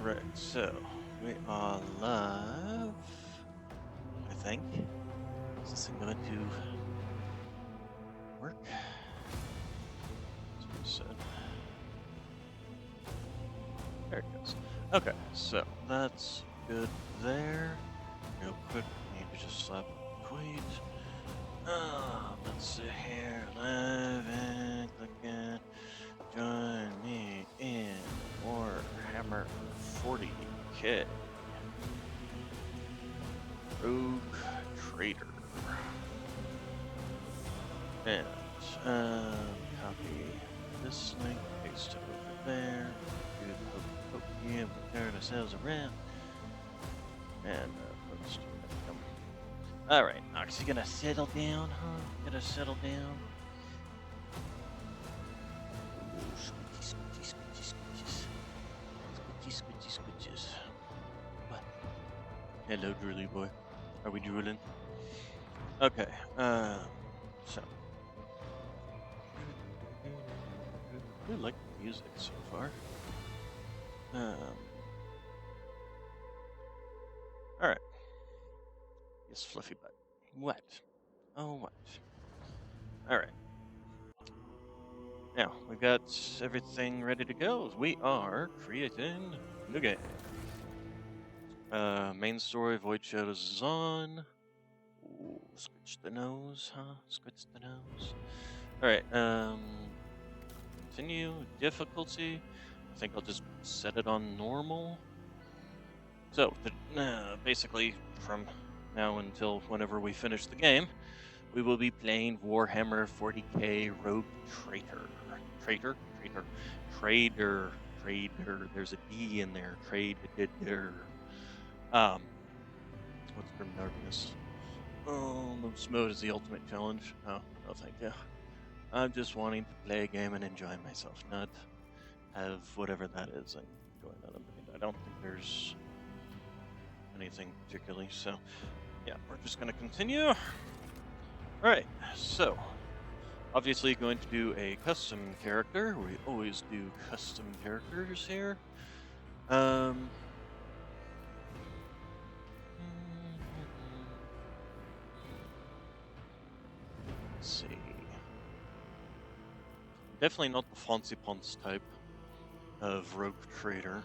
Alright, so we are live, I think. Is this thing going to work? That's what it said. There it goes. Okay, so that's good there. Real quick, I need to just slap a tweet. Let's see here. Live and click in. Join me in Warhammer 40K. Rogue Trader. And copy this link, paste it over there, do the pokey, and we'll turn ourselves around. And post it. Alright, Nox, you gonna settle down, huh? Gonna settle down? Ooh, squitches. What? Hello, drooly boy. Are we drooling? Okay, so. I really like the music so far. Alright. Yes, fluffy butt. What? Oh, what? Alright. Now, we've got everything ready to go. We are creating new game. Main story, Void Shadows is on. Ooh, scratch the nose, huh? Scratch the nose. Alright, continue difficulty. I think I'll just set it on normal. So, basically, from now until whenever we finish the game, we will be playing Warhammer 40K Rogue Trader. Trader. There's a D in there. Trader. What's Grim Darkness? Oh, most mode is the ultimate challenge. Oh, no thank you. I'm just wanting to play a game and enjoy myself, not have whatever that is going on in mind. I don't think there's anything particularly, so yeah, we're just going to continue. Alright, so obviously going to do a custom character. We always do custom characters here. Let's see. Definitely not the Fancy Ponce type of Rogue Trader.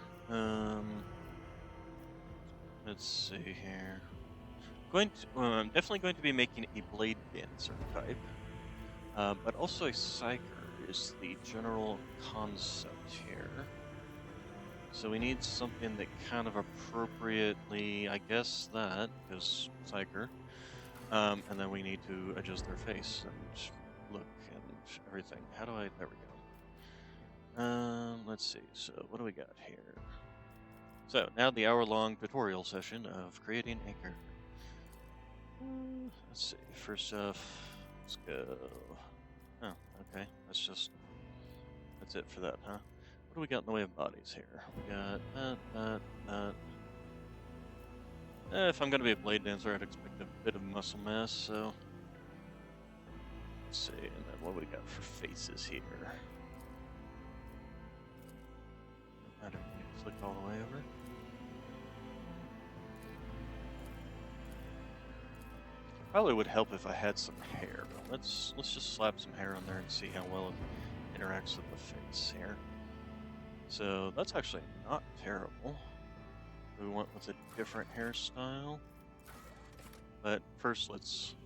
Let's see here. I'm definitely going to be making a Blade Dancer type, but also a Psyker is the general concept here. So we need something that kind of appropriately, I guess that, because Psyker. And then we need to adjust their face and look and everything. How do I, there we go. Let's see, so what do we got here? So, now the hour-long tutorial session of creating a character. Let's see, first off, let's go. Oh, okay, that's it for that, huh? What do we got in the way of bodies here? We got that. If I'm gonna be a blade dancer, I'd expect a bit of muscle mass, so. Let's see, and then what do we got for faces here? I don't need to click all the way over. Probably would help if I had some hair. Let's just slap some hair on there and see how well it interacts with the face here. So that's actually not terrible. We went with a different hairstyle. But first let's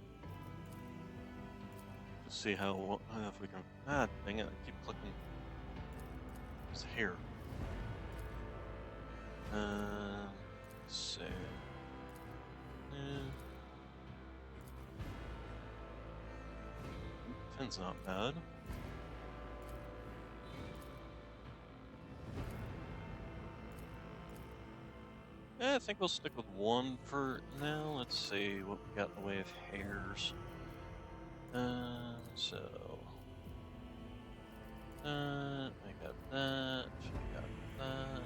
see how if we can. Ah, dang it! I keep clicking. It's hair. Let's see. Ten's not bad. I think we'll stick with one for now. Let's see what we got in the way of hairs. So I got that. I got that.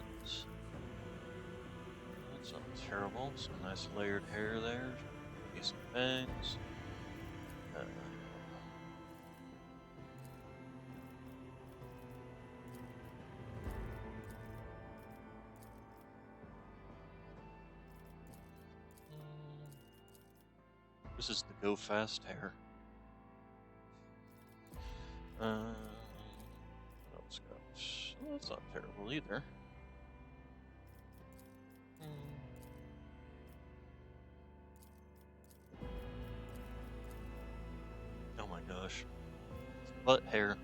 That's not terrible. Some nice layered hair there. Decent bangs. This is the go fast hair. What else got? Well, that's not terrible either. Oh my gosh. Butt hair.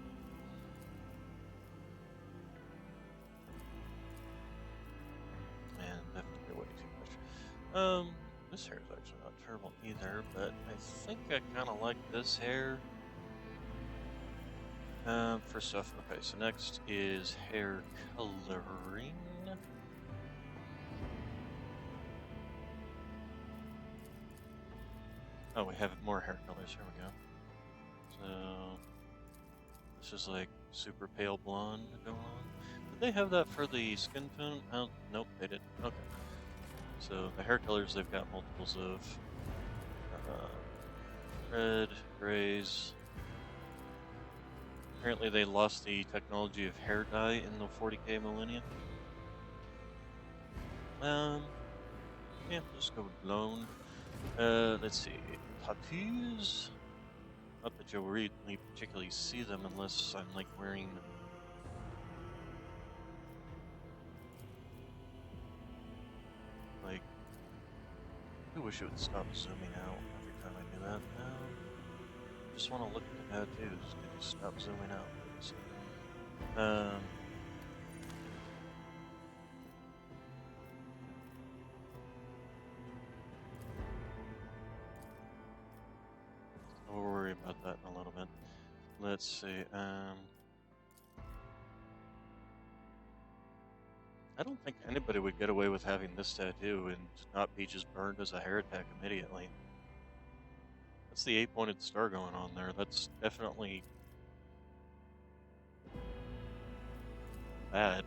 Man, definitely way too much. This hair is actually not terrible either, but I think I kind of like this hair. First off, okay, so next is hair coloring. Oh, we have more hair colors. Here we go. So this is like super pale blonde going on. Did they have that for the skin tone? Oh, nope, they didn't. Okay. So the hair colors, they've got multiples of red, grays. Apparently they lost the technology of hair dye in the 40K millennium. Yeah, let's go with blonde. Let's see. Tattoos? Not that you'll really particularly see them unless I'm like wearing. Like, I wish it would stop zooming out every time I do that. Just want to look at the tattoos. Could you stop zooming out, please? We'll worry about that in a little bit. Let's see. I don't think anybody would get away with having this tattoo and not be just burned as a hair attack immediately. That's the 8-pointed star going on there. That's definitely bad.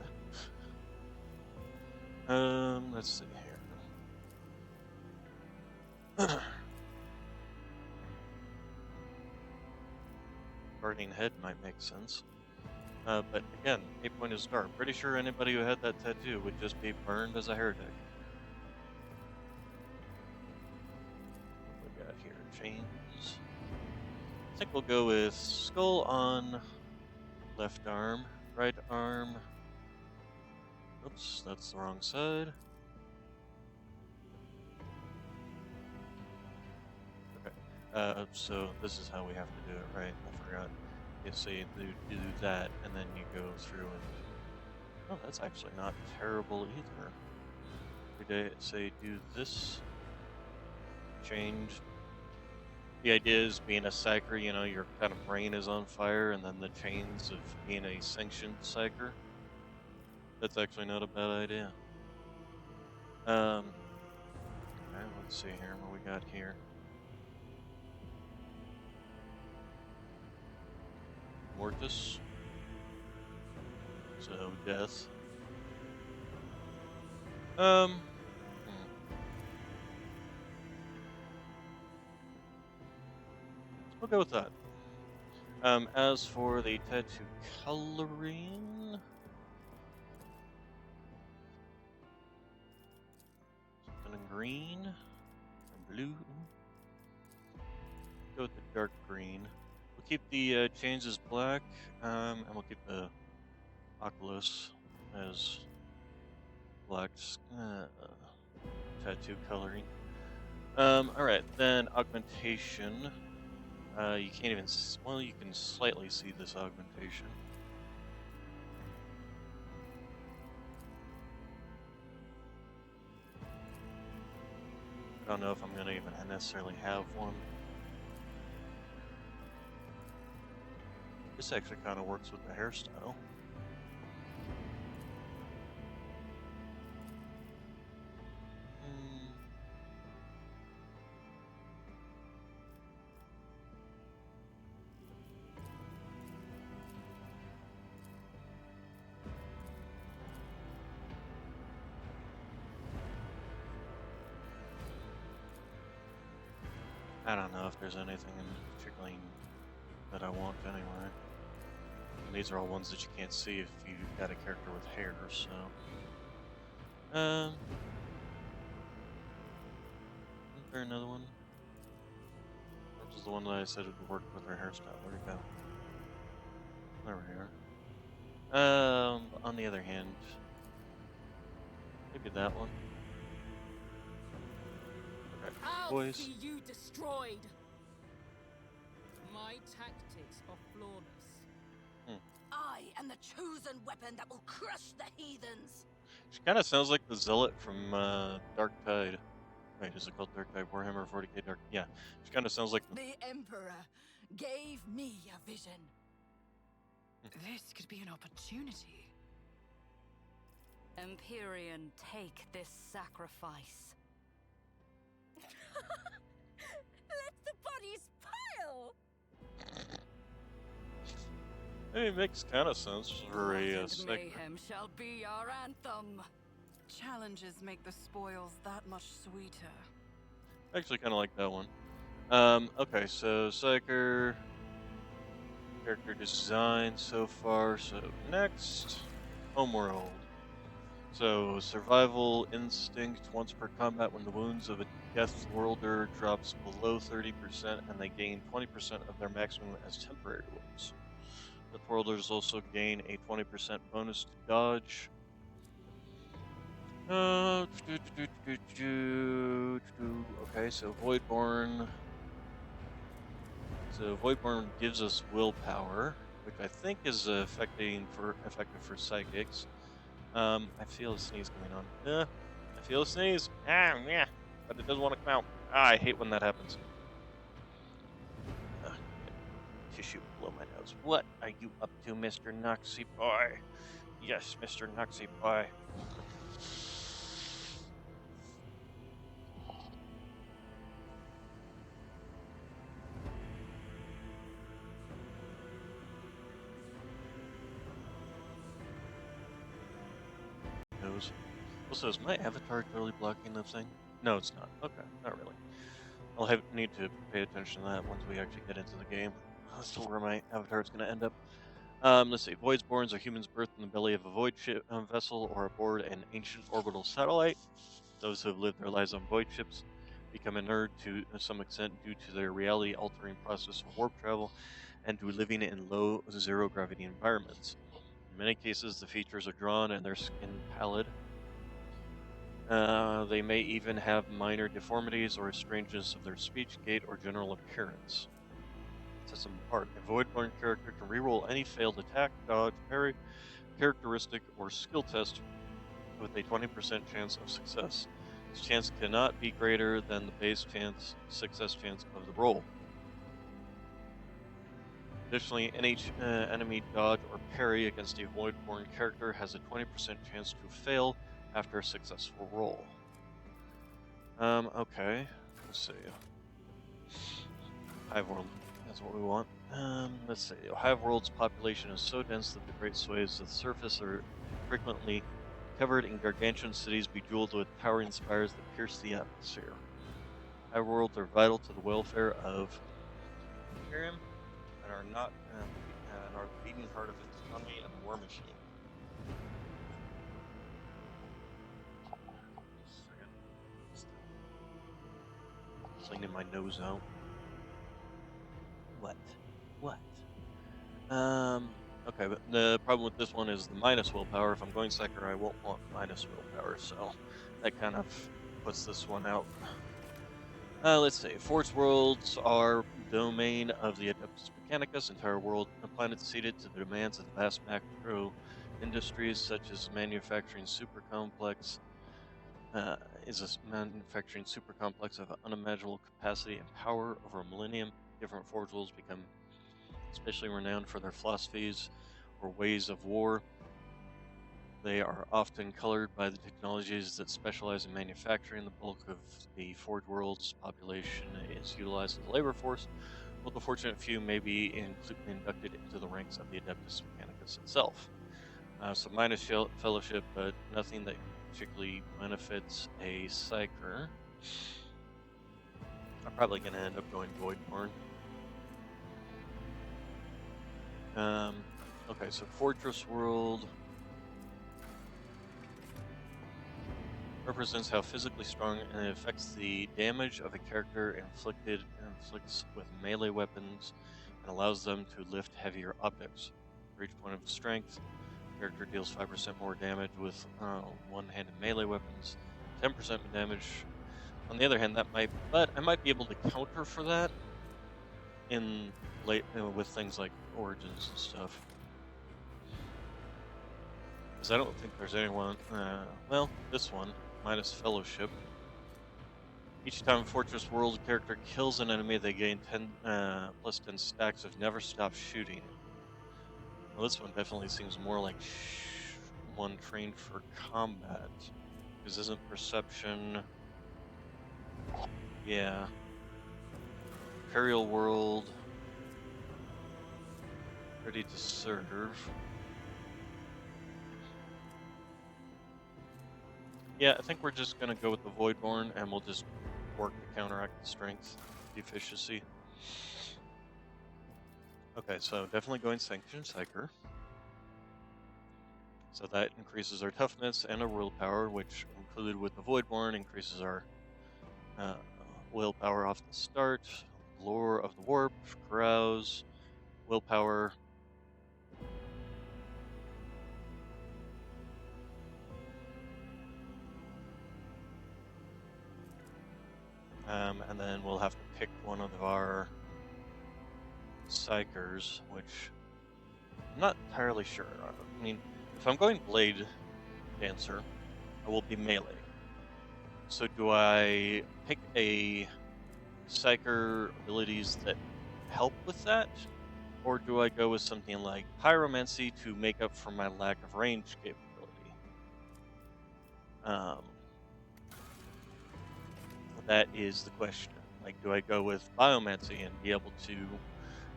Let's see here. Burning head might make sense. But again, 8-pointed star. I'm pretty sure anybody who had that tattoo would just be burned as a hair attack. What we got here? Chains. I think we'll go with skull on left arm, right arm. Oops, that's the wrong side. Okay. So this is how we have to do it, right? I forgot. You say do that, and then you go through and. Oh, that's actually not terrible either. We say do this. Change. The idea is being a psyker, you know, your kind of brain is on fire, and then the chains of being a sanctioned psyker. That's actually not a bad idea. Okay, let's see here what we got here. Mortis. So death. We'll go with that. As for the tattoo coloring, something in green or blue. Go with the dark green. We'll keep the chains as black, and we'll keep the Oculus as black tattoo coloring. Alright, then augmentation. You can't even, well, you can slightly see this augmentation. I don't know if I'm going to even necessarily have one. This actually kind of works with the hairstyle. I don't know if there's anything in particular that I want anyway. And these are all ones that you can't see if you've got a character with hair, so. Is there another one? was the one that I said would work with her hairstyle. Where'd it go? There we are. On the other hand, maybe that one. Okay, I'll boys. see you destroyed. My tactics are flawless. I am the chosen weapon that will crush the heathens. She kind of sounds like the zealot from Dark Tide. Wait, is it called Dark Tide Warhammer 40K Dark? Yeah, she kind of sounds like. The Emperor gave me a vision. This could be an opportunity. Empyrean, take this sacrifice. Let the bodies pile. It makes kind of sense for a Blood and psych. mayhem shall be our anthem. Challenges make the spoils that much sweeter. I actually kind of like that one. Okay, so Psyker. Character design so far. So next, Homeworld. So survival instinct once per combat when the wounds of a Death Worlder drops below 30% and they gain 20% of their maximum as temporary wounds. Death Worlders also gain a 20% bonus to dodge. Okay, so Voidborn. So Voidborn gives us willpower, which I think is effective for psychics. I feel a sneeze coming on. I feel a sneeze. Yeah, but it doesn't want to come out. I hate when that happens. Tissue below my nose. What are you up to, Mr. Noxy Boy? Yes, Mr. Noxy Boy. Nose. Also, is my avatar totally blocking the thing? No, it's not. Okay, not really. I'll need to pay attention to that once we actually get into the game. As to where my avatar is going to end up. Let's see. Voidsborns are humans birthed in the belly of a void ship vessel or aboard an ancient orbital satellite. Those who have lived their lives on void ships become inured to some extent due to their reality-altering process of warp travel and to living in low zero-gravity environments. In many cases, the features are drawn and their skin pallid. They may even have minor deformities or a strangeness of their speech, gait, or general appearance. Sets them apart. A Voidborn character can reroll any failed attack, dodge, parry, characteristic, or skill test with a 20% chance of success. This chance cannot be greater than the base success chance of the roll. Additionally, any enemy dodge or parry against a Voidborn character has a 20% chance to fail after a successful roll. Okay. Let's see. Hive World. That's what we want. Let's see. Hive World's population is so dense that the great swathes of the surface are frequently covered in gargantuan cities bejeweled with towering spires that pierce the atmosphere. Hive Worlds are vital to the welfare of Imperium and are not and are the beating heart of its economy and war machine. Cleaning my nose out. What? Okay, but the problem with this one is the minus willpower. If I'm going Psyker, I won't want minus willpower, so that kind of puts this one out. Let's see. Force worlds are domain of the Adeptus Mechanicus, entire world, a planet ceded to the demands of the vast macro industries such as manufacturing super complex. Is a manufacturing super complex of unimaginable capacity and power over a millennium. Different forge worlds become especially renowned for their philosophies or ways of war. They are often colored by the technologies that specialize in manufacturing. The bulk of the Forge World's population is utilized as a labor force, while the fortunate few may be inducted into the ranks of the Adeptus Mechanicus itself. So minus fellowship, but nothing that particularly benefits a Psyker. I'm probably going to end up going Voidborn. Okay, so Fortress World. represents how physically strong and it affects the damage of a character inflicts with melee weapons and allows them to lift heavier objects. For each point of strength, character deals 5% more damage with one-handed melee weapons, 10% damage. On the other hand, but I might be able to counter for that in with things like origins and stuff. Because I don't think there's anyone. Well, this one minus fellowship. Each time Fortress World character kills an enemy, they gain 10 plus 10 stacks of never stop shooting. Well, this one definitely seems more like one trained for combat. Because isn't perception... Yeah. Imperial World. Ready to serve. Yeah, I think we're just going to go with the Voidborn, and we'll just work to counteract the strength deficiency. Okay, so definitely going Sanction Psyker. So that increases our toughness and our willpower, which included with the Voidborn increases our willpower off the start. Lore of the Warp, Carouse, willpower. And then we'll have to pick one of our Psychers, which I'm not entirely sure. I mean, if I'm going Blade Dancer, I will be melee. So do I pick a Psyker abilities that help with that? Or do I go with something like Pyromancy to make up for my lack of range capability? That is the question. Like, do I go with Biomancy and be able to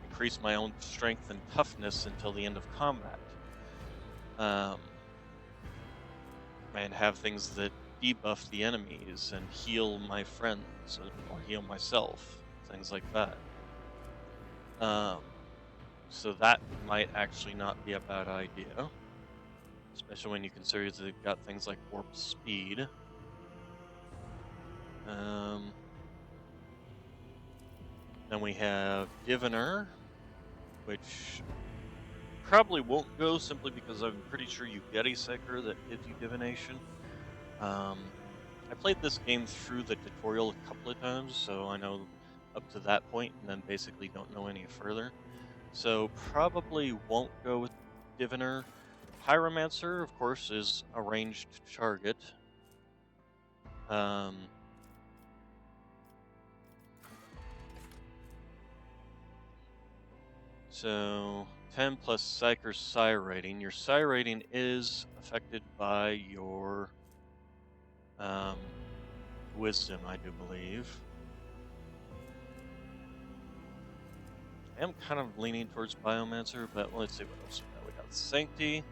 increase my own strength and toughness until the end of combat? And have things that debuff the enemies and heal my friends or heal myself, things like that. So that might actually not be a bad idea, especially when you consider that they've got things like warp speed. Then we have Diviner, which probably won't go simply because I'm pretty sure you get a Psyker that gives you Divination. I played this game through the tutorial a couple of times, so I know up to that point, and then basically don't know any further. So probably won't go with Diviner. Pyromancer, of course, is a ranged target. So 10 plus Psyker's Psi rating. Your Psi rating is affected by your wisdom, I do believe. I am kind of leaning towards Biomancer, but let's see what else we got. We got Sanctity.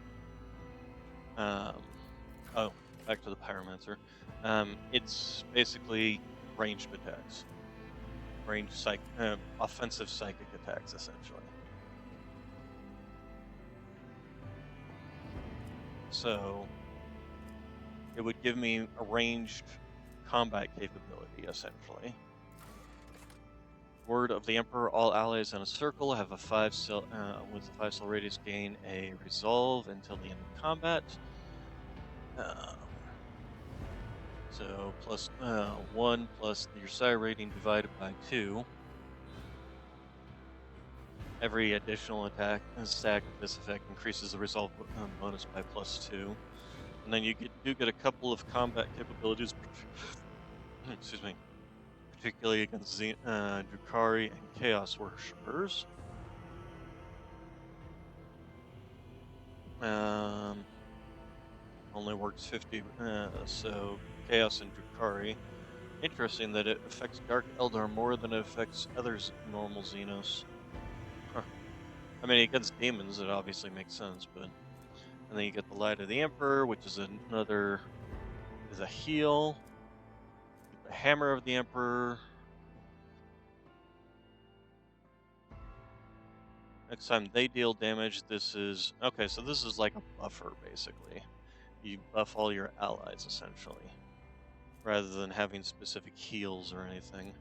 Oh, back to the Pyromancer. It's basically ranged attacks. Offensive psychic attacks, essentially. So it would give me a ranged combat capability, essentially. Word of the Emperor: all allies in a circle have a 5-cell with a 5-cell radius gain a resolve until the end of combat. So plus 1 plus your Psi rating divided by 2. Every additional attack stack of this effect increases the resolve bonus by +2. And then you do get a couple of combat capabilities, excuse me, particularly against Drukhari and Chaos Worshippers. Only works 50, so Chaos and Drukhari. Interesting that it affects Dark Eldar more than it affects other normal Xenos. Huh. I mean, against demons, it obviously makes sense, but... And then you get the Light of the Emperor, which is is a heal. The Hammer of the Emperor. Next time they deal damage, this is... Okay, so this is like a buffer, basically. You buff all your allies, essentially. rather than having specific heals or anything.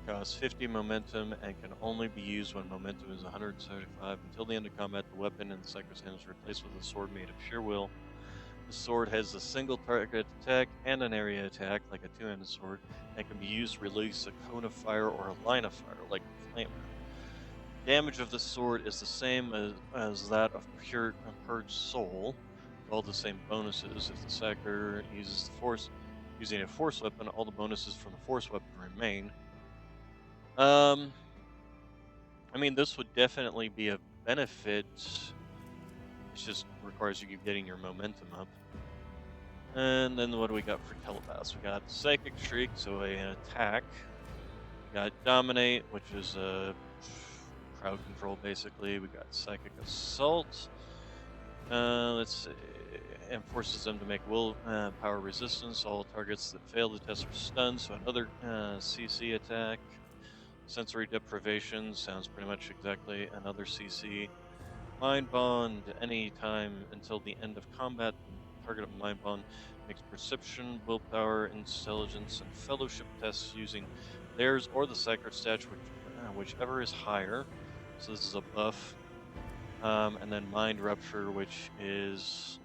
Costs 50 momentum and can only be used when momentum is 175. Until the end of combat, the weapon in the psyker's hand is replaced with a sword made of sheer will. The sword has a single target attack and an area attack, like a two-handed sword, and can be used to release a cone of fire or a line of fire, like a flamer. Damage of the sword is the same as that of Purged Soul, with all the same bonuses. If the psyker uses the force, using a force weapon, all the bonuses from the force weapon remain. I mean, this would definitely be a benefit. It just requires you keep getting your momentum up. And then what do we got for Telepaths? We got Psychic Shriek, so an attack. We got Dominate, which is a crowd control, basically. We got Psychic Assault. Let's see. And forces them to make will power resistance. All targets that fail the test are stunned, so another CC attack. Sensory Deprivation sounds pretty much exactly another CC. Mind Bond, any time until the end of combat, the target of Mind Bond makes perception, willpower, intelligence, and fellowship tests using theirs or the Psyker stat, whichever is higher. So this is a buff. And then Mind Rupture, which is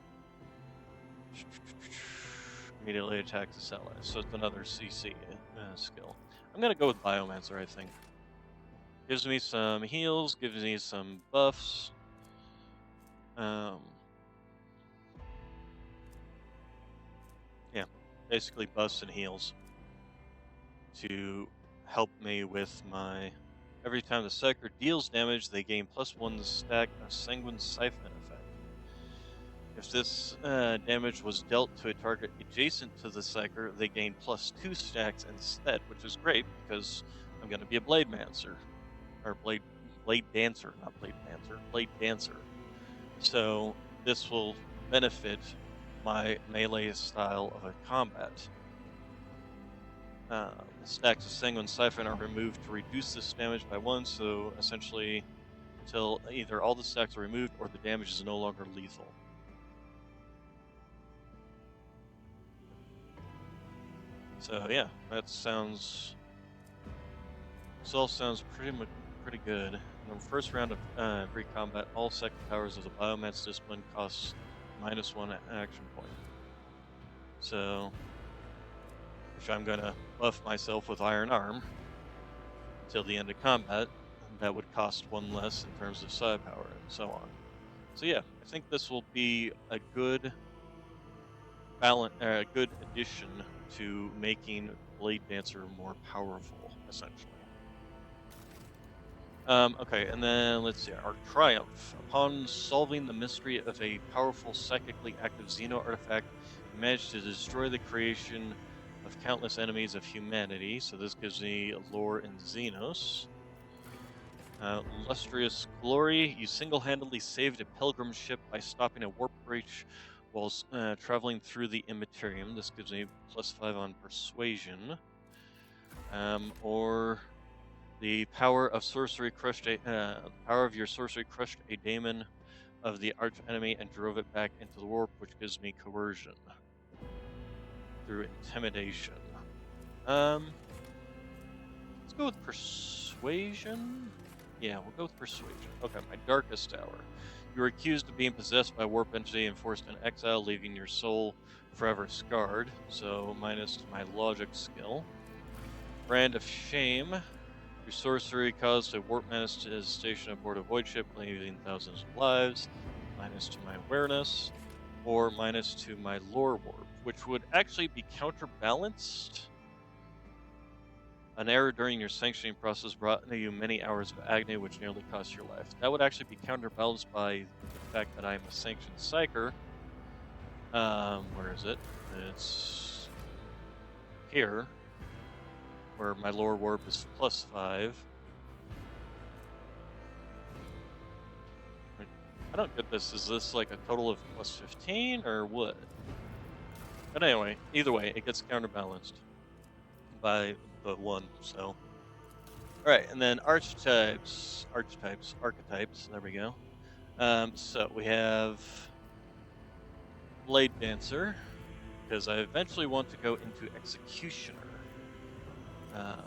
immediately attacks its allies. So it's another CC skill. I'm going to go with Biomancer, I think. Gives me some heals, gives me some buffs. Yeah, basically buffs and heals to help me with my... Every time the Psyker deals damage, they gain +1 to stack a Sanguine Siphon effect. If this damage was dealt to a target adjacent to the Psyker, they gain +2 stacks instead, which is great because I'm going to be a Blade Mancer. Or Blade Dancer, not Blade Mancer, Blade Dancer. So this will benefit my melee style of a combat. Stacks of Sanguine Siphon are removed to reduce this damage by 1, so essentially until either all the stacks are removed or the damage is no longer lethal. So yeah, that sounds... This all sounds pretty good. In the first round of free combat, all second powers of the Biomancer discipline cost -1 action point. So, if I'm going to buff myself with Iron Arm until the end of combat, that would cost 1 less in terms of side power and so on. So yeah, I think this will be a good good addition to making Blade Dancer more powerful, essentially. Okay, and then let's see, our Triumph. Upon solving the mystery of a powerful psychically active Xeno artifact, we managed to destroy the creation of countless enemies of humanity. So this gives me lore in Xenos. Illustrious Glory. You single-handedly saved a pilgrim ship by stopping a warp breach while traveling through the Immaterium. This gives me +5 on Persuasion. Or... The power of sorcery crushed power of your sorcery crushed a daemon of the arch enemy and drove it back into the warp, which gives me coercion through intimidation. Let's go with persuasion. Yeah, we'll go with persuasion. Okay, my darkest hour. You were accused of being possessed by a warp entity and forced in exile, leaving your soul forever scarred. So minus my logic skill. Brand of Shame. Your sorcery caused a warp manifestation aboard a void ship, leaving thousands of lives. Minus to my awareness, or minus to my lore warp, which would actually be counterbalanced. An error during your sanctioning process brought you many hours of agony, which nearly cost your life. That would actually be counterbalanced by the fact that I am a sanctioned psyker. Where is it? It's here. Where my lore warp is +5. I don't get this. Is this like a total of +15 or what? But anyway, either way, it gets counterbalanced by the 1. So, all right, and then archetypes. There we go. So we have Blade Dancer, because I eventually want to go into Executioner. Um,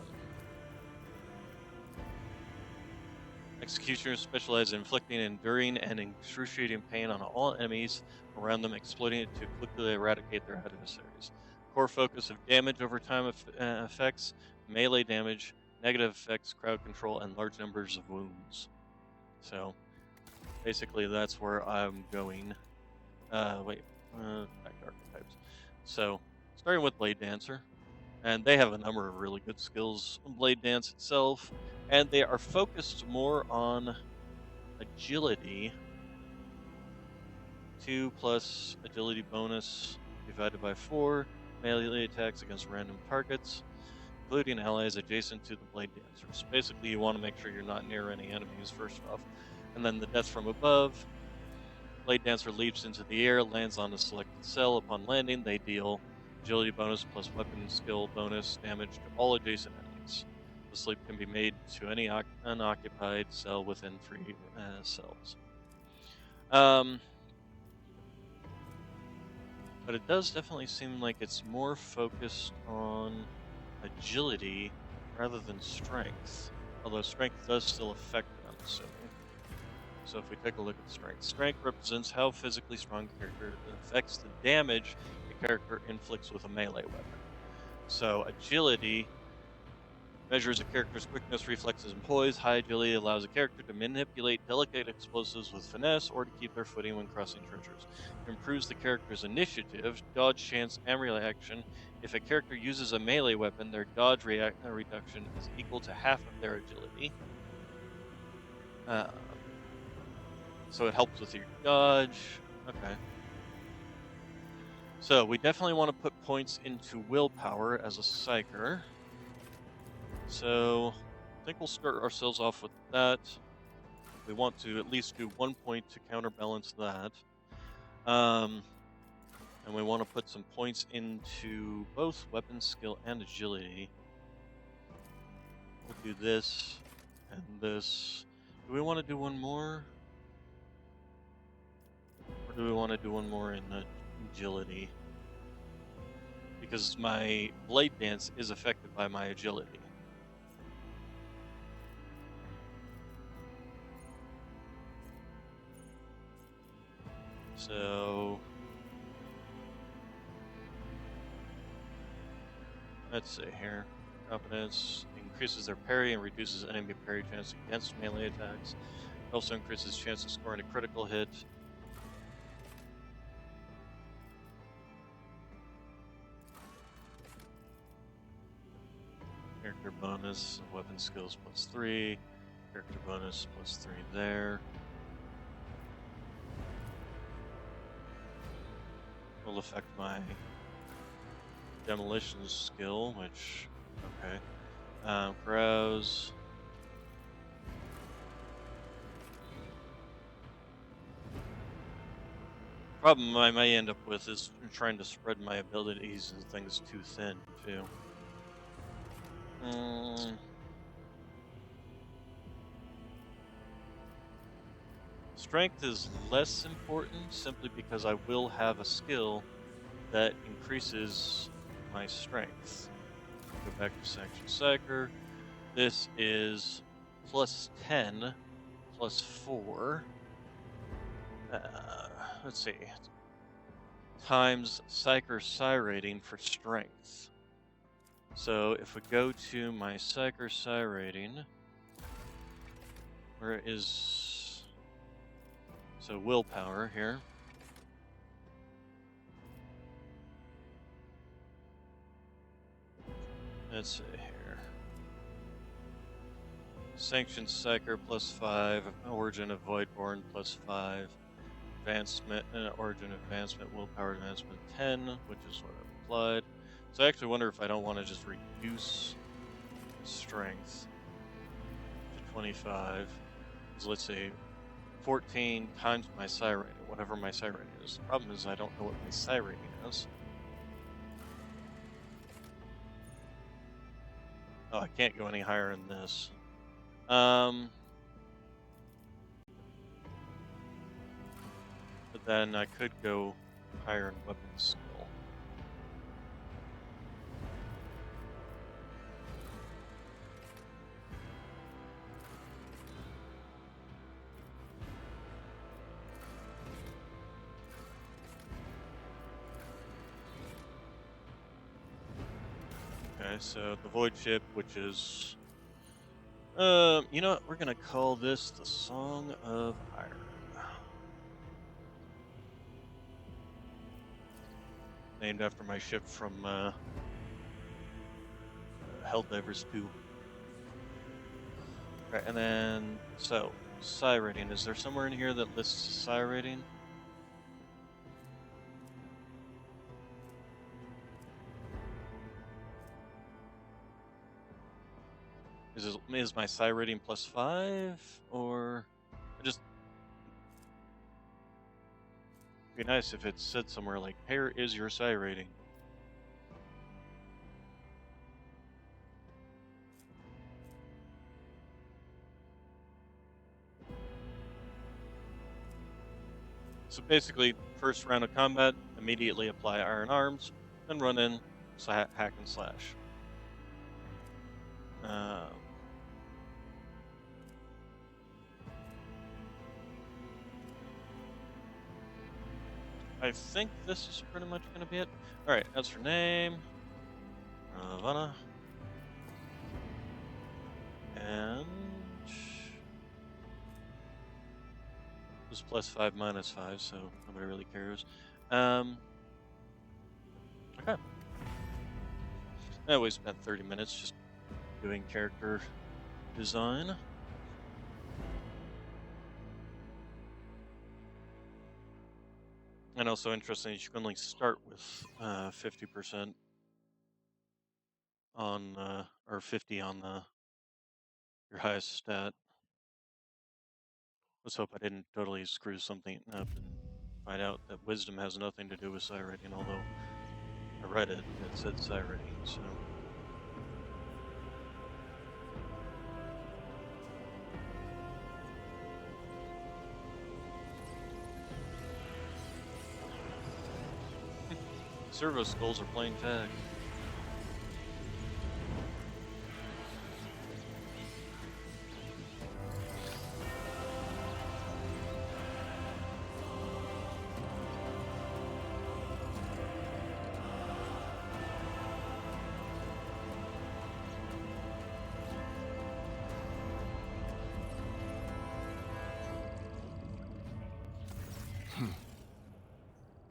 Executioners specialize in inflicting enduring and excruciating pain on all enemies around them, exploiting it to quickly eradicate their adversaries. Core focus of damage over time effects, melee damage, negative effects, crowd control, and large numbers of wounds. So, basically, that's where I'm going. Back to archetypes. So, starting with Blade Dancer. And they have a number of really good skills in Blade Dance itself, and they are focused more on agility. 2 plus agility bonus divided by 4, melee attacks against random targets, including allies adjacent to the Blade Dancers. Basically, you want to make sure you're not near any enemies first off. And then the death from above. Blade Dancer leaps into the air, lands on a selected cell. Upon landing, they deal agility bonus plus weapon skill bonus damage to all adjacent enemies. The sleep can be made to any unoccupied cell within 3 cells. But it does definitely seem like it's more focused on agility rather than strength. Although strength does still affect it, I'm assuming. So if we take a look at strength. Strength represents how physically strong a character affects the damage a character inflicts with a melee weapon. So agility measures a character's quickness, reflexes, and poise. High agility allows a character to manipulate delicate explosives with finesse or to keep their footing when crossing treasures. It improves the character's initiative, dodge chance, and reaction. If a character uses a melee weapon, their dodge reduction is equal to half of their agility. So it helps with your dodge. Okay. So we definitely want to put points into willpower as a psyker. So I think we'll start ourselves off with that. We want to at least do 1 point to counterbalance that. And we want to put some points into both weapon skill and agility. We'll do this and this. Do we want to do one more? Or do we want to do one more in agility? Because my Blade Dance is affected by my agility. So let's see here. Competence increases their parry and reduces enemy parry chance against melee attacks. It also increases chance of scoring a critical hit. Character bonus, weapon skills +3. Character bonus +3 there. Will affect my demolition skill, which, okay. Browse. Problem I may end up with is trying to spread my abilities and things too thin, too. Strength is less important simply because I will have a skill that increases my strength. Go back to Sanction Psyker. This is +10, +4. Let's see. Times Psyker Psi rating for strength. So if we go to my Psyker Psi rating, where is... So willpower here. Let's see here. Sanctioned Psyker +5, Origin of Voidborn +5, Advancement, Origin Advancement, Willpower Advancement 10, which is what I've applied. So I actually wonder if I don't want to just reduce strength to 25. So let's see, 14 times my psi rating, whatever my psi rating is. The problem is I don't know what my psi rating is. Oh, I can't go any higher than this. But then I could go higher in weapon skill. Okay, so the void ship, which is, you know what? We're gonna call this the Song of Iron. Named after my ship from Helldivers 2. Right, and then so psi rating. Is there somewhere in here that lists psi rating? Is my psi rating +5 or I just be nice if it said somewhere like here is your psi rating. So basically, first round of combat, immediately apply iron arms, then run in, hack and slash. Um, I think this is pretty much going to be it. All right, as for name, Vanna, and this +5 -5, so nobody really cares. Okay. We spent 30 minutes just doing character design. And also interesting, you can only start with 50% on, or 50 on your highest stat. Let's hope I didn't totally screw something up and find out that wisdom has nothing to do with psi rating, although I read it and it said psi rating, so. Servo skulls are playing tag.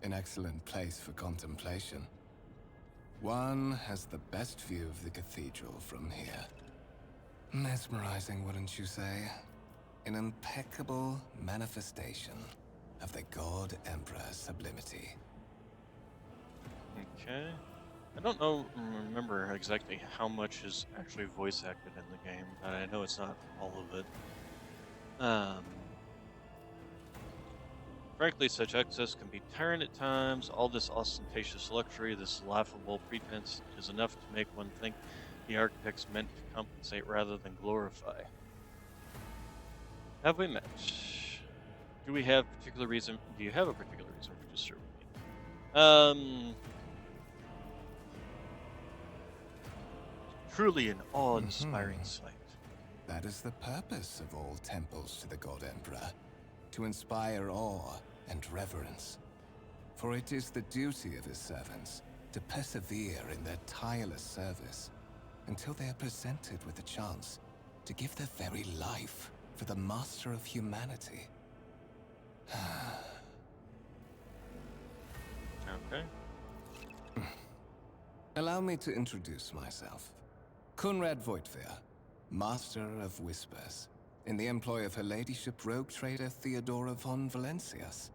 An excellent place for contemplation. One has the best view of the cathedral from here. Mesmerizing, wouldn't you say? An impeccable manifestation of the God Emperor's sublimity. Okay. I don't remember exactly how much is actually voice acted in the game, but I know it's not all of it. Frankly, such excess can be tiring at times. All this ostentatious luxury, this laughable pretense, is enough to make one think the architects meant to compensate rather than glorify. Have we met? Do we have particular reason? Do you have a particular reason for disturbing me? Truly an awe-inspiring sight. That is the purpose of all temples to the God Emperor, to inspire awe and reverence. For it is the duty of his servants to persevere in their tireless service until they are presented with the chance to give their very life for the master of humanity. Okay. Allow me to introduce myself. Kunrad Voitvir, Master of Whispers, in the employ of Her Ladyship rogue trader Theodora von Valencias.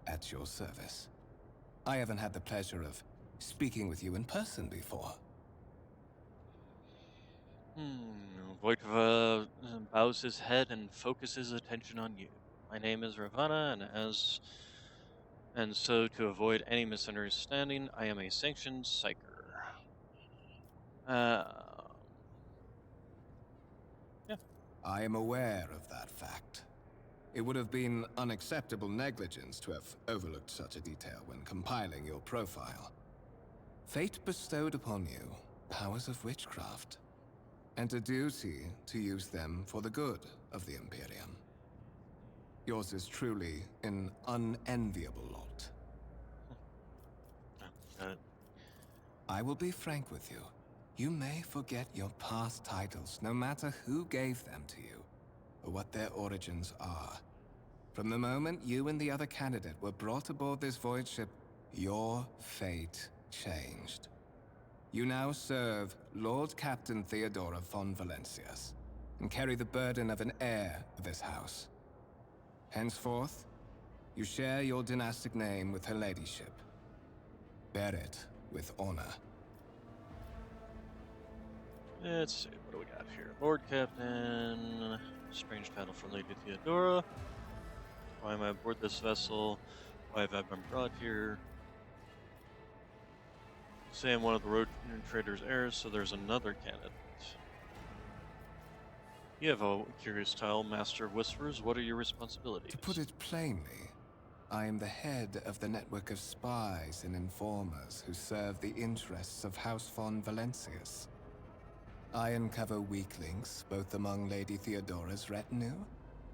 At your service. I haven't had the pleasure of speaking with you in person before. Voitva bows his head and focuses attention on you. My name is Ravana, and so to avoid any misunderstanding, I am a sanctioned psyker. Yeah. I am aware of that fact. It would have been unacceptable negligence to have overlooked such a detail when compiling your profile. Fate bestowed upon you powers of witchcraft, and a duty to use them for the good of the Imperium. Yours is truly an unenviable lot. Uh, I will be frank with you. You may forget your past titles, no matter who gave them to you, or what their origins are. From the moment you and the other candidate were brought aboard this void ship, your fate changed. You now serve Lord Captain Theodora von Valencius, and carry the burden of an heir of this house. Henceforth, you share your dynastic name with her ladyship. Bear it with honor. Let's see, what do we got here? Lord Captain, strange title for Lady Theodora. Why am I aboard this vessel? Why have I been brought here? Say I'm one of the road trader's heirs, so there's another candidate. You have a curious title, Master of Whisperers. What are your responsibilities? To put it plainly, I am the head of the network of spies and informers who serve the interests of House von Valencius. I uncover weak links both among Lady Theodora's retinue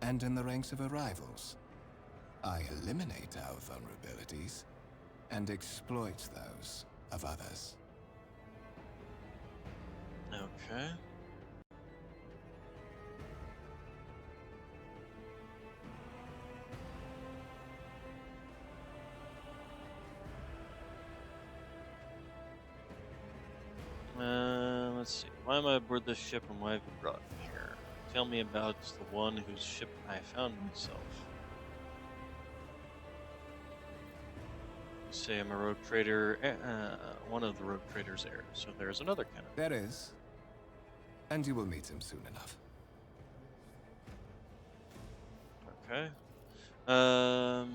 and in the ranks of her rivals. I eliminate our vulnerabilities and exploit those of others. Okay. Let's see. Why am I aboard this ship and why have you brought me here? Tell me about the one whose ship I found myself. You say I'm a rogue trader, one of the rogue trader's heirs, so there's another candidate. There is. And you will meet him soon enough. Okay. That's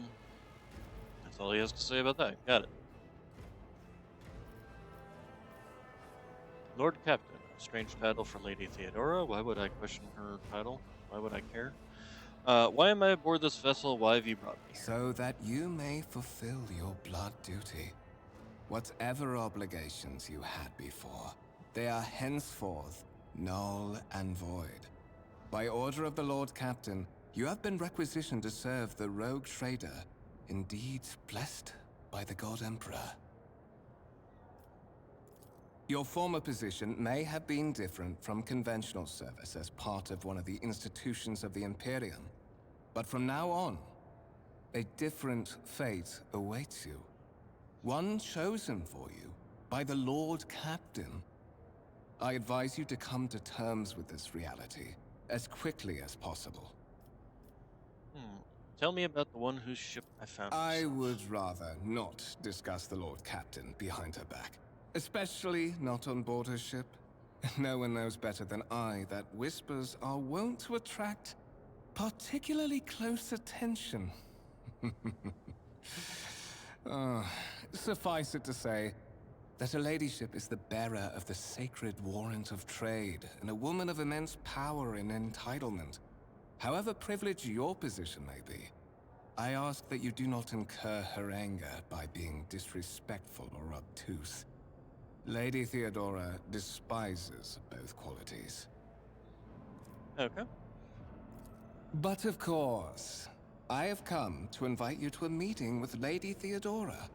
all he has to say about that. Got it. Lord Captain, strange title for Lady Theodora. Why would I question her title? Why would I care? Why am I aboard this vessel? Why have you brought me here? So that you may fulfill your blood duty. Whatever obligations you had before, they are henceforth null and void. By order of the Lord Captain, you have been requisitioned to serve the rogue trader, indeed blessed by the God Emperor. Your former position may have been different from conventional service as part of one of the institutions of the Imperium, but from now on, a different fate awaits you. One chosen for you by the Lord Captain. I advise you to come to terms with this reality as quickly as possible. Tell me about the one whose ship I found. I myself. would rather not discuss the Lord Captain behind her back. Especially not on board her ship. No one knows better than I that whispers are wont to attract particularly close attention. Suffice it to say that her ladyship is the bearer of the sacred warrant of trade and a woman of immense power and entitlement. However privileged your position may be, I ask that you do not incur her anger by being disrespectful or obtuse. Lady Theodora despises both qualities. Okay. But of course, I have come to invite you to a meeting with Lady Theodora.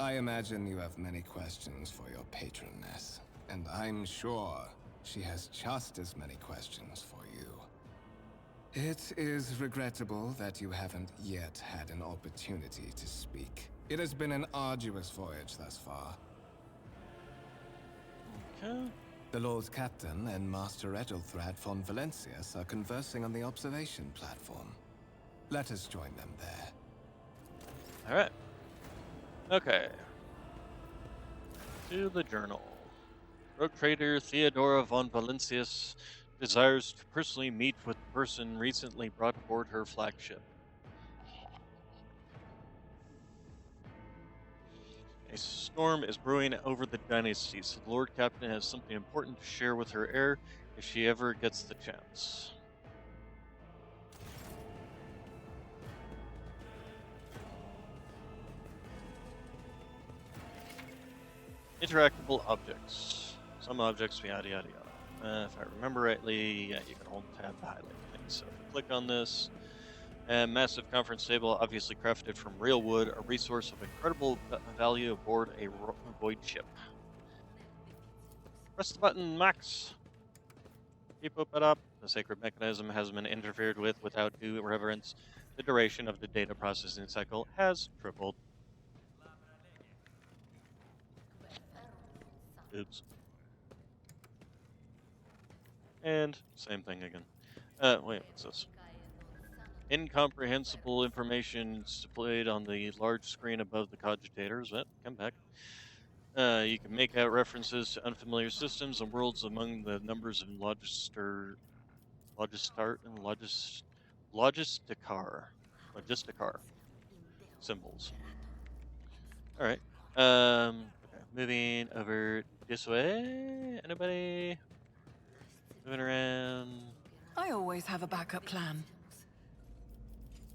I imagine you have many questions for your patroness, and I'm sure she has just as many questions for you. It is regrettable that you haven't yet had an opportunity to speak. It has been an arduous voyage thus far. Okay. The Lord Captain and Master Edelthrad von Valencius are conversing on the observation platform. Let us join them there. All right. Okay. To the journal. Rogue trader Theodora von Valencius desires to personally meet with the person recently brought aboard her flagship. A storm is brewing over the Dynasty, so the Lord Captain has something important to share with her heir if she ever gets the chance. Interactable objects. Some objects, yada yada yada. If I remember rightly, yeah, you can hold tab to highlight things. So if I click on this, massive conference table, obviously crafted from real wood, a resource of incredible value aboard a void ship. Press the button, Max. Keep it up. The sacred mechanism has been interfered with without due reverence. The duration of the data processing cycle has tripled. Oops. And same thing again. Wait, what's this? Incomprehensible information displayed on the large screen above the cogitators. Come back. You can make out references to unfamiliar systems and worlds among the numbers in Logisticar symbols. All right. Okay. Moving over this way. Anybody moving around? I always have a backup plan.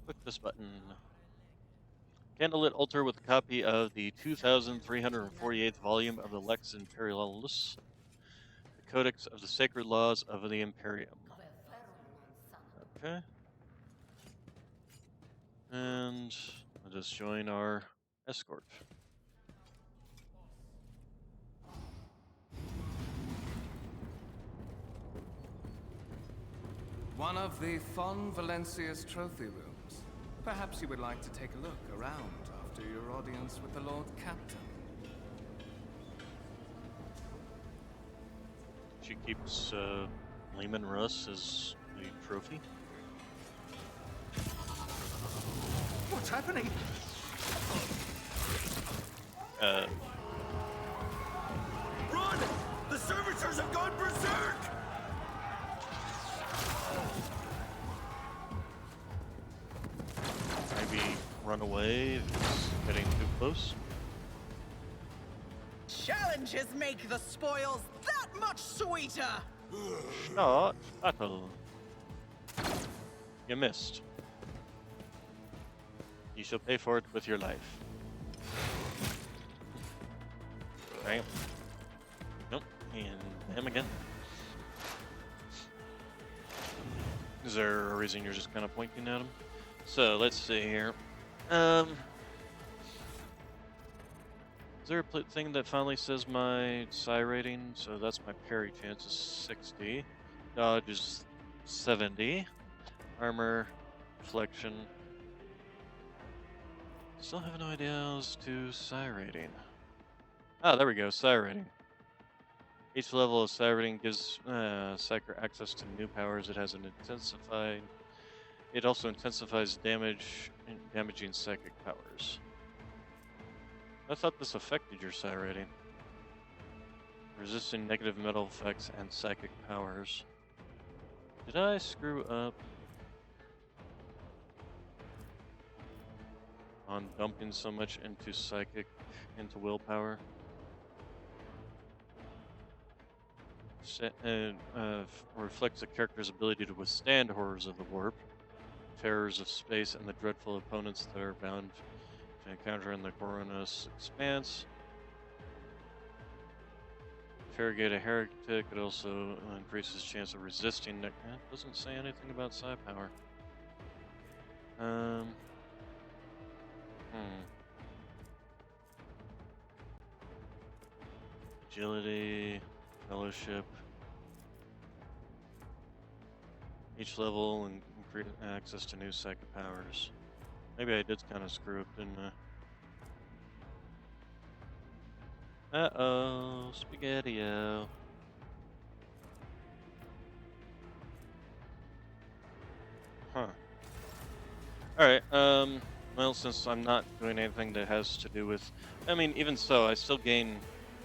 Click this button. Candlelit altar with a copy of the 2348th volume of the Lex Imperialis, the Codex of the Sacred Laws of the Imperium. Okay. And I'll just join our escort. One of the Fon Valencia's trophy rooms. Perhaps you would like to take a look around after your audience with the Lord Captain. She keeps Lehman Russ as the trophy. What's happening? Run! The servitors have gone berserk! Maybe run away if it's getting too close. Challenges make the spoils that much sweeter! Shot battle. You missed. You shall pay for it with your life. Right. Nope. And him again. Is there a reason you're just kind of pointing at him? So let's see here. Is there a thing that finally says my psi rating? So that's my parry chance is 60. Dodge is 70. Armor, reflection. Still have no idea as to psi rating. Ah, there we go, psi rating. Each level of psi rating gives Psyker access to new powers. It has an intensified. It also intensifies damaging psychic powers. I thought this affected your psi rating. Resisting negative metal effects and psychic powers. Did I screw up on dumping so much into psychic, into willpower? Reflects a character's ability to withstand horrors of the warp, terrors of space, and the dreadful opponents that are bound to encounter in the Coronos Expanse. Interrogate a heretic. It also increases chance of resisting. It doesn't say anything about psi power. Agility, fellowship. Each level and increase access to new psychic powers. Maybe I did kind of screw up, didn't I? Uh-oh, Spaghetti-O. Huh. Alright, well, since I'm not doing anything that has to do with... I mean, even so, I still gain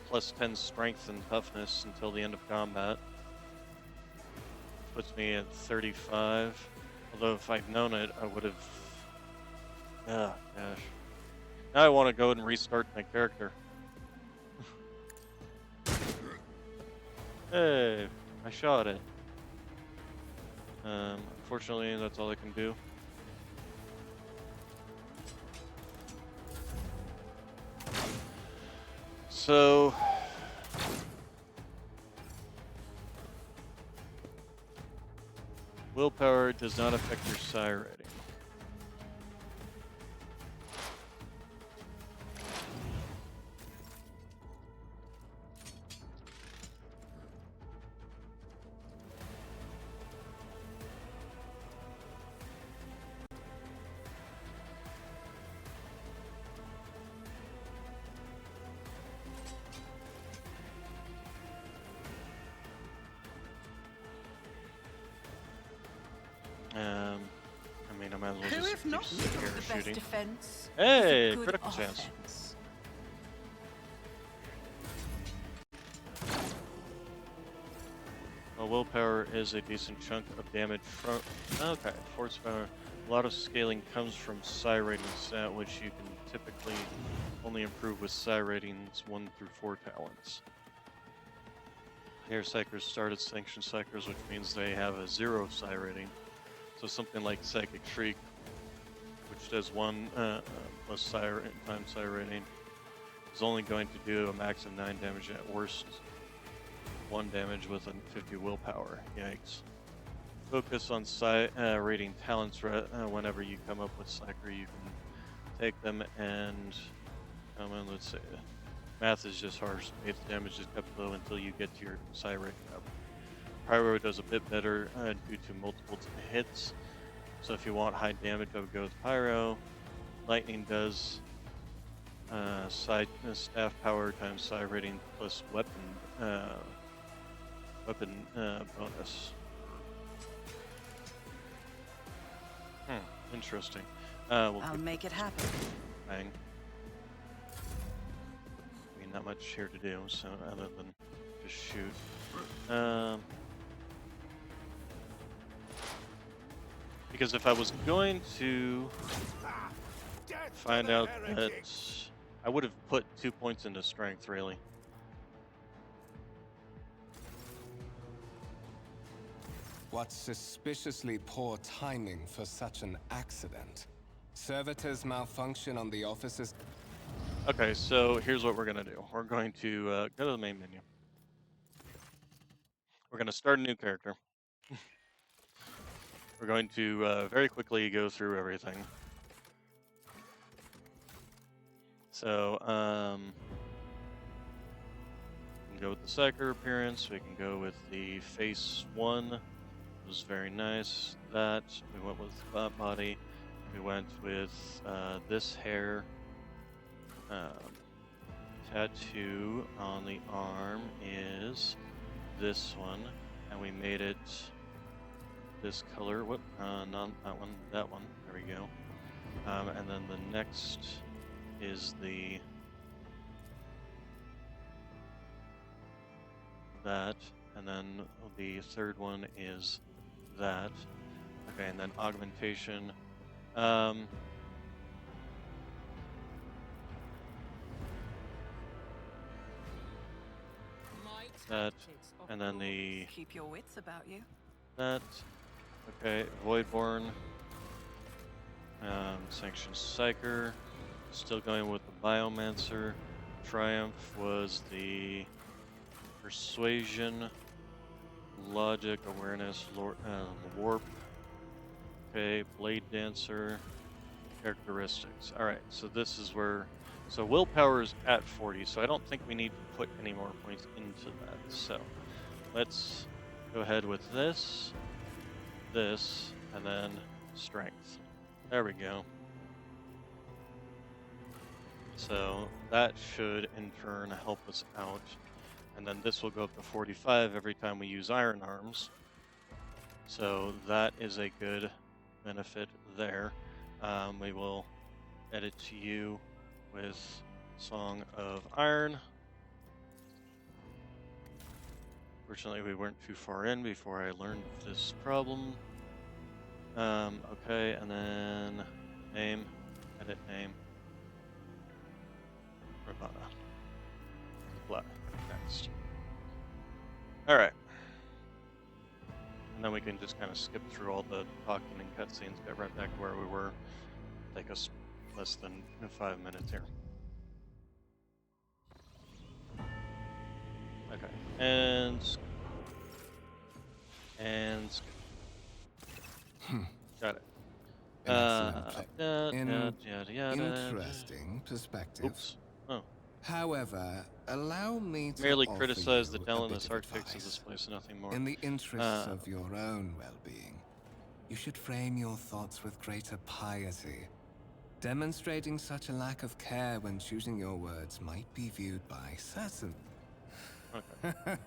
plus 10 strength and toughness until the end of combat. Puts me at 35. Although if I'd known it, I would have... Ah, gosh. Now I want to go and restart my character. Hey, I shot it. Unfortunately, that's all I can do. So, Willpower does not affect your psi rating. I mean, I might as well Who just if keep not sitting here The best shooting. defense. Hey, is a good critical chance. offense. Well, willpower is a decent chunk of damage from. Okay, force power. A lot of scaling comes from psi rating stat, which you can typically only improve with psi ratings 1 through 4 talents. Here, psychers start as sanctioned psychers, which means they have a 0 psi rating. So something like Psychic Shriek, which does 1 plus times psi rating, is only going to do a max of 9 damage, at worst 1 damage with a 50 willpower. Yikes. Focus on psi rating talents whenever you come up with psyker. You can take them and let's say math is just harsh. Base damage is kept low until you get to your psi rating up. Pyro does a bit better due to multiple hits. So if you want high damage, I would go with Pyro. Lightning does staff power times psi rating plus weapon bonus. Interesting. We'll I'll keep make it happen. bang. I mean, not much here to do, so other than just shoot. Because if I was going to find out that I would have put 2 points into strength, really. What suspiciously poor timing for such an accident. Servitors malfunction on the officer's... Okay, so here's what we're gonna do. We're going to go to the main menu. We're gonna start a new character. We're going to very quickly go through everything. So, we can go with the Psyker appearance. We can go with the face 1. It was very nice. That we went with that body. We went with this hair. Tattoo on the arm is this one, and we made it this color. What? Not that one. That one. There we go. And then the next is that, and then the third one is that. Okay, and then augmentation. My That, tactics are and then flawless. the Keep your wits about you. that. Okay, Voidborn. Sanctioned Psyker. Still going with the Biomancer. Triumph was the Persuasion, Logic, Awareness, Warp. Okay, Blade Dancer. Characteristics. Alright, so this is where... So willpower is at 40, so I don't think we need to put any more points into that. So let's go ahead with this, and then strength. There we go. So that should in turn help us out. And then this will go up to 45 every time we use Iron Arms. So that is a good benefit there. We will edit to you with Song of Iron. Fortunately, we weren't too far in before I learned this problem. Okay, and then name, edit name, Ravana. Apply. Next. Alright. And then we can just kind of skip through all the talking and cutscenes, get right back to where we were. Take us less than 5 minutes here. Okay, and Got it. An excellent Yada, yada. interesting perspective. Oops. Oh. However, allow me to Merely offer criticize the you a talentless bit of architects of advice. this place and nothing more. In the interests Uh, of your own well-being, you should frame your thoughts with greater piety. Demonstrating such a lack of care when choosing your words might be viewed by certain... Okay.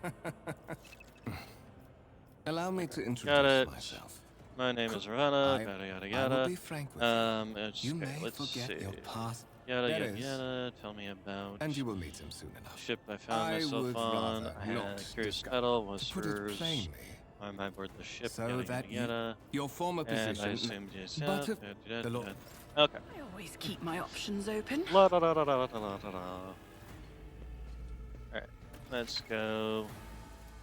Allow me to Got introduce it. myself. My name is Ravana. Yada yada I will yada. be frank with you. You Okay, may let's forget see. your past. Yada That yada is, yada. Tell me about and you will meet him soon enough. ship I found I myself would on. rather I had a not curious discuss. metal. Was To put it hers. plainly, Why am I aboard the ship? so Yada that yada yada. your former And I position, assumed yes. but Yeah, if the law. Okay. I always keep my options open. La da da da da da da da da. Alright, let's go.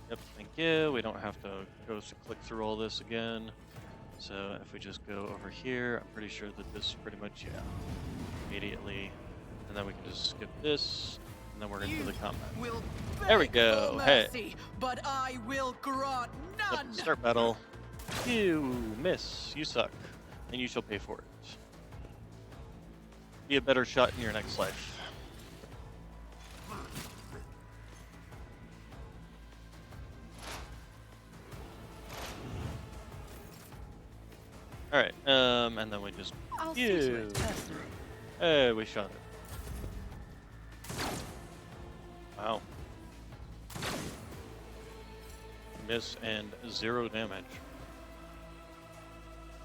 Yep, thank you. We don't have to go click through all this again. So if we just go over here, I'm pretty sure that this pretty much, yeah, immediately. And then we can just skip this, and then we're into the combat. Will There we beg go. for Hey. mercy, but I will grant Yep, none. start battle. You miss. You suck. And you shall pay for it. Be a better shot in your next life. Alright, and then we just... I'll see to Ew. it personally. Hey, we shot it. Wow. Miss and 0 damage.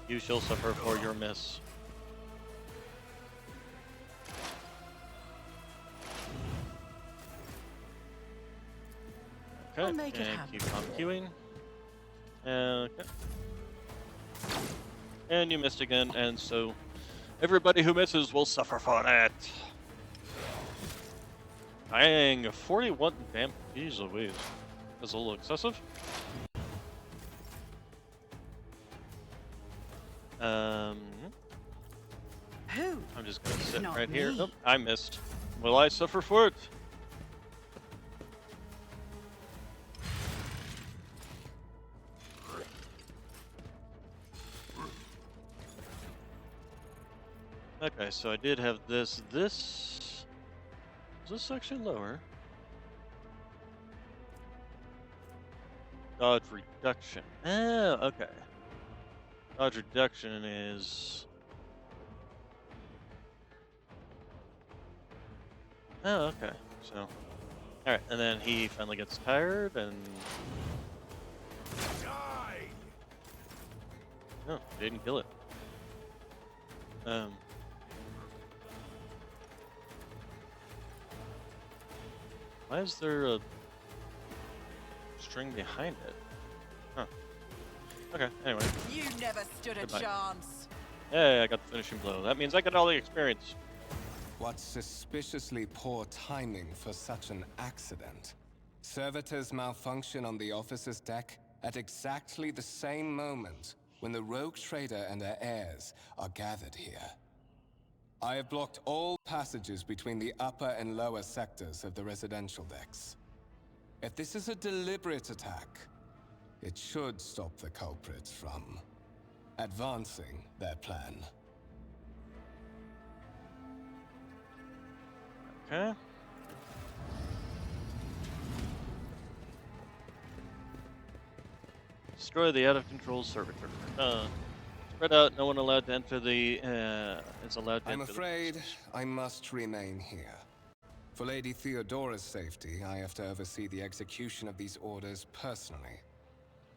You shall suffer for your miss. Okay, I'll make it and happen. keep on queuing. Okay. And you missed again, and so everybody who misses will suffer for it. Dang, 41 damage. Jeez Louise. That's a little excessive. Who? I'm just gonna sit Not right here. me. Oh, I missed. Will I suffer for it? Okay, so I did have this. Is this actually lower? Dodge reduction. Oh, okay. Dodge reduction is... Oh, okay. So, alright, and then he finally gets tired and... Die! No, didn't kill it. Why is there a string behind it? Huh. Okay, anyway. You never stood a Goodbye. chance. Hey, I got the finishing blow. That means I got all the experience. What suspiciously poor timing for such an accident. Servitors malfunction on the officer's deck at exactly the same moment when the rogue trader and her heirs are gathered here. I have blocked all passages between the upper and lower sectors of the residential decks. If this is a deliberate attack, it should stop the culprits from advancing their plan. Okay. Destroy the out-of-control servitor. Spread out. No one allowed to enter the. Is allowed to I'm enter afraid the I must remain here. For Lady Theodora's safety, I have to oversee the execution of these orders personally.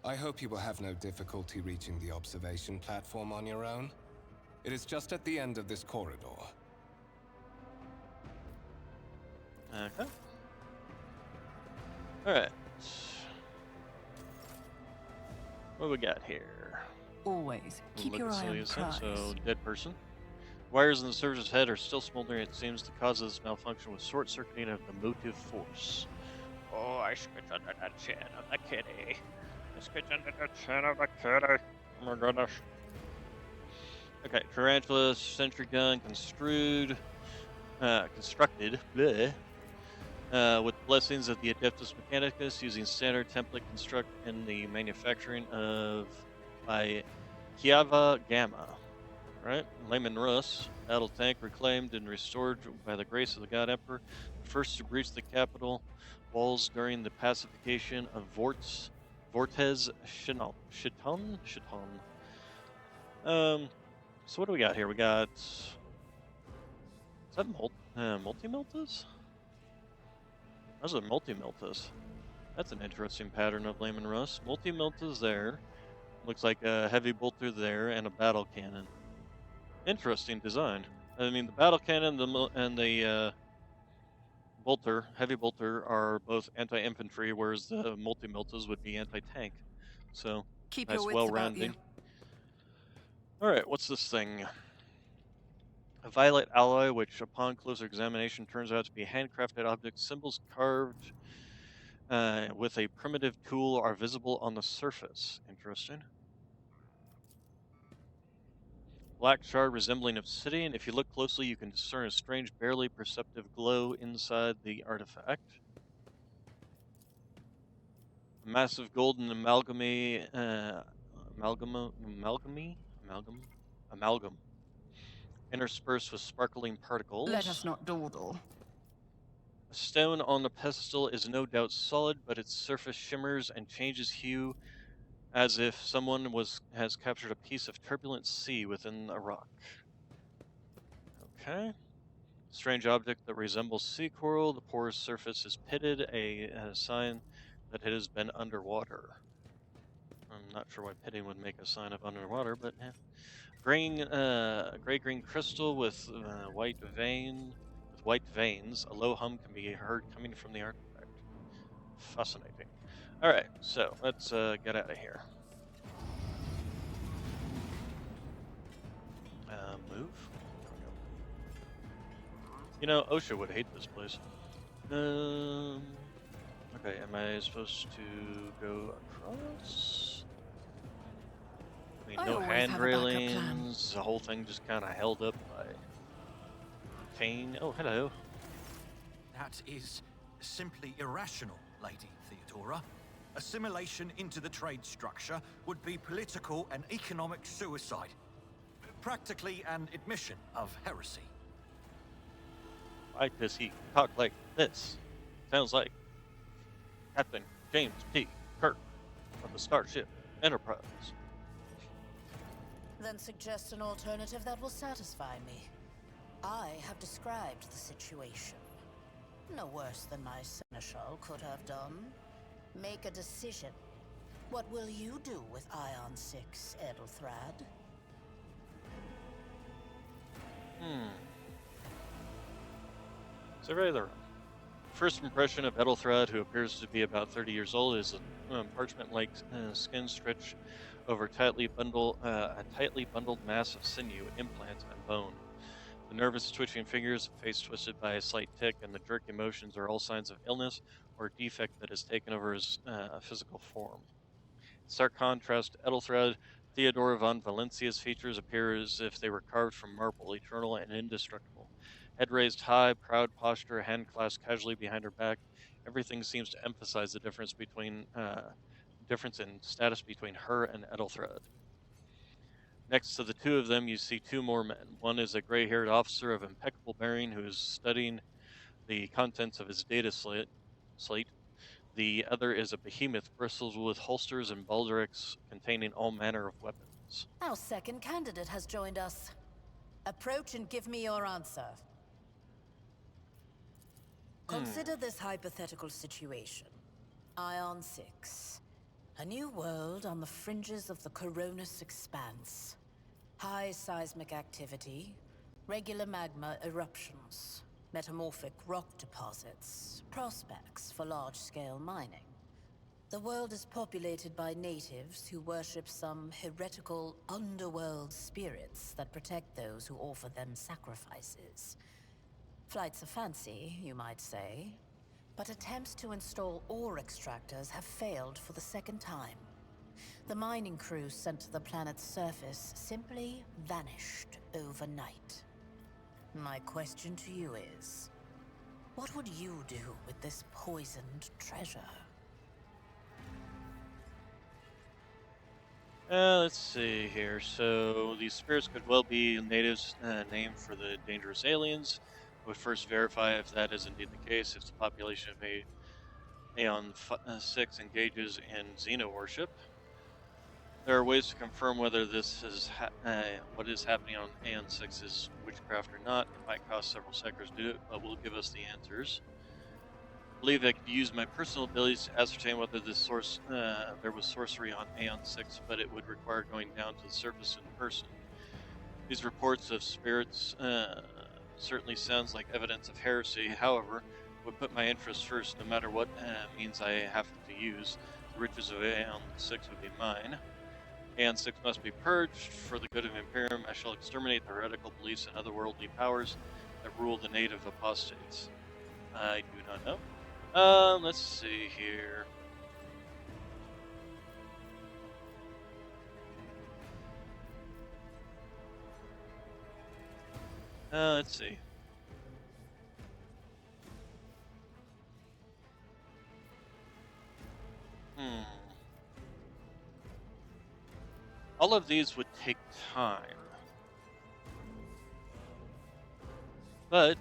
I hope you will have no difficulty reaching the observation platform on your own. It is just at the end of this corridor. Okay. Alright. What we got here? Always keep Look your at eye on the Celia's prize. head, so dead person. Wires in the surgeon's head are still smoldering. It seems the cause of this malfunction was short-circuiting of the motive force. Oh, I scratch under the chin of the kitty. I scratch under the chin of the kitty. Oh my goodness. Okay, tarantula, sentry gun, constructed, bleh, with blessings of the Adeptus Mechanicus, using standard template construct in the manufacturing of by Kiava Gamma, right? Layman Russ, battle tank reclaimed and restored by the grace of the God Emperor, first to breach the capital walls during the pacification of Vortez Chiton. So what do we got here? We got, is that multi-miltas? Those are multi-miltas. That's an interesting pattern of Layman Russ. Multi-miltas there. Looks like a heavy bolter there and a battle cannon. Interesting design. I mean, the battle cannon and the bolter, heavy bolter, are both anti-infantry, whereas the multi-miltas would be anti-tank. So, Keep nice your wits about you. well-rounding. All right, what's this thing? A violet alloy, which upon closer examination turns out to be a handcrafted object. Symbols carved with a primitive tool are visible on the surface. Interesting. Black shard resembling obsidian. If you look closely, you can discern a strange, barely perceptive glow inside the artifact. A massive golden amalgam, interspersed with sparkling particles. Let us not dawdle. A stone on the pedestal is no doubt solid, but its surface shimmers and changes hue as if someone has captured a piece of turbulent sea within a rock. Okay. Strange object that resembles sea coral. The porous surface is pitted, a sign that it has been underwater. I'm not sure why pitting would make a sign of underwater, but yeah. Gray-green crystal with white veins. A low hum can be heard coming from the artifact. Fascinating. All right, so let's get out of here. Move. You know, OSHA would hate this place. Okay, am I supposed to go across? I mean, I no always have a backup plan. handrailings. The whole thing just kind of held up by chain. Oh, hello. That is simply irrational, Lady Theodora. Assimilation into the trade structure would be political and economic suicide. Practically an admission of heresy. Why does he talk like this? Sounds like Captain James P. Kirk of the Starship Enterprise. Then suggest an alternative that will satisfy me. I have described the situation. No worse than my seneschal could have done. Make a decision. What will you do with Ion 6, Edelthrad? So the first impression of Edelthrad, who appears to be about 30 years old, is a parchment-like skin stretched over a tightly bundled mass of sinew, implant, and bone. The nervous, twitching fingers, face twisted by a slight tic, and the jerky motions are all signs of illness or defect that has taken over his physical form. In stark contrast to Edelthrad, Theodora von Valencia's features appear as if they were carved from marble, eternal and indestructible. Head raised high, proud posture, hand clasped casually behind her back. Everything seems to emphasize the difference in status between her and Edelthrad. Next to the two of them, you see two more men. One is a gray-haired officer of impeccable bearing who is studying the contents of his data slate. The other is a behemoth bristles with holsters and baldricks containing all manner of weapons. Our second candidate has joined us. Approach and give me your answer. Consider this hypothetical situation. Ion 6. A new world on the fringes of the Coronis expanse. High seismic activity, regular magma eruptions, metamorphic rock deposits, prospects for large-scale mining. The world is populated by natives who worship some heretical underworld spirits that protect those who offer them sacrifices. Flights of fancy, you might say, but attempts to install ore extractors have failed for the second time. The mining crews sent to the planet's surface simply vanished overnight. My question to you is, what would you do with this poisoned treasure? Let's see here. So these spirits could well be natives' name for the dangerous aliens. I would first verify if that is indeed the case. If the population of Aeon 6 engages in Xeno worship, there are ways to confirm whether this is what is happening on Aeon 6 is witchcraft or not. It might cost several sectors to do it, but will give us the answers. I believe I could use my personal abilities to ascertain whether there was sorcery on Aeon 6, but it would require going down to the surface in person. These reports of spirits certainly sounds like evidence of heresy. However, would put my interest first, no matter what means I have to use. The riches of Aeon 6 would be mine. Aeon 6 must be purged. For the good of Imperium, I shall exterminate the heretical beliefs and otherworldly powers that rule the native apostates. I do not know. Let's see here. Let's see. All of these would take time. But,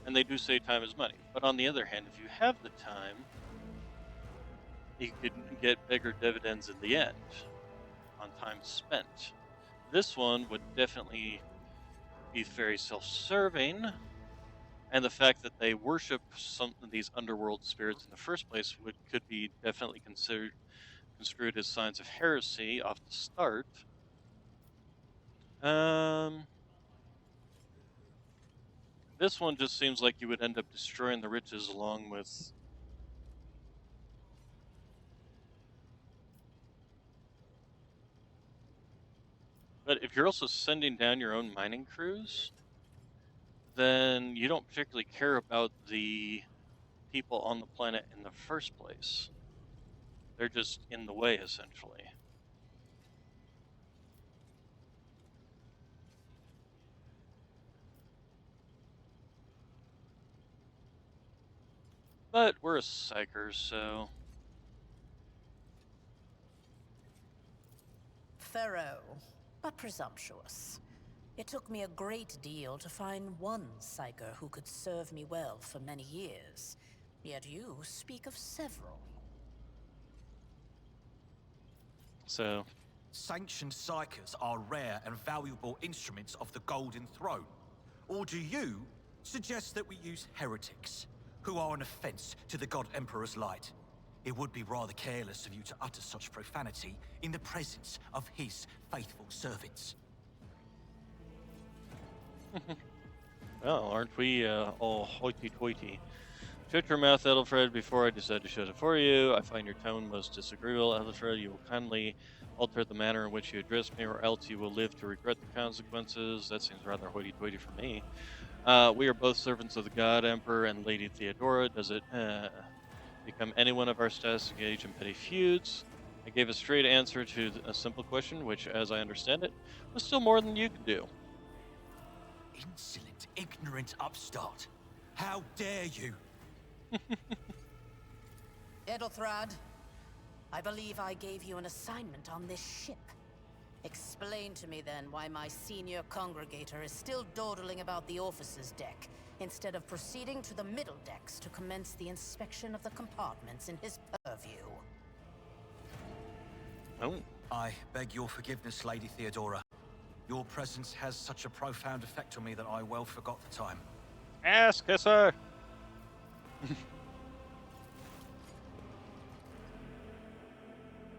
and they do say time is money. But on the other hand, if you have the time, you could get bigger dividends in the end on time spent. This one would definitely be very self-serving, and the fact that they worship some of these underworld spirits in the first place could be definitely construed as signs of heresy off the start. This one just seems like you would end up destroying the riches along with. But if you're also sending down your own mining crews, then you don't particularly care about the people on the planet in the first place. They're just in the way, essentially. But we're a psyker, so. Thorough, but presumptuous. It took me a great deal to find one psyker who could serve me well for many years. Yet you speak of several. So. Sanctioned psychers are rare and valuable instruments of the Golden Throne. Or do you suggest that we use heretics, who are an offense to the God Emperor's light? It would be rather careless of you to utter such profanity in the presence of his faithful servants. Well, aren't we all hoity-toity? Shut your mouth, Ethelfred, before I decide to shut it for you. I find your tone most disagreeable, Ethelfred. You will kindly alter the manner in which you address me, or else you will live to regret the consequences. That seems rather hoity-toity for me. We are both servants of the God Emperor and Lady Theodora. Does it become anyone of our status to engage in petty feuds? I gave a straight answer to a simple question, which, as I understand it, was still more than you could do. Insolent, ignorant upstart. How dare you? Edelthrad, I believe I gave you an assignment on this ship. Explain to me then why my senior congregator is still dawdling about the officers' deck, instead of proceeding to the middle decks to commence the inspection of the compartments in his purview. Oh. I beg your forgiveness, Lady Theodora. Your presence has such a profound effect on me that I well forgot the time. Ass kisser!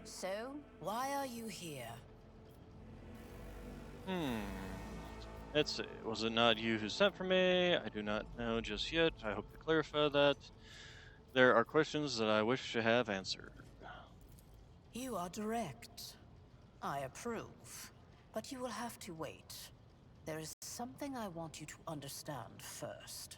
So, why are you here? Let's see. Was it not you who sent for me? I do not know just yet. I hope to clarify that. There are questions that I wish to have answered. You are direct. I approve. But you will have to wait. There is something I want you to understand first.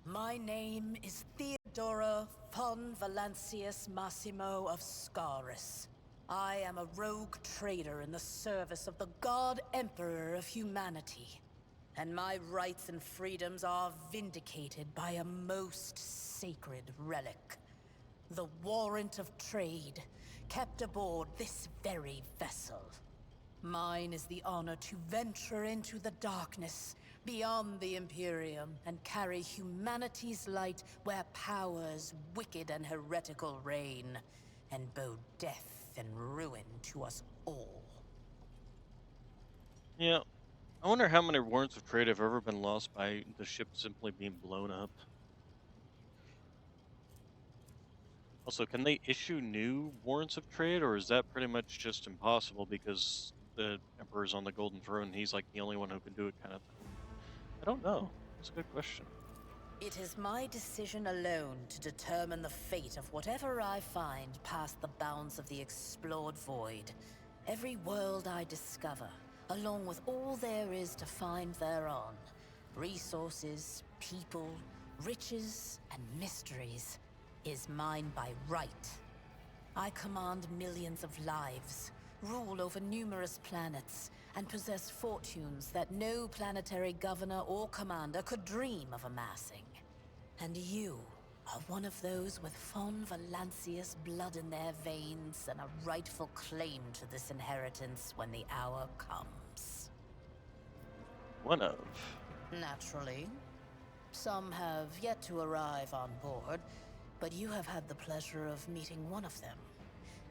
My name is Theodora von Valancius Massimo of Scaris. I am a rogue trader in the service of the God Emperor of humanity. And my rights and freedoms are vindicated by a most sacred relic. The warrant of trade, kept aboard this very vessel. Mine is the honor to venture into the darkness, beyond the Imperium, and carry humanity's light where powers wicked and heretical reign, and bow death and ruin to us all. Yeah. I wonder how many warrants of trade have ever been lost by the ship simply being blown up. Also, can they issue new warrants of trade, or is that pretty much just impossible because the Emperor's on the Golden Throne and he's like the only one who can do it kind of thing? I don't know. That's a good question. It is my decision alone to determine the fate of whatever I find past the bounds of the explored void. Every world I discover, along with all there is to find thereon. Resources, people, riches, and mysteries, is mine by right. I command millions of lives, rule over numerous planets, and possess fortunes that no planetary governor or commander could dream of amassing. And you are one of those with Fon Valancius blood in their veins and a rightful claim to this inheritance when the hour comes. One of. Naturally. Some have yet to arrive on board, but you have had the pleasure of meeting one of them.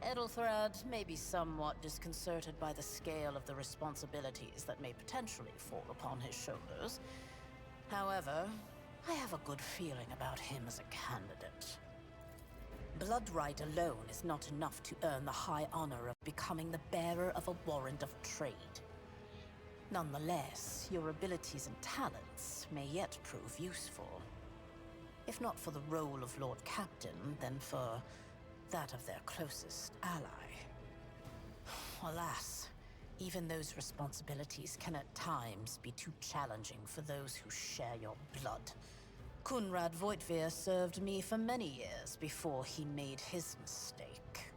Edelthrad may be somewhat disconcerted by the scale of the responsibilities that may potentially fall upon his shoulders. However, I have a good feeling about him as a candidate. Bloodright alone is not enough to earn the high honor of becoming the bearer of a warrant of trade. Nonetheless, your abilities and talents may yet prove useful. If not for the role of Lord Captain, then for that of their closest ally. Alas, even those responsibilities can at times be too challenging for those who share your blood. Kunrad Voitvir served me for many years before he made his mistake.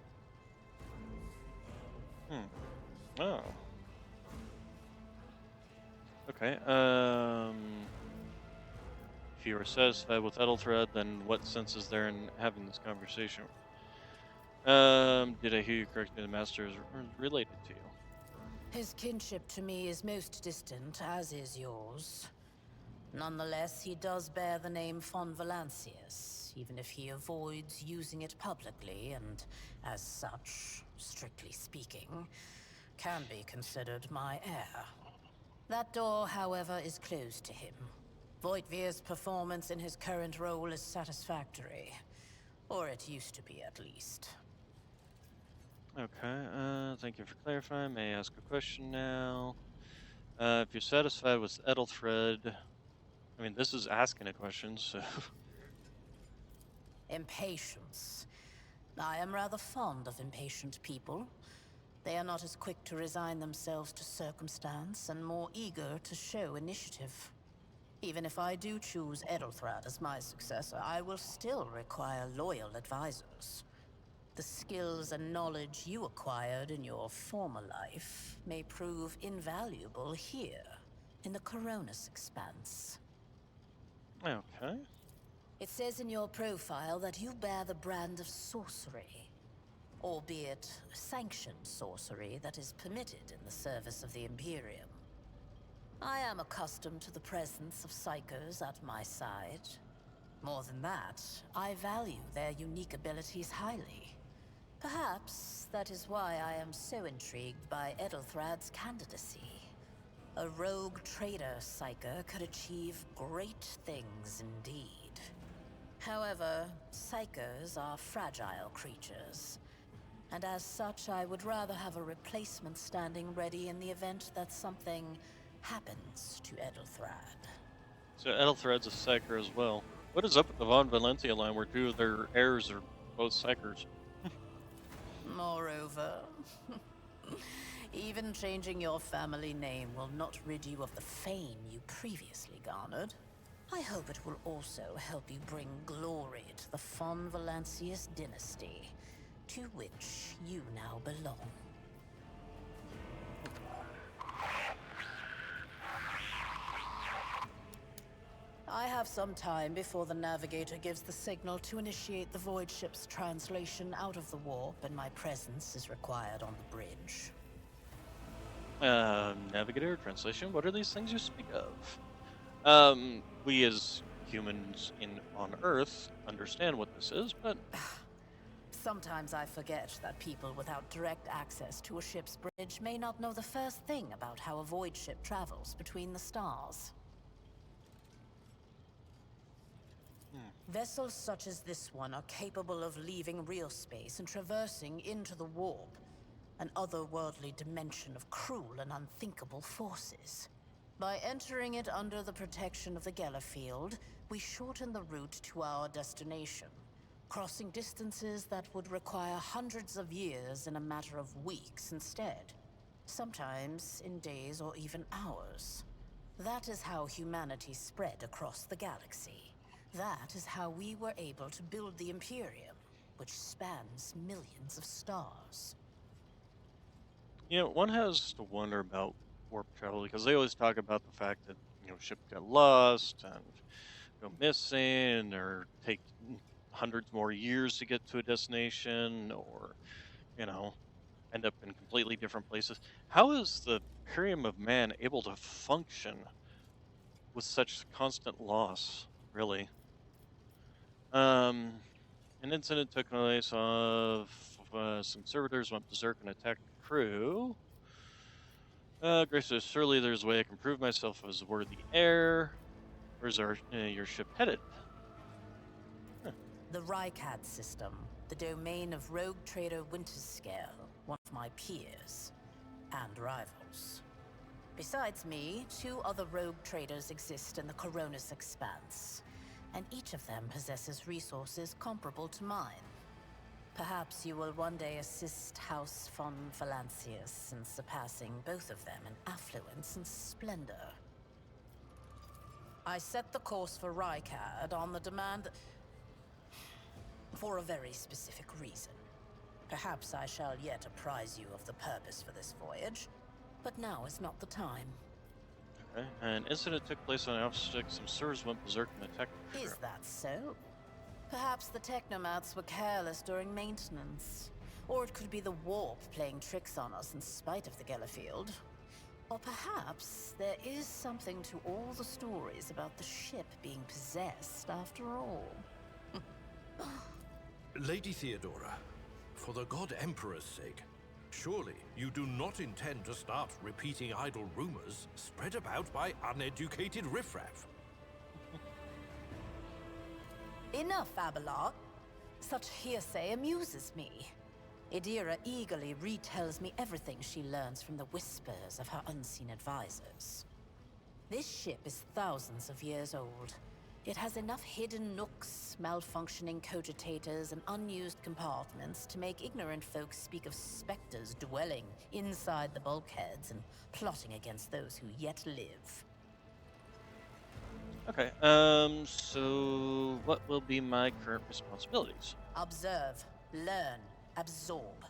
Oh. Okay. If you are satisfied with Edelthread, then what sense is there in having this conversation? Did I hear you correctly? The Master is related to you. His kinship to me is most distant, as is yours. Nonetheless, he does bear the name Fon Valancius, even if he avoids using it publicly, and as such, strictly speaking, can be considered my heir. That door, however, is closed to him. Voigtvir's performance in his current role is satisfactory. Or it used to be, at least. Okay, thank you for clarifying. May I ask a question now? If you're satisfied with Edelthread, I mean, this is asking a question, so... Impatience. I am rather fond of impatient people. They are not as quick to resign themselves to circumstance and more eager to show initiative. Even if I do choose Edelthrad as my successor, I will still require loyal advisors. The skills and knowledge you acquired in your former life may prove invaluable here, in the Coronis Expanse. Okay. It says in your profile that you bear the brand of sorcery. Albeit sanctioned sorcery that is permitted in the service of the Imperium. I am accustomed to the presence of psychos at my side. More than that, I value their unique abilities highly. Perhaps that is why I am so intrigued by Edelthrad's candidacy. A rogue trader psyker could achieve great things indeed. However, psychos are fragile creatures. And as such, I would rather have a replacement standing ready in the event that something happens to Edelthrad. So Edelthred's a Psyker as well. What is up with the Von Valentia line where two of their heirs are both Psykers? Moreover, even changing your family name will not rid you of the fame you previously garnered. I hope it will also help you bring glory to the Fon Valancius dynasty, to which you now belong. I have some time before the navigator gives the signal to initiate the void ship's translation out of the warp, and my presence is required on the bridge. Navigator, translation, what are these things you speak of? We as humans on Earth understand what this is, but Sometimes I forget that people without direct access to a ship's bridge may not know the first thing about how a void ship travels between the stars. Vessels such as this one are capable of leaving real space and traversing into the warp, an otherworldly dimension of cruel and unthinkable forces. By entering it under the protection of the Gellerfield, we shorten the route to our destination, crossing distances that would require hundreds of years in a matter of weeks instead, sometimes in days or even hours. That is how humanity spread across the galaxy. That is how we were able to build the Imperium, which spans millions of stars. you know, one has to wonder about warp travel because they always talk about the fact that ships get lost and go missing, or take hundreds more years to get to a destination, or you know end up in completely different places. How is the Imperium of Man able to function with such constant loss? Really, um, an incident took place of some servitors went berserk and attacked the crew. Grace says, surely there's a way I can prove myself as a worthy heir. Where's your ship headed? The Rycad system, the domain of rogue trader Winterscale, one of my peers and rivals. Besides me, 2 other rogue traders exist in the Coronis Expanse, and each of them possesses resources comparable to mine. Perhaps you will one day assist House von Valancius in surpassing both of them in affluence and splendor. I set the course for Rycad on the demand for a very specific reason. Perhaps I shall yet apprise you of the purpose for this voyage, but now is not the time. Okay. An incident took place on Alpha 6. Some servers went berserk and attacked the crew. Is that so? Perhaps the technomats were careless during maintenance. Or it could be the warp playing tricks on us in spite of the Gellerfield. Or perhaps there is something to all the stories about the ship being possessed after all. Lady Theodora, for the God Emperor's sake, surely you do not intend to start repeating idle rumors spread about by uneducated riffraff. Enough, Abelard. Such hearsay amuses me. Idira eagerly retells me everything she learns from the whispers of her unseen advisors. This ship is thousands of years old. It has enough hidden nooks, malfunctioning cogitators, and unused compartments to make ignorant folks speak of specters dwelling inside the bulkheads and plotting against those who yet live. Okay. So what will be my current responsibilities? Observe, learn, absorb.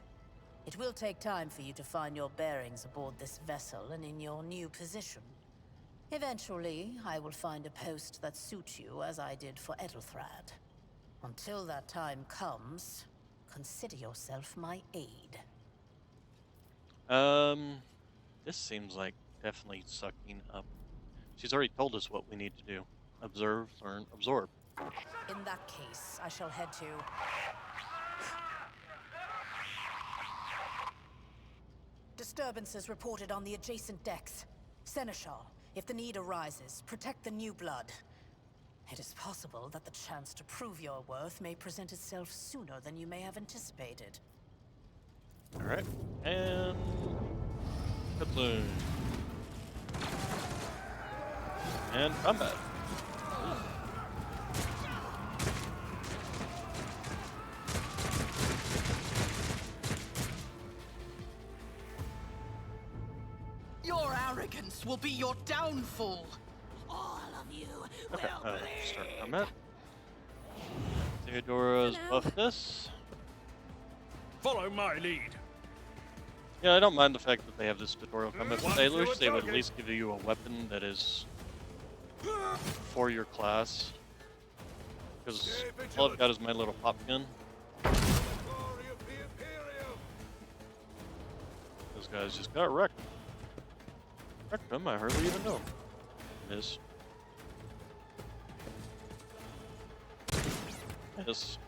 It will take time for you to find your bearings aboard this vessel and in your new position. Eventually, I will find a post that suits you as I did for Edelthrad. Until that time comes, consider yourself my aide. This seems like definitely sucking up. She's already told us what we need to do. Observe, learn, absorb. In that case, I shall head to... Disturbances reported on the adjacent decks. Seneschal, if the need arises, protect the new blood. It is possible that the chance to prove your worth may present itself sooner than you may have anticipated. Alright. And... Platoon. And combat. Your arrogance will be your downfall. All of you Okay, start combat. Theodora's buff this. Follow my lead. Yeah, I don't mind the fact that they have this tutorial combat, but I wish they would at least give you a weapon that is for your class. Because all I've got is my little pop gun. Those guys just got wrecked. Wrecked them, I hardly even know. Miss. Miss.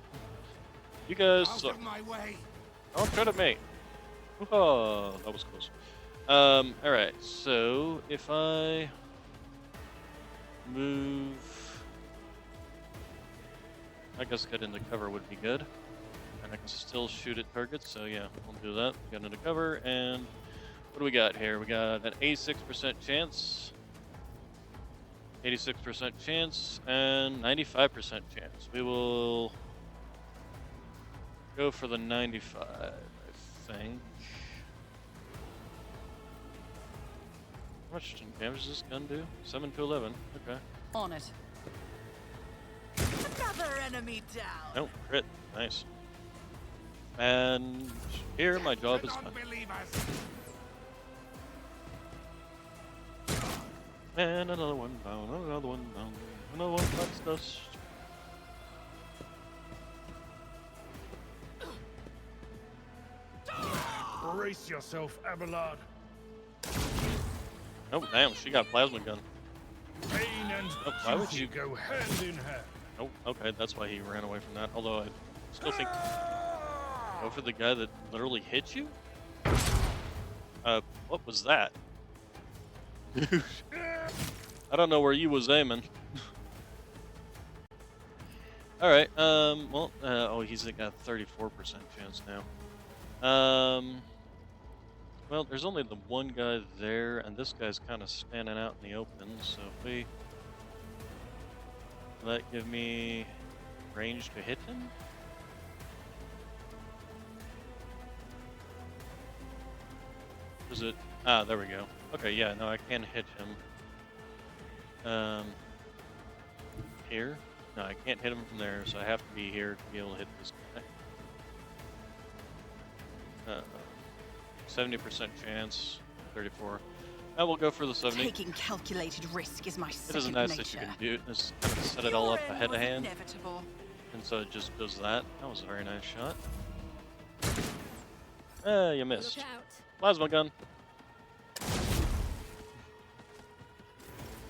You guys suck. Don't try to mate. Oh, that was close. Alright, so if I move, I guess get into cover would be good. And I can still shoot at targets, so yeah, we'll do that. Get into cover, and what do we got here? We got an 86% chance, 86% chance, and 95% chance. We will go for the 95, I think. How much damage does this gun do? 7 to 11. Okay. On it. Another enemy down. Nope, crit. Nice. And here my job is done. And another one down, another one down, another one bites dust. Brace yourself, Abelard. Oh damn, she got a plasma gun. Pain and why would duty you go hand in hand. Oh, okay, that's why he ran away from that. Although I still think go for the guy that literally hit you? What was that? I don't know where you was aiming. Alright, well, oh, he's got 34% chance now. Well, there's only the one guy there, and this guy's kind of standing out in the open, so if we... Will that give me range to hit him? Is it? Ah, there we go. Okay, yeah, no, I can hit him. Here? No, I can't hit him from there, so I have to be here to be able to hit this guy. 70% chance, 34. I will go for the 70. Taking calculated risk is my It second is nice nature. that you can do just kind of set it all up ahead of hand, Inevitable. and so it just does that. That was a very nice shot. You missed. Look out. Plasma gun.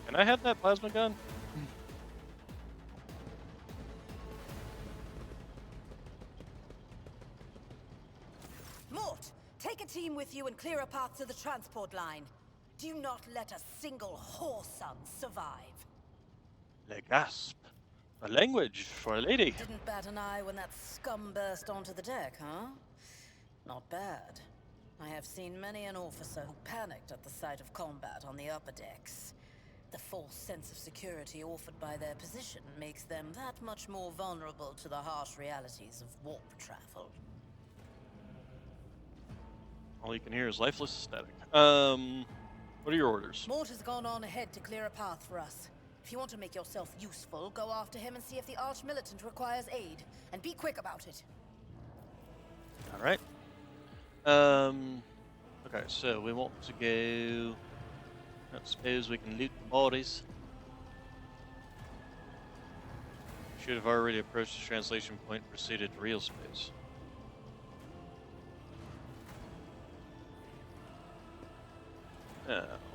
Can I have that plasma gun? Mort, take a team with you and clear a path to the transport line. Do not let a single whoreson survive. Le gasp. A language for a lady. Didn't bat an eye when that scum burst onto the deck, huh? Not bad. I have seen many an officer who panicked at the sight of combat on the upper decks. The false sense of security offered by their position makes them that much more vulnerable to the harsh realities of warp travel. All you can hear is lifeless static. What are your orders? Mort has gone on ahead to clear a path for us. If you want to make yourself useful, go after him and see if the Arch-Militant requires aid. And be quick about it. Alright. Okay, so we want to go... I suppose we can loot the bodies. Should have already approached the translation point and proceeded to real space.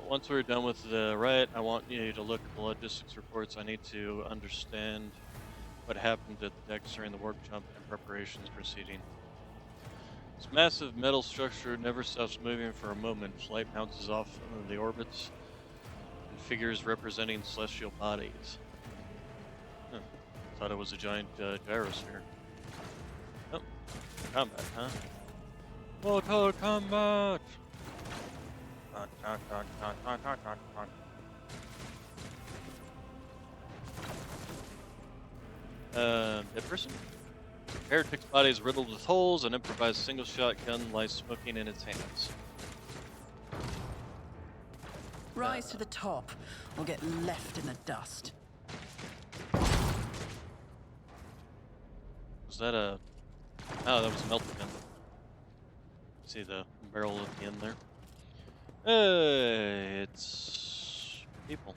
Once we're done with the riot, I want you to look at the logistics reports. I need to understand what happened at the decks during the warp jump and preparations proceeding. This massive metal structure never stops moving for a moment. Light bounces off of the orbits and figures representing celestial bodies. Huh. Thought it was a giant gyrosphere. Oh, combat, huh? Mortal combat! Dead person. Heretic's body is riddled with holes. An improvised single-shot gun lies smoking in its hands. Rise to the top, or get left in the dust. Was that a... Oh, that was a melted gun. See the barrel at the end there? It's... people.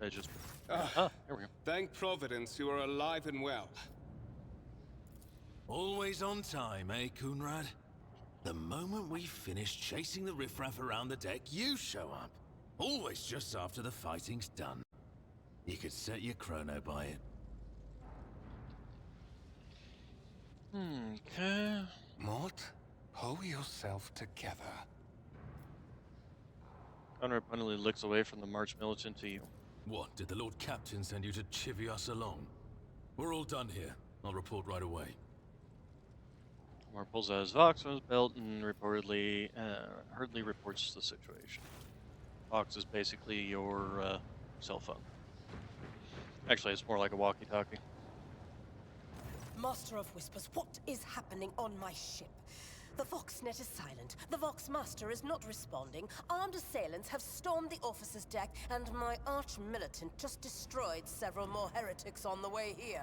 I just Ah, here we go. Thank Providence you are alive and well. Always on time, eh, Coonrad? The moment we finish chasing the riffraff around the deck, you show up. Always just after the fighting's done. You could set your chrono by it. Okay. Mort, pull yourself together. Conrad abundantly looks away from the March militant to you. What, did the Lord Captain send you to chivvy us along? We're all done here. I'll report right away. Mark pulls out his Vox from his belt and reportedly, hurriedly reports the situation. Vox is basically your cell phone. Actually, it's more like a walkie-talkie. Master of Whispers, what is happening on my ship? The Voxnet is silent. The Vox Master is not responding. Armed assailants have stormed the officer's deck, and my arch-militant just destroyed several more heretics on the way here.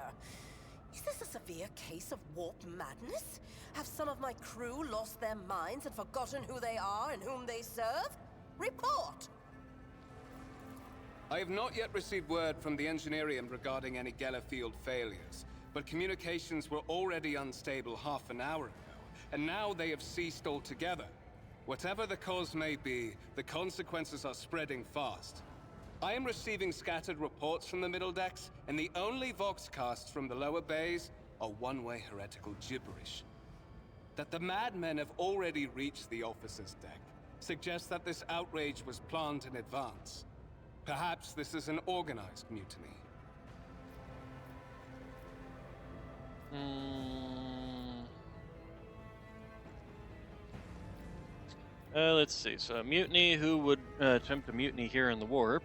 Is this a severe case of warp madness? Have some of my crew lost their minds and forgotten who they are and whom they serve? Report! I have not yet received word from the Engineerium regarding any Geller field failures, but communications were already unstable half an hour ago, and now they have ceased altogether. Whatever the cause may be, the consequences are spreading fast. I am receiving scattered reports from the middle decks, and the only voxcasts from the lower bays are one-way heretical gibberish. That the madmen have already reached the officer's deck suggests that this outrage was planned in advance. Perhaps this is an organized mutiny. Let's see. So, a mutiny. Who would attempt a mutiny here in the warp?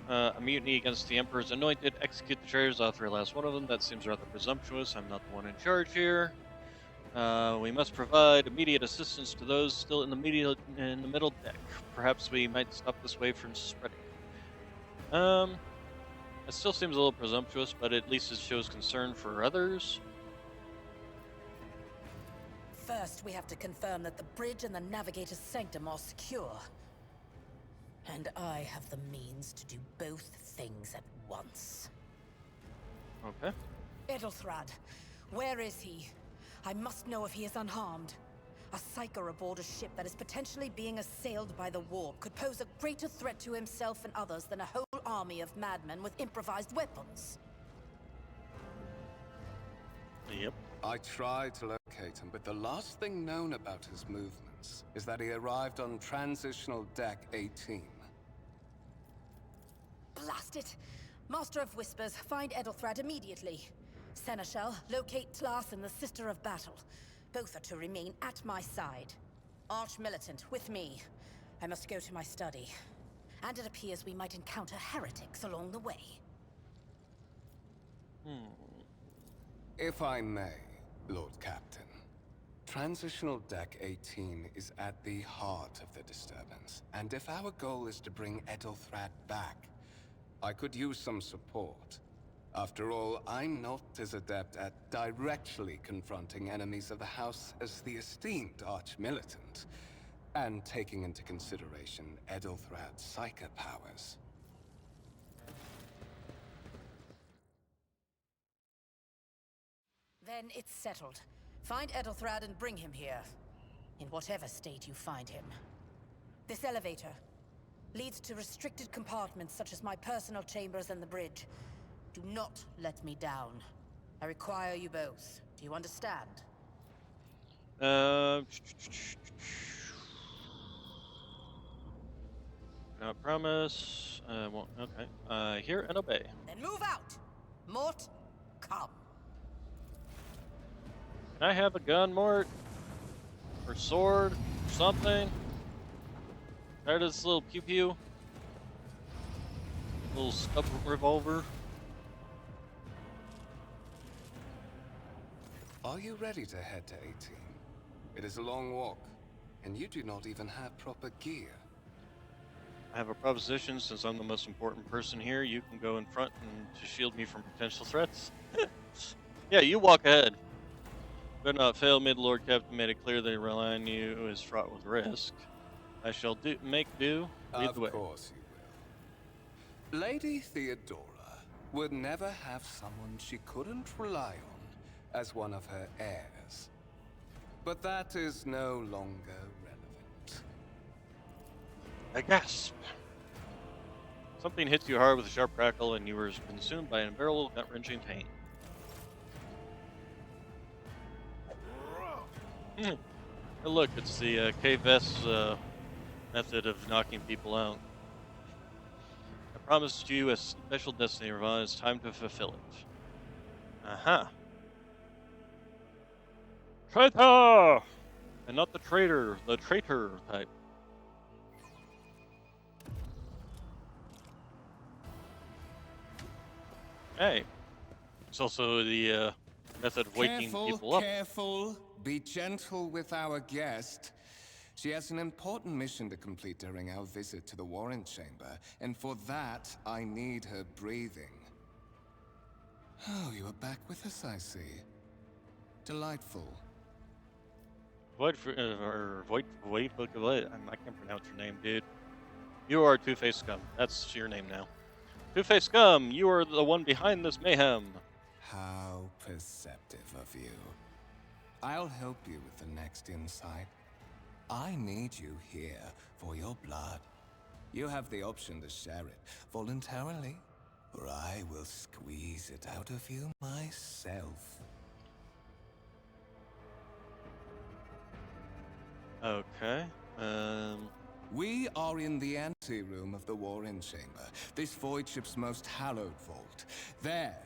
A mutiny against the Emperor's anointed. Execute the traitors. I'll author last one of them. That seems rather presumptuous. I'm not the one in charge here. We must provide immediate assistance to those still in the middle deck. Perhaps we might stop this wave from spreading. It still seems a little presumptuous, but at least it shows concern for others. First, we have to confirm that the bridge and the navigator's sanctum are secure. And I have the means to do both things at once. Okay. Edelthrad, where is he? I must know if he is unharmed. A psyker aboard a ship that is potentially being assailed by the warp could pose a greater threat to himself and others than a whole army of madmen with improvised weapons. Yep. I tried to locate him, but the last thing known about his movements is that he arrived on transitional deck 18. Blast it! Master of Whispers, find Edelthrad immediately. Seneschal, locate Tlas and the Sister of Battle. Both are to remain at my side. Arch-militant, with me. I must go to my study. And it appears we might encounter heretics along the way. If I may, Lord Captain. Transitional Deck 18 is at the heart of the disturbance, and if our goal is to bring Edelthrad back, I could use some support. After all, I'm not as adept at directly confronting enemies of the House as the esteemed Arch-Militant, and taking into consideration Edelthrad's psychic powers. Then it's settled. Find Edelthrad and bring him here. In whatever state you find him. This elevator leads to restricted compartments such as my personal chambers and the bridge. Do not let me down. I require you both. Do you understand? No promise. Won't. Okay. Hear and obey. Then move out! Mort, come. Can I have a gun, Mort? Or sword? Or something? Tired of this little pew-pew? Little stub revolver? Are you ready to head to 18? It is a long walk, and you do not even have proper gear. I have a proposition. Since I'm the most important person here, you can go in front and to shield me from potential threats. Yeah, you walk ahead. But not fail me, the Lord Captain made it clear that relying on you is fraught with risk. I shall make do. Lead the way. Of course Lady Theodora would never have someone she couldn't rely on as one of her heirs. But that is no longer relevant. I gasp. Something hits you hard with a sharp crackle, and you were consumed by an unbearable, gut-wrenching pain. Hey, look, it's the KVS method of knocking people out. I promised you a special destiny, Ravon. It's time to fulfill it. Aha. Traitor! And not the traitor type. Hey. It's also the method of waking people up. Careful. Be gentle with our guest. She has an important mission to complete during our visit to the Warren Chamber, and for that, I need her breathing. Oh, you are back with us, I see. Delightful. I can't pronounce your name, dude. You are Two-Faced Scum. That's your name now. Two-Faced Scum, you are the one behind this mayhem. How perceptive of you. I'll help you with the next insight. I need you here for your blood. You have the option to share it voluntarily, or I will squeeze it out of you myself. Okay. We are in the anteroom of the Warren Chamber, this void ship's most hallowed vault. There,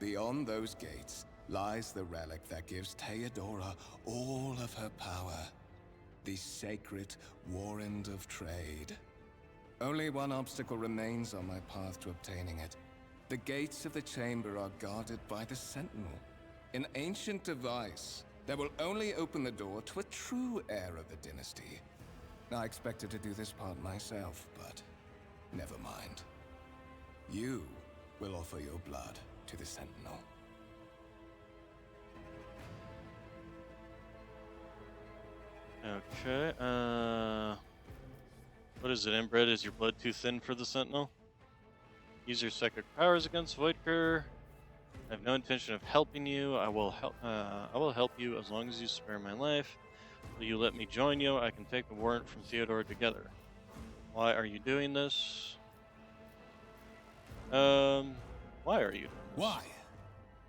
beyond those gates, lies the relic that gives Theodora all of her power. The sacred Warrant of Trade. Only one obstacle remains on my path to obtaining it. The gates of the chamber are guarded by the Sentinel, an ancient device that will only open the door to a true heir of the Dynasty. I expected to do this part myself, but never mind. You will offer your blood to the Sentinel. Okay, what is it, inbred? Is your blood too thin for the Sentinel? Use your psychic powers against Voidker. I have no intention of helping you. I will help you as long as you spare my life. Will you let me join you? I can take the warrant from Theodora together. Why are you doing this? Why are you doing this? Why?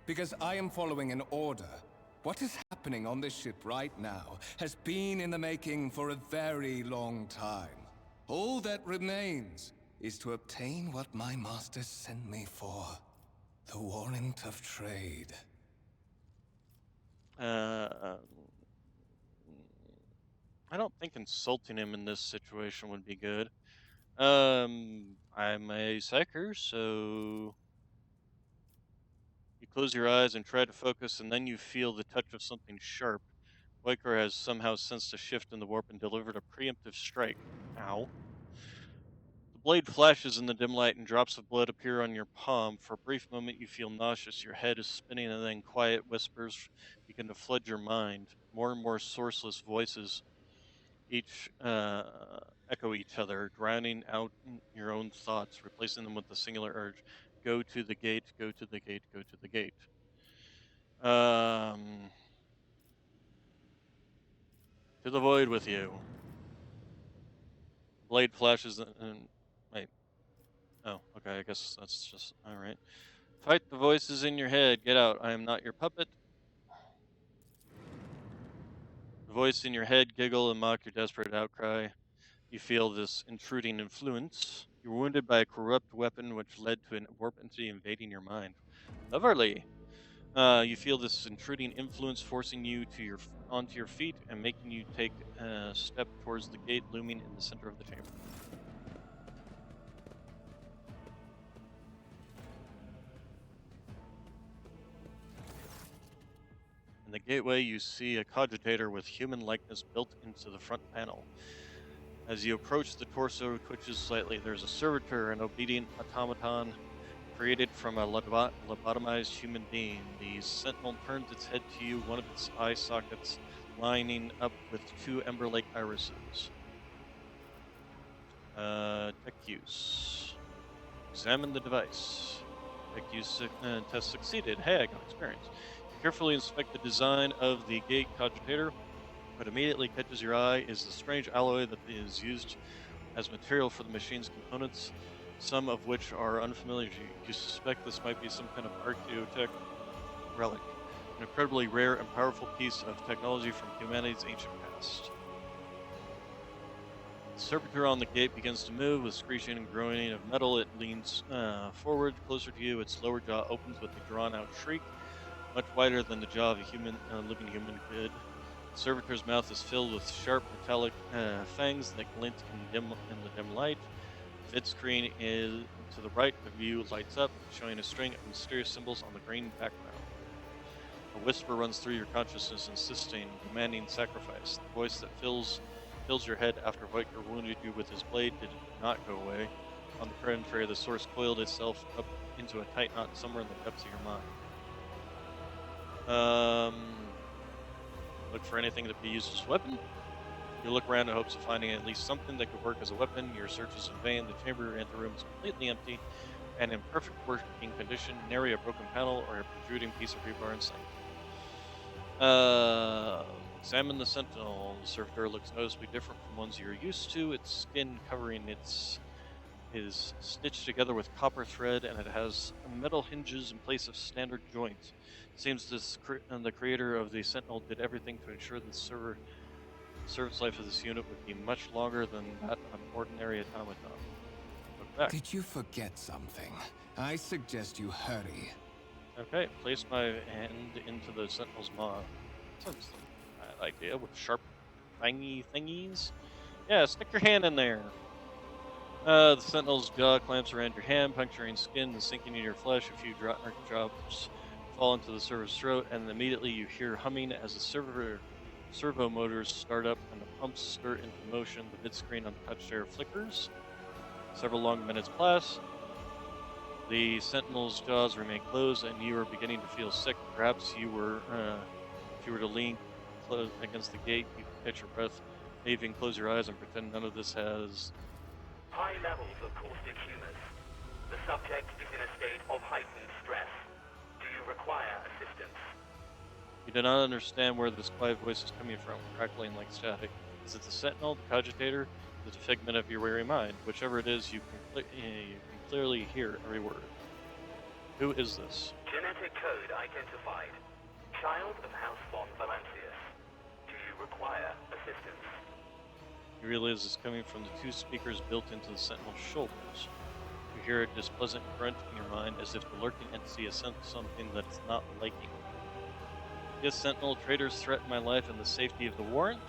Because I am following an order. What is happening on this ship right now has been in the making for a very long time. All that remains is to obtain what my master sent me for. The Warrant of Trade. I don't think insulting him in this situation would be good. I'm a psyker, so you close your eyes and try to focus, and then you feel the touch of something sharp. Viker has somehow sensed a shift in the warp and delivered a preemptive strike. Ow. The blade flashes in the dim light and drops of blood appear on your palm. For a brief moment you feel nauseous, your head is spinning, and then quiet whispers begin to flood your mind. More and more sourceless voices each echo each other, drowning out your own thoughts, replacing them with the singular urge: go to the gate, go to the gate, go to the gate. To the void with you. Blade flashes and wait. Oh, okay, I guess that's just alright. Fight the voices in your head. Get out. I am not your puppet. The voice in your head giggle and mock your desperate outcry. You feel this intruding influence. You're wounded by a corrupt weapon which led to a warp entity invading your mind. Lovely. You feel this intruding influence forcing you to onto your feet and making you take a step towards the gate looming in the center of the chamber. In the gateway, you see a cogitator with human likeness built into the front panel. As you approach, the torso twitches slightly. There's a servitor, an obedient automaton created from a lobotomized human being. The sentinel turns its head to you, one of its eye sockets lining up with two ember-like irises. Tech use. Examine the device. Test succeeded. Hey, I got experience. Carefully inspect the design of the gate cogitator. What immediately catches your eye is the strange alloy that is used as material for the machine's components, some of which are unfamiliar to you. You suspect this might be some kind of archaeotech relic, an incredibly rare and powerful piece of technology from humanity's ancient past. The servitor on the gate begins to move with screeching and groaning of metal. It leans forward, closer to you. Its lower jaw opens with a drawn-out shriek, much wider than the jaw of a living human could. The servitor's mouth is filled with sharp metallic fangs that glint in the dim light. The vid screen is to the right of you lights up, showing a string of mysterious symbols on the green background. A whisper runs through your consciousness, insisting, demanding sacrifice. The voice that fills your head after Viker wounded you with his blade did not go away. On the contrary, the source coiled itself up into a tight knot somewhere in the depths of your mind. Look for anything that could be used as a weapon. You look around in hopes of finding at least something that could work as a weapon. Your search is in vain. The chamber and the room is completely empty and in perfect working condition, nary a broken panel or a protruding piece of rebar in sight. Examine the sentinel. The servitor looks noticeably different from ones you're used to. Its skin covering is stitched together with copper thread, and it has metal hinges in place of standard joints. It seems the creator of the sentinel did everything to ensure that the service life of this unit would be much longer than that of an ordinary automaton. Look back. Did you forget something? I suggest you hurry. Okay, place my hand into the sentinel's maw. Sounds like an idea with sharp, fangy thingies. Yeah, stick your hand in there. The sentinel's jaw clamps around your hand, puncturing skin and sinking in your flesh. A few drops fall into the server's throat, and immediately you hear humming as the servo motors start up and the pumps stir into motion. The vid screen on the touchscreen flickers. Several long minutes pass. The sentinel's jaws remain closed, and you are beginning to feel sick. Perhaps if you were to lean close against the gate, you could catch your breath. Maybe even close your eyes and pretend none of this has. High levels of caustic humus. The subject is in a state of heightened stress. Do you require assistance? You do not understand where this quiet voice is coming from, crackling like static. Is it the sentinel, the cogitator, the figment of your weary mind? Whichever it is, you can clearly hear every word. Who is this? Genetic code identified. Child of House von Valancius. Do you require assistance? You realize it's coming from the two speakers built into the sentinel's shoulders. You hear a displeasant grunt in your mind as if the lurking entity has sent something that it's not liking. Yes, Sentinel, traitors threaten my life and the safety of the warrant.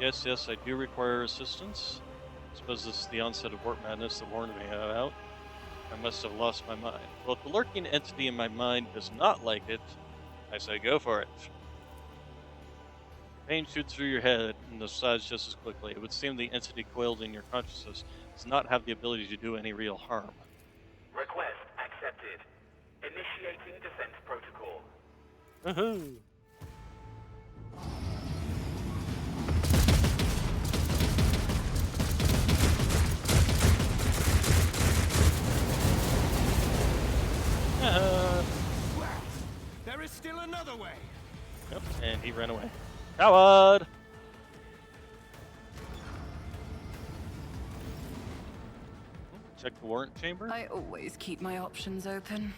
Yes, I do require assistance. I suppose this is the onset of warp madness that warned me out. I must have lost my mind. Well, if the lurking entity in my mind does not like it, I say go for it. Pain shoots through your head and the sides just as quickly. It would seem the entity coiled in your consciousness does not have the ability to do any real harm. Request accepted. Initiating defense protocol. Woohoo! There is still another way. Yep, and he ran away. Coward! Check the warrant chamber. I always keep my options open.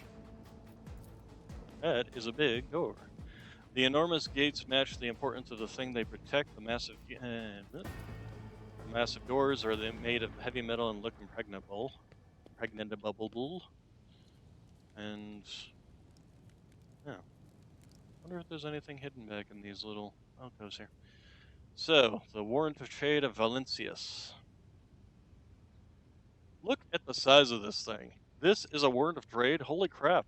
That is a big door. The enormous gates match the importance of the thing they protect. The massive doors are made of heavy metal and look impregnable. And yeah, wonder if there's anything hidden back in these little alcoves here. So, the warrant of trade of Valancius. Look at the size of this thing. This is a warrant of trade? Holy crap.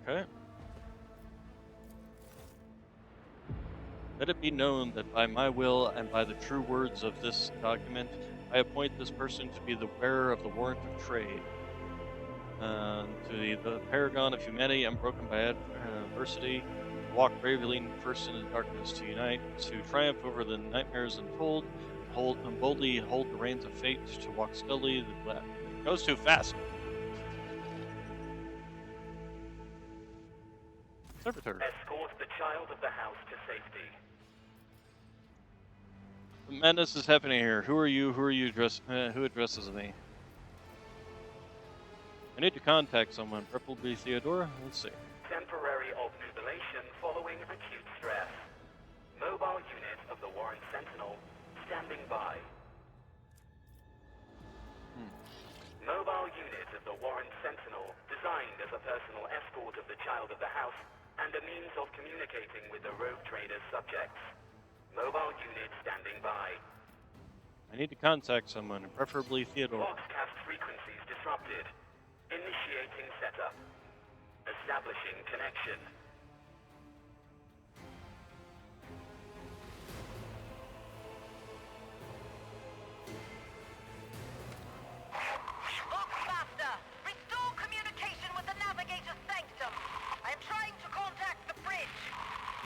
Okay. Let it be known that by my will and by the true words of this document, I appoint this person to be the bearer of the warrant of trade. To the paragon of humanity, unbroken by adversity, walk bravely first into the darkness, to unite, to triumph over the nightmares untold, and boldly hold the reins of fate, to walk steadily the black. It goes too fast. Servitor. Escort the child of the house to safety. What madness is happening here? Who are you? Who are you? Who addresses me? I need to contact someone, preferably Theodora. Let's see. Temporary obnubilation following acute stress. Mobile unit of the Warren Sentinel standing by. Mobile unit of the Warren Sentinel designed as a personal escort of the child of the house and a means of communicating with the rogue trader's subjects. Mobile unit standing by. I need to contact someone, preferably Theodora. Voxcast frequencies disrupted. Initiating setup. Establishing connection. Bookmaster, restore communication with the navigator's sanctum. I am trying to contact the bridge.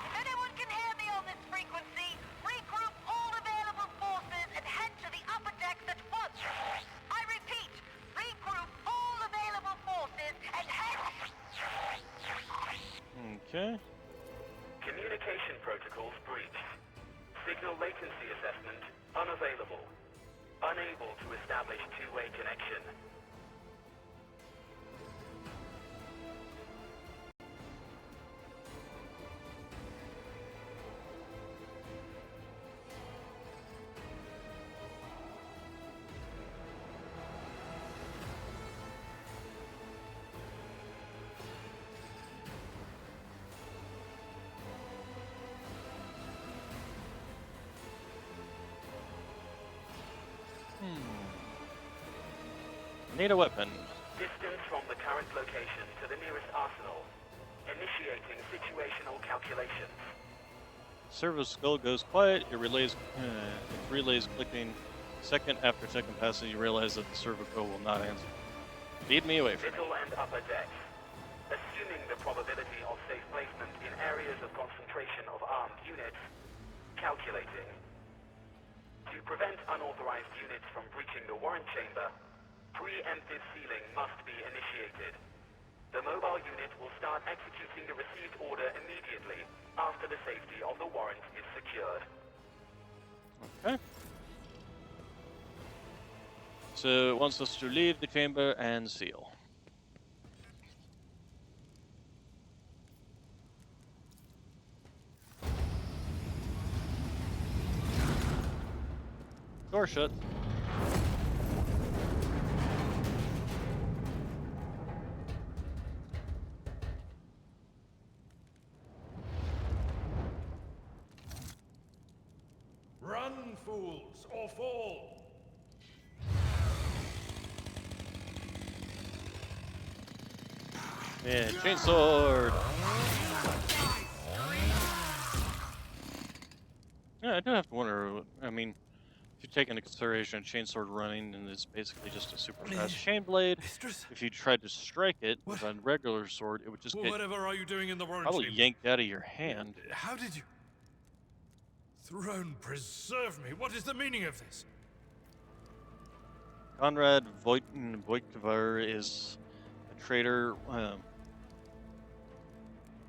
If anyone can hear me on this frequency, regroup all available forces and head to the upper decks at once. I repeat, regroup all available forces and head... Okay. Communication protocols breached. Signal latency assessment unavailable. Unable to establish two-way connection. Need a weapon. Distance from the current location to the nearest arsenal. Initiating situational calculations. Servo skull goes quiet. It relays clicking. Second after second passes, you realize that the servo skull will not answer. Lead me away from it. Middle and upper decks. Assuming the probability of safe placement in areas of concentration of armed units. Calculating. To prevent unauthorized units from breaching the warrant chamber, preemptive sealing must be initiated. The mobile unit will start executing the received order immediately after the safety of the warrant is secured. Okay. So it wants us to leave the chamber and seal. Door shut. Run, fools, or fall! Yeah, chainsword. Yeah, I do have to wonder. I mean, if you take into consideration chainsword running, and it's basically just a super fast chain blade. If you tried to strike it with a regular sword, it would just get Whatever are you doing in the warrant probably chamber? yanked out of your hand. How did you... Throne preserve me. What is the meaning of this? Conrad Voigtvar is a traitor.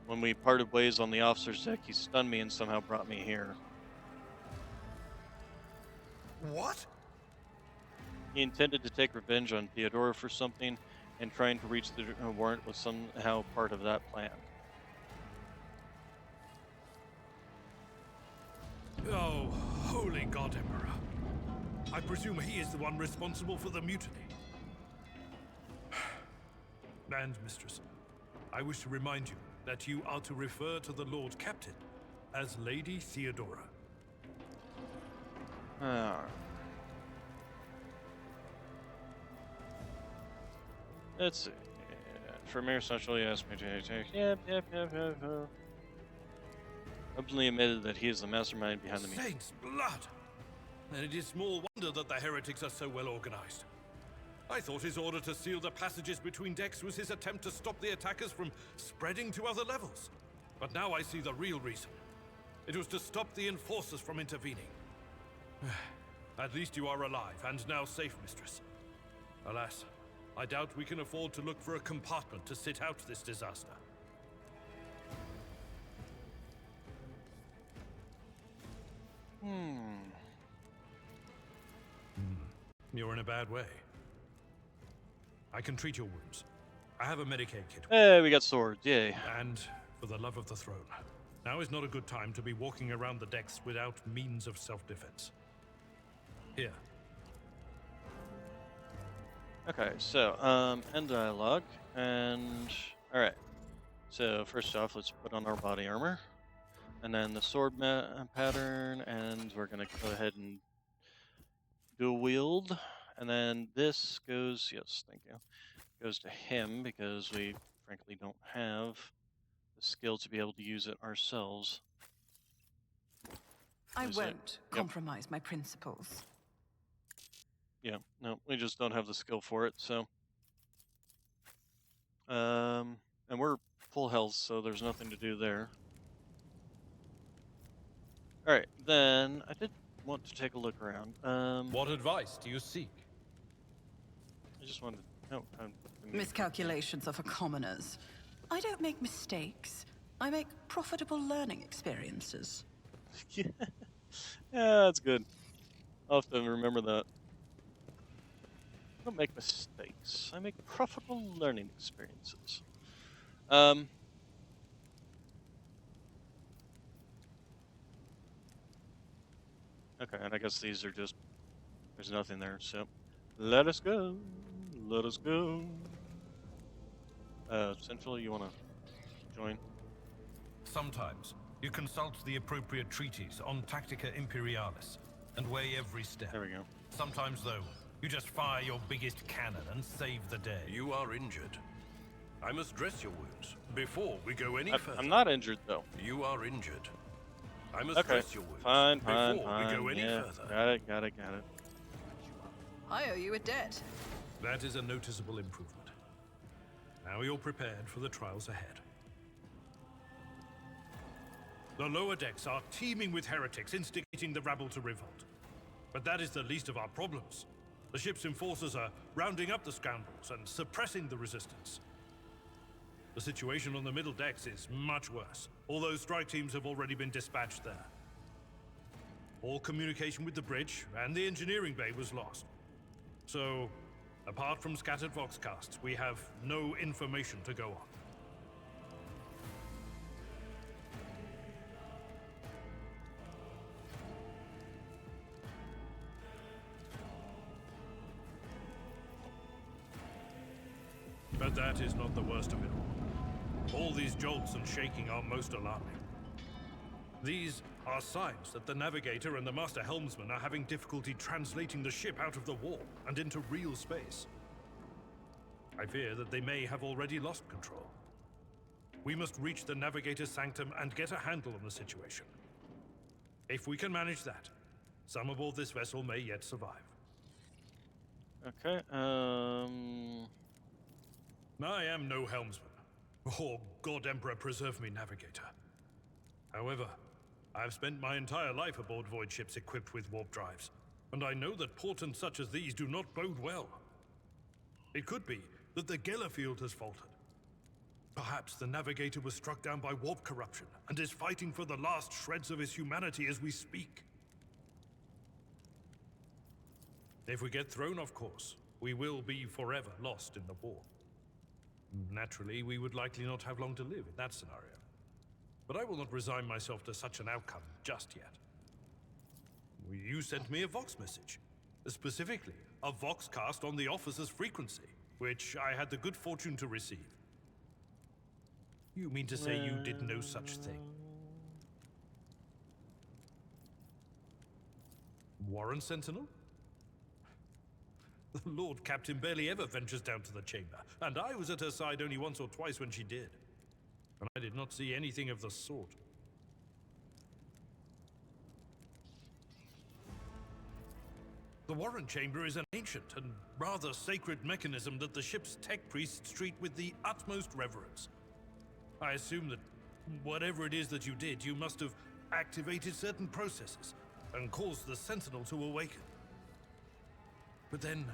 When we parted ways on the officer's deck, he stunned me and somehow brought me here. What? He intended to take revenge on Theodora for something, and trying to reach the warrant was somehow part of that plan. Oh, holy God, Emperor. I presume he is the one responsible for the mutiny. And, Mistress, I wish to remind you that you are to refer to the Lord Captain as Lady Theodora. Let's see. Premier essentially asked me to take. Yep. Openly admitted that he is the mastermind behind the meeting. Saints' blood! And it is small wonder that the heretics are so well organized. I thought his order to seal the passages between decks was his attempt to stop the attackers from spreading to other levels. But now I see the real reason. It was to stop the enforcers from intervening. At least you are alive, and now safe, mistress. Alas, I doubt we can afford to look for a compartment to sit out this disaster. You're in a bad way. I can treat your wounds. I have a Medicaid kit. Hey, we got swords, yay. And for the love of the throne, now is not a good time to be walking around the decks without means of self-defense. Here. Okay, so, end dialogue, and, alright. So, first off, let's put on our body armor, and then the sword pattern, and we're gonna go ahead and dual wield, and then this goes, yes, thank you, goes to him, because we frankly don't have the skill to be able to use it ourselves. I Is won't Yep. compromise my principles. Yeah, no, we just don't have the skill for it, so. And we're full health, so there's nothing to do there. Alright, then I did want to take a look around. What advice do you seek? I just wanted to, no, Miscalculations are for commoners. I don't make mistakes. I make profitable learning experiences. Yeah, that's good. I'll have to remember that. I don't make mistakes. I make profitable learning experiences. Okay, and I guess these are just, there's nothing there, so let us go. Let us go. Central, you want to join? Sometimes you consult the appropriate treatise on Tactica Imperialis and weigh every step. There we go. Sometimes, though, you just fire your biggest cannon and save the day. You are injured. I must dress your wounds before we go any further. I'm not injured, though. You are injured. I must Okay, dress your wounds fine, before we go any yeah, further. got it. I owe you a debt. That is a noticeable improvement. Now you're prepared for the trials ahead. The lower decks are teeming with heretics instigating the rabble to revolt. But that is the least of our problems. The ship's enforcers are rounding up the scoundrels and suppressing the resistance. The situation on the middle decks is much worse, although strike teams have already been dispatched there. All communication with the bridge and the engineering bay was lost. So, apart from scattered voxcasts, we have no information to go on. But that is not the worst of it all. All these jolts and shaking are most alarming. These are signs that the navigator and the master helmsman are having difficulty translating the ship out of the warp and into real space. I fear that they may have already lost control. We must reach the navigator's sanctum and get a handle on the situation. If we can manage that, some aboard this vessel may yet survive. Okay, I am no helmsman. Oh, God Emperor preserve me, navigator. However, I have spent my entire life aboard void ships equipped with warp drives, and I know that portents such as these do not bode well. It could be that the Gellerfield has faltered. Perhaps the navigator was struck down by warp corruption and is fighting for the last shreds of his humanity as we speak. If we get thrown off course, we will be forever lost in the warp. Naturally, we would likely not have long to live in that scenario. But I will not resign myself to such an outcome just yet. You sent me a Vox message. Specifically, a Voxcast on the officer's frequency, which I had the good fortune to receive. You mean to say you did no such thing? Warren Sentinel? The Lord Captain barely ever ventures down to the chamber, and I was at her side only once or twice when she did. And I did not see anything of the sort. The Warren Chamber is an ancient and rather sacred mechanism that the ship's tech priests treat with the utmost reverence. I assume that Whatever it is that you did, you must have activated certain processes and caused the Sentinel to awaken. But then,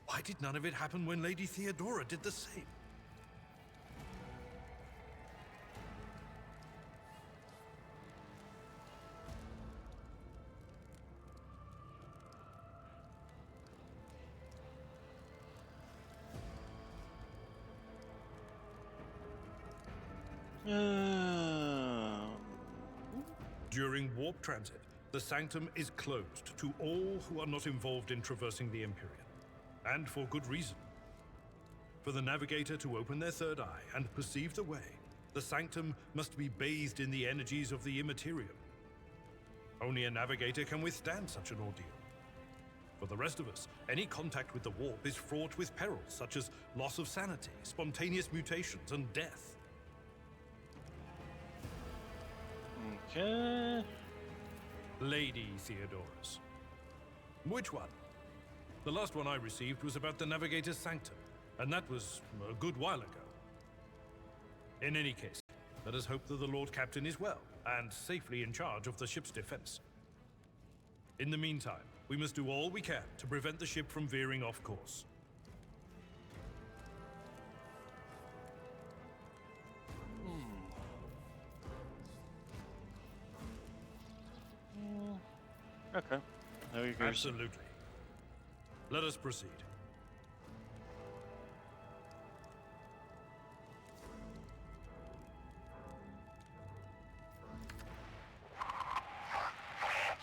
why did none of it happen when Lady Theodora did the same? During warp transit, the Sanctum is closed to all who are not involved in traversing the Empyrean. And for good reason. For the Navigator to open their third eye and perceive the way, the Sanctum must be bathed in the energies of the Immaterium. Only a Navigator can withstand such an ordeal. For the rest of us, any contact with the warp is fraught with perils such as loss of sanity, spontaneous mutations, and death. Okay. Lady Theodorus. Which one? The last one I received was about the Navigator's Sanctum, and that was a good while ago. In any case, let us hope that the Lord Captain is well, and safely in charge of the ship's defense. In the meantime, we must do all we can to prevent the ship from veering off course. Okay. There you go. Absolutely. Let us proceed.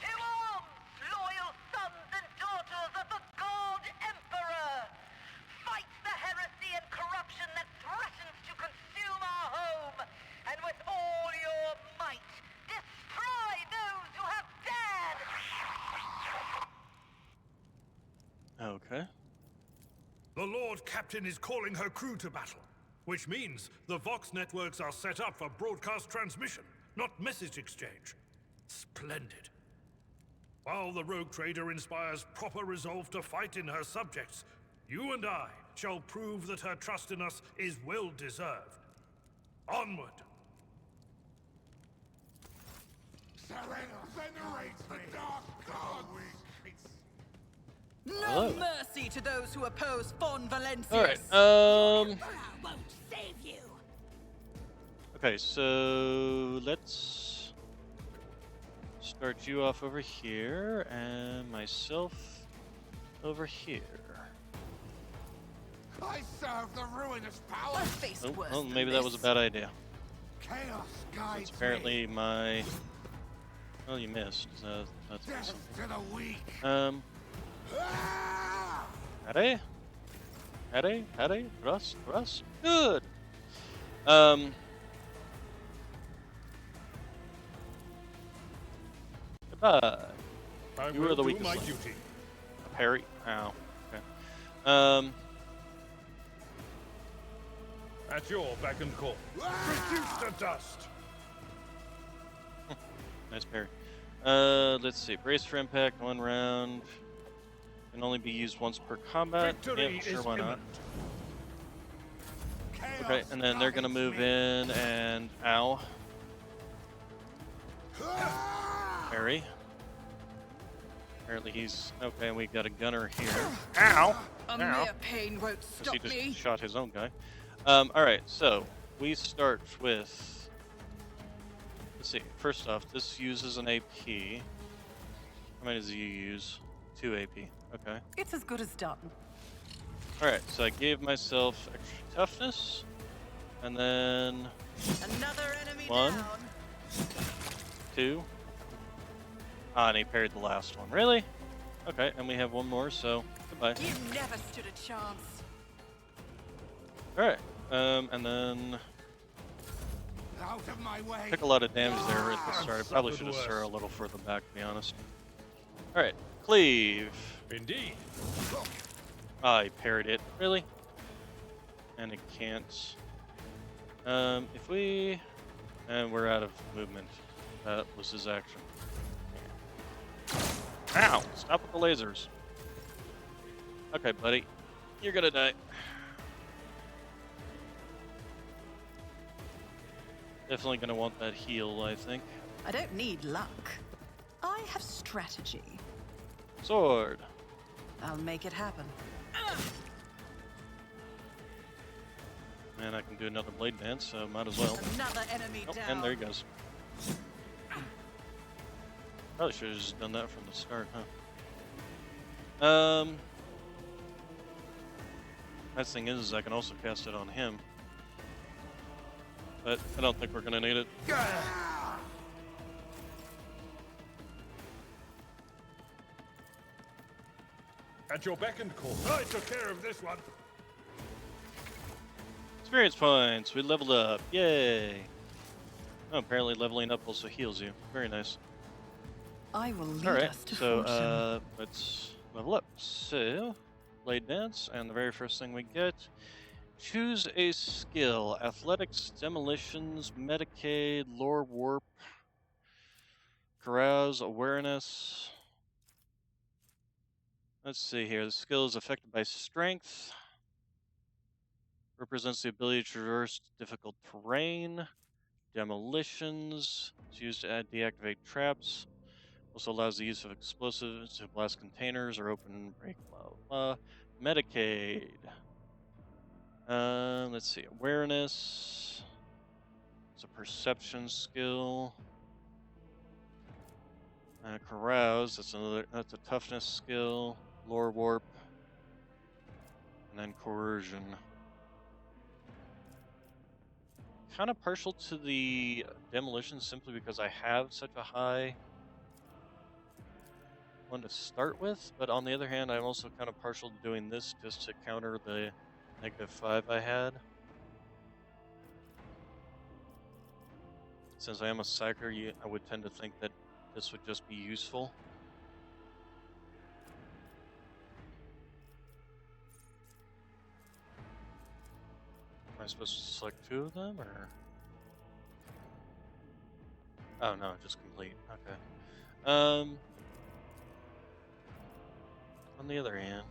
To arms, loyal sons and daughters of the God Emperor! Fight the heresy and corruption that threatens to consume our home, and with all your might, destroy those who have dared! Okay. The Lord Captain is calling her crew to battle, which means the Vox networks are set up for broadcast transmission, not message exchange. Splendid. While the rogue trader inspires proper resolve to fight in her subjects, you and I shall prove that her trust in us is well deserved. Onward! Serena venerates the dark god. No Hello. mercy to those who oppose Von Valencius. All right. won't save you. Okay, so let's start you off over here, and myself over here. I serve the ruinous power. I've faced worse Oh, than maybe that was a this. bad idea. Chaos It's guides apparently me. my. Well, you missed. That's Death awesome. to the weak. Ah! Harry, thrust, good. Goodbye. I You will are the do weakest my link. duty. Harry, ow. Okay. At your beck and call. Reduce to dust! Nice parry. Let's see. Brace for impact, 1 round. Can only be used once per combat. Victory Yep, sure, is why not? Chaos Okay, and then they're gonna guides move me. in and ow. Harry. Apparently he's okay, and we got a gunner here. Ow! A Ow! mere pain won't Guess stop he just me. shot his own guy. Alright, so we start with. Let's see. First off, this uses an AP. How many does you use? 2 AP. Okay. It's as good as done. Alright, so I gave myself extra toughness. And then Another enemy 1, down. 2. Ah, and he parried the last one. Really? Okay, and we have one more, so goodbye. You never stood a chance. Alright, and then Out of my way. took a lot of damage there at the start. I probably suffered should have worse. started a little further back, to be honest. Alright, cleave. Indeed. Ah, he parried it. Really? And it can't. If we... And we're out of movement. That was his action. Ow! Stop with the lasers. Okay, buddy. You're gonna die. Definitely gonna want that heal, I think. I don't need luck. I have strategy. Sword. I'll make it happen. And I can do another blade dance, so might as well. Another enemy Oh, down. and there he goes. Probably should have just done that from the start, huh? Nice thing is I can also cast it on him. But I don't think we're gonna need it. At your beck and call. I took care of this one. Experience points. We leveled up. Yay. Oh, apparently leveling up also heals you. Very nice. I will lead Alright, us to so fortune. let's level up. So, blade dance, and the very first thing we get, choose a skill. Athletics, demolitions, Medicaid, lore warp, carouse, awareness. Let's see here. The skill is affected by strength. Represents the ability to traverse difficult terrain. Demolitions. It's used to deactivate traps. Also allows the use of explosives to blast containers or open break, blah, blah, blah. Medicaid. Let's see. Awareness. It's a perception skill. Carouse. That's a toughness skill. Lore warp. And then coercion. Kind of partial to the demolition simply because I have such a high one to start with, but on the other hand, I'm also kind of partial to doing this just to counter the -5 I had. Since I am a psyker, I would tend to think that this would just be useful. Am I supposed to select 2 of them, or? Oh no, just complete. Okay. On the other hand,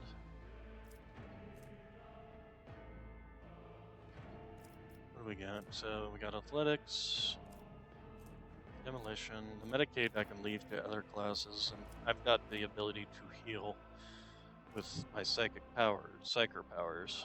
what do we got? So we got athletics, demolition, the Medicaid I can leave to other classes, and I've got the ability to heal with my psychic powers, psyker powers.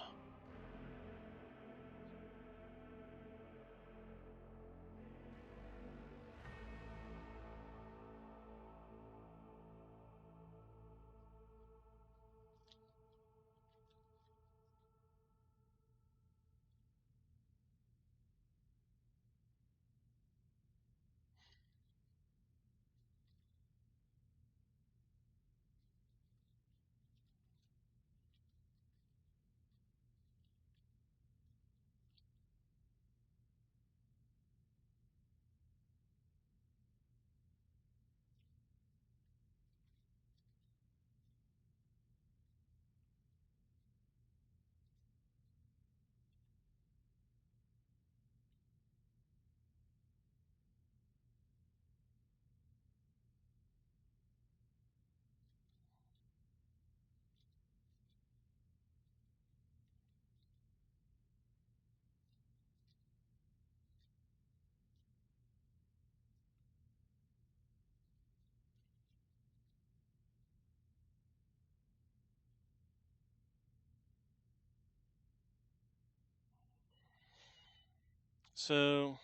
So,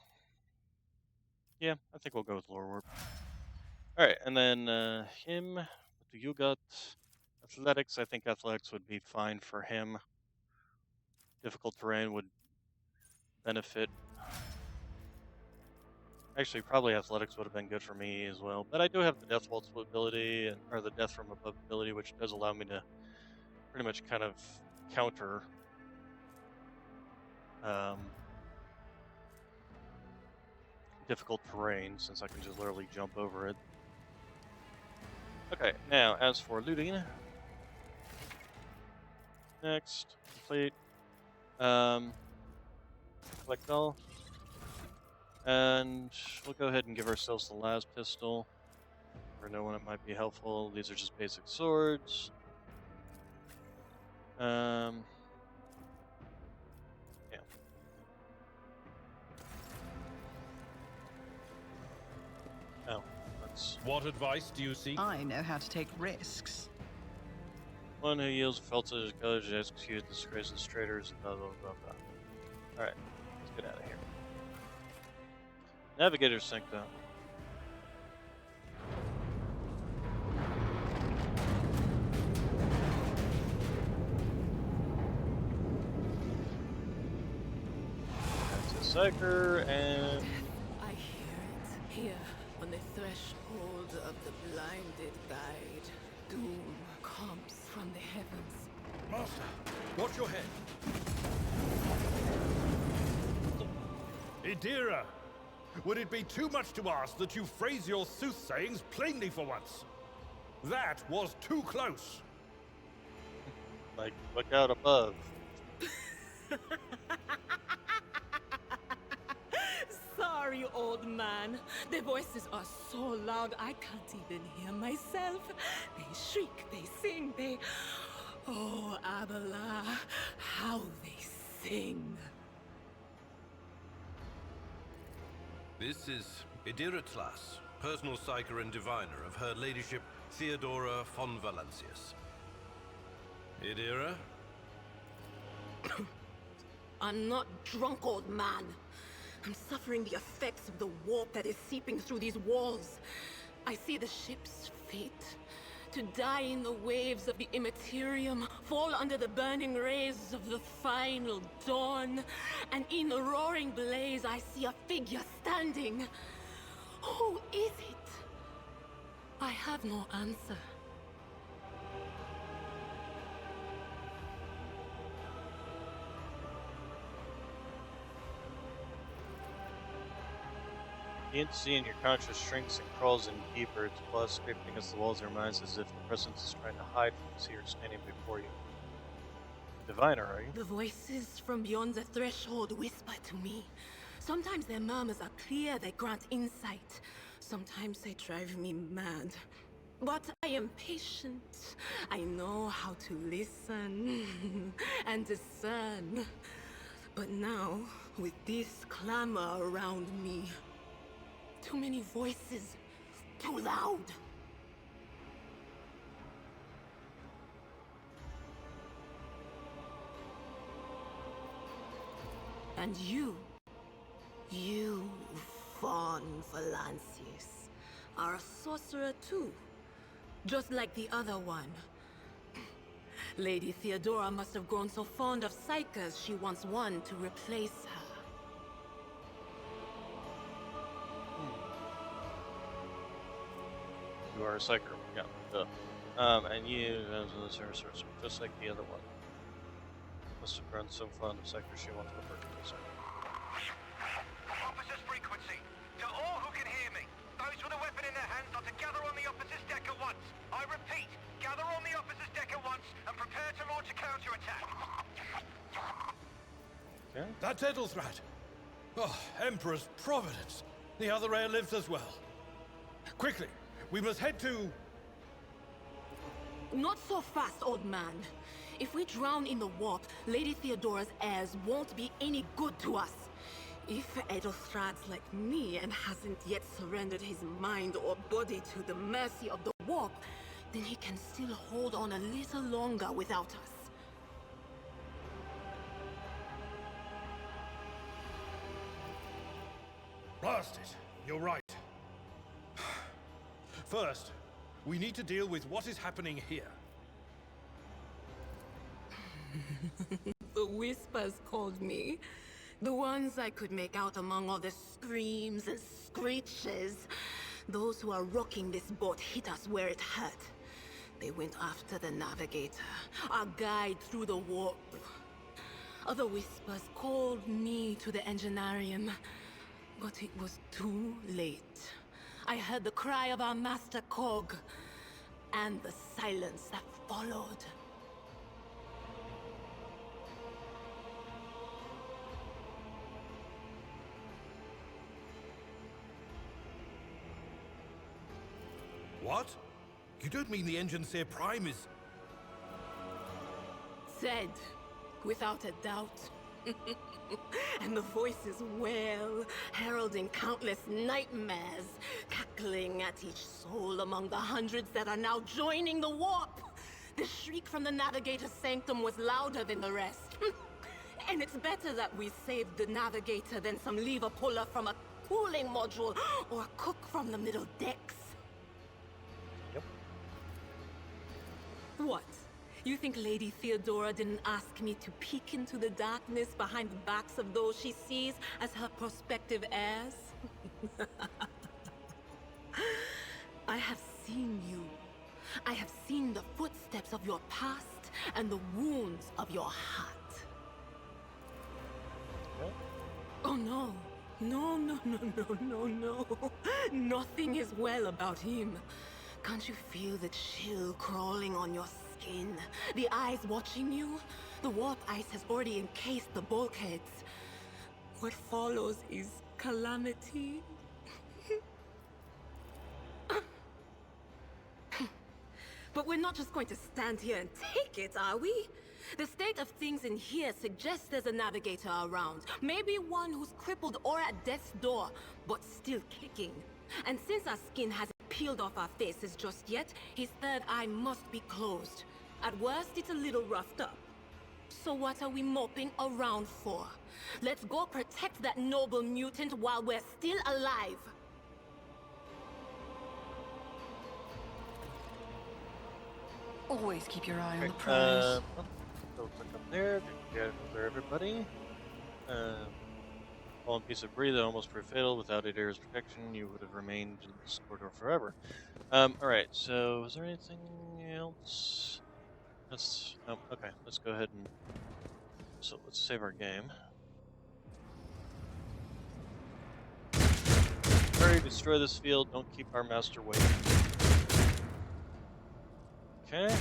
yeah, I think we'll go with Lore Warp. Alright, and then him, what do you got? Athletics, I think athletics would be fine for him. Difficult terrain would benefit. Actually, probably athletics would have been good for me as well. But I do have the Death Waltz ability, or the Death from Above ability, which does allow me to pretty much kind of counter difficult terrain, since I can just literally jump over it. Okay, now as for looting, next, complete, collect all, and we'll go ahead and give ourselves the last pistol. For no one, it might be helpful. These are just basic swords. Yeah. sense. What advice do you seek? I know how to take risks. One who yields felt to his colors to execute the disgraces traitors, blah blah blah blah. Alright, let's get out of here. Navigator synced up. Psyker and I hear it here on the threshold of the blinded guide. Doom comes from the heavens. Master, watch your head. Idira, would it be too much to ask that you phrase your soothsayings plainly for once? That was too close. like look out above. Sorry, old man. Their voices are so loud I can't even hear myself. They shriek, they sing, they... Oh, Abala, how they sing. This is Idira Tlas, personal psyker and diviner of Her Ladyship Theodora von Valancius. Idira? I'm not drunk, old man. I'm suffering the effects of the warp that is seeping through these walls. I see the ship's fate. To die in the waves of the immaterium, fall under the burning rays of the final dawn. And in the roaring blaze, I see a figure standing. Who is it? I have no answer. The entity in your conscious shrinks and crawls in deeper, its blood scraping against the walls of your minds as if the presence is trying to hide from the seer standing before you. Diviner, are you? The voices from beyond the threshold whisper to me. Sometimes their murmurs are clear, they grant insight. Sometimes they drive me mad. But I am patient. I know how to listen and discern. But now, with this clamor around me, too many voices, too loud. And you, von Valancius, are a sorcerer too, just like the other one. Lady Theodora must have grown so fond of psychers she wants one to replace her. You are a psyker, yeah. Duh. And you, as a sorcerer, just like the other one. Must have grown so fond of psychers she wants to replace her. Officers frequency. To all who can hear me, those with a weapon in their hands are to gather on the officers' deck at once. I repeat, gather on the officers' deck at once and prepare to launch a counterattack. Okay. That's Edelthrat. Oh, Emperor's Providence. The other heir lives as well. Quickly, we must head to... Not so fast, old man. If we drown in the warp, Lady Theodora's heirs won't be any good to us. If Edelthrad's like me and hasn't yet surrendered his mind or body to the mercy of the warp, then he can still hold on a little longer without us. Blast it. You're right. First, we need to deal with what is happening here. The whispers called me. The ones I could make out among all the screams and screeches. Those who are rocking this boat hit us where it hurt. They went after the navigator, our guide through the warp. Other whispers called me to the enginarium, but it was too late. I heard the cry of our master Cog, and the silence that followed. What? You don't mean the Engineer Prime is... Said, without a doubt. And the voices wail, heralding countless nightmares, cackling at each soul among the hundreds that are now joining the warp. The shriek from the Navigator's sanctum was louder than the rest. And it's better that we saved the Navigator than some lever puller from a cooling module or a cook from the middle decks. Yep. What? You think Lady Theodora didn't ask me to peek into the darkness behind the backs of those she sees as her prospective heirs? I have seen you. I have seen the footsteps of your past and the wounds of your heart. What? Oh no. No. Nothing is well about him. Can't you feel the chill crawling on your skin? The eyes watching you? The warp ice has already encased the bulkheads. What follows is calamity. But we're not just going to stand here and take it, are we? The state of things in here suggests there's a navigator around. Maybe one who's crippled or at death's door, but still kicking. And since our skin hasn't peeled off our faces just yet, his third eye must be closed. At worst, it's a little roughed up. So what are we moping around for? Let's go protect that noble mutant while we're still alive. Always keep your eye on the prize. So click up there, get over everybody. Fallen piece of debris that almost proved fatal. Without Adair's protection, you would have remained in this corridor forever. Alright, so is there anything else? Let's, oh, okay, let's go ahead and, so let's save our game. Hurry, destroy this field, don't keep our master waiting. Okay.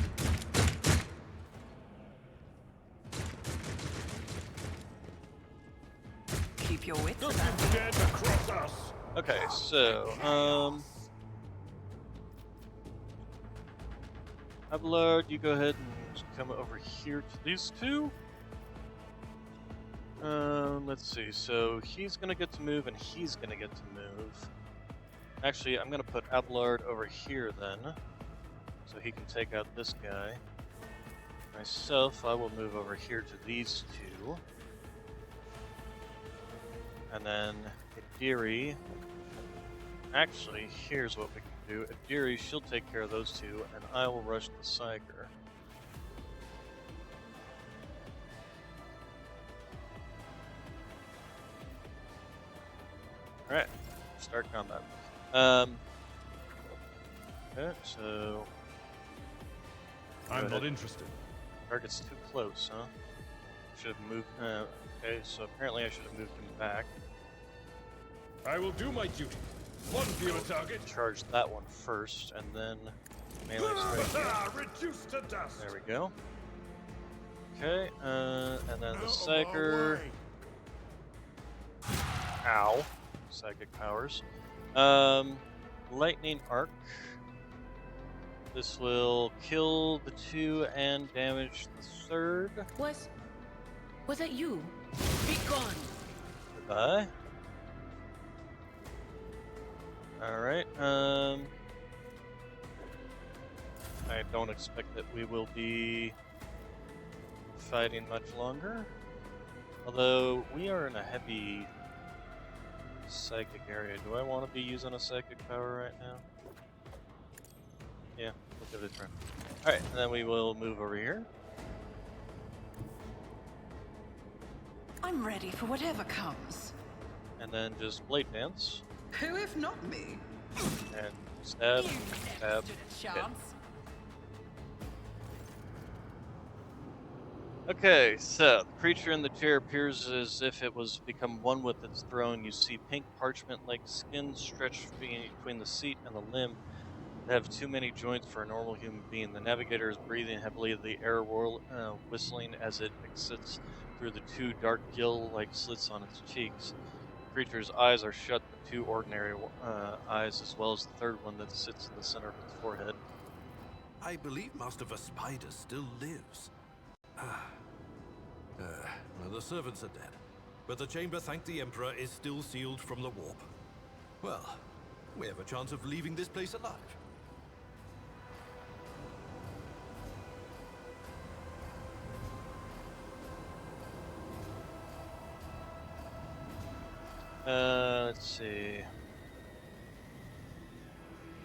Keep your wits Don't about you dare to cross us! Okay, so, Abelard, you go ahead and come over here to these two. Let's see, so he's gonna get to move and he's gonna get to move. Actually, I'm gonna put Abelard over here then, so he can take out this guy. Myself, I will move over here to these two. And then Adiri, actually, here's what we can do. Adiri, she'll take care of those two, and I will rush the Psyker. Alright, start combat. Okay, so... I'm not interested. Target's too close, huh? Should have moved... okay, so apparently I should have moved him back. I will do my duty. One fewer target. Charge that one first, and then melee strike. Reduced to dust. There we go. Okay, and then the Psyker. Ow. Psychic powers. Lightning Arc. This will kill the two and damage the third. Was that you? Be gone. Goodbye. Alright, I don't expect that we will be fighting much longer. Although, we are in a heavy psychic area. Do I want to be using a psychic power right now? Yeah, we'll give it a try. Alright, and then we will move over here. I'm ready for whatever comes. And then just Blade Dance. Who if not me? And stab, stab, hit. Okay, so the creature in the chair appears as if it was become one with its throne. You see pink parchment-like skin stretched between the seat and the limb that have too many joints for a normal human being. The navigator is breathing heavily, the air whistling as it exits through the two dark gill-like slits on its cheeks. The creature's eyes are shut, the two ordinary eyes, as well as the third one that sits in the center of its forehead. I believe Master Vespider still lives. Well, the servants are dead. But the chamber, thank the Emperor, is still sealed from the warp. Well, we have a chance of leaving this place alive. Let's see.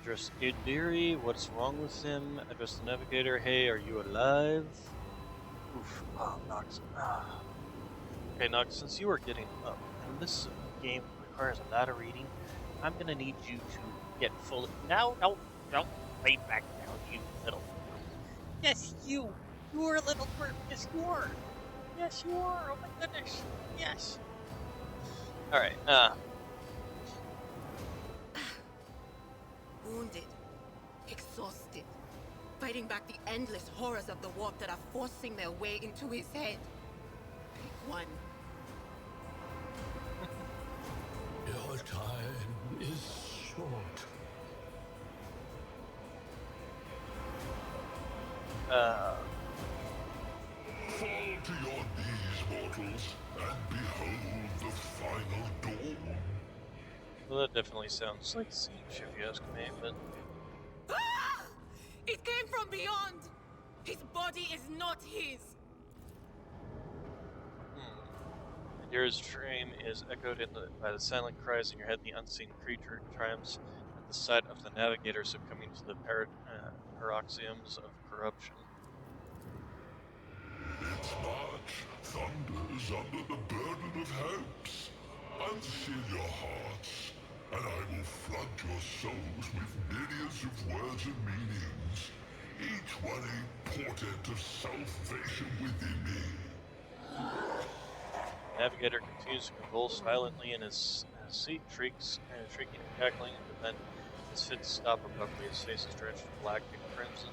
Address Idiri, what's wrong with him? Address the navigator, hey, are you alive? Oof, oh, Nox. Ah. Okay, Nox, since you are getting up, and this game requires a lot of reading, I'm gonna need you to get fully. No, don't lay back down, you little. Yes, you! You're a little twerp! Yes, you are! Yes, you are! Oh my goodness! Yes! Alright, Wounded, exhausted, fighting back the endless horrors of the warp that are forcing their way into his head. Pick one. Your time is short. Fall to your knees, mortals, and behold the final dawn. well, that definitely sounds like Siege, if you ask me, but... Ah! It came from beyond! His body is not his! Adira's dream is echoed by the silent cries in your head. The unseen creature triumphs at the sight of the navigator succumbing to the paroxysms of corruption. Its march thunders under the burden of hopes. Unseal your hearts, and I will flood your souls with myriads of words and meanings, each one a portent of salvation within me. Navigator continues to convulse violently in his seat, shrieking and cackling, but then his fits stop abruptly. His face is drenched in black and crimson.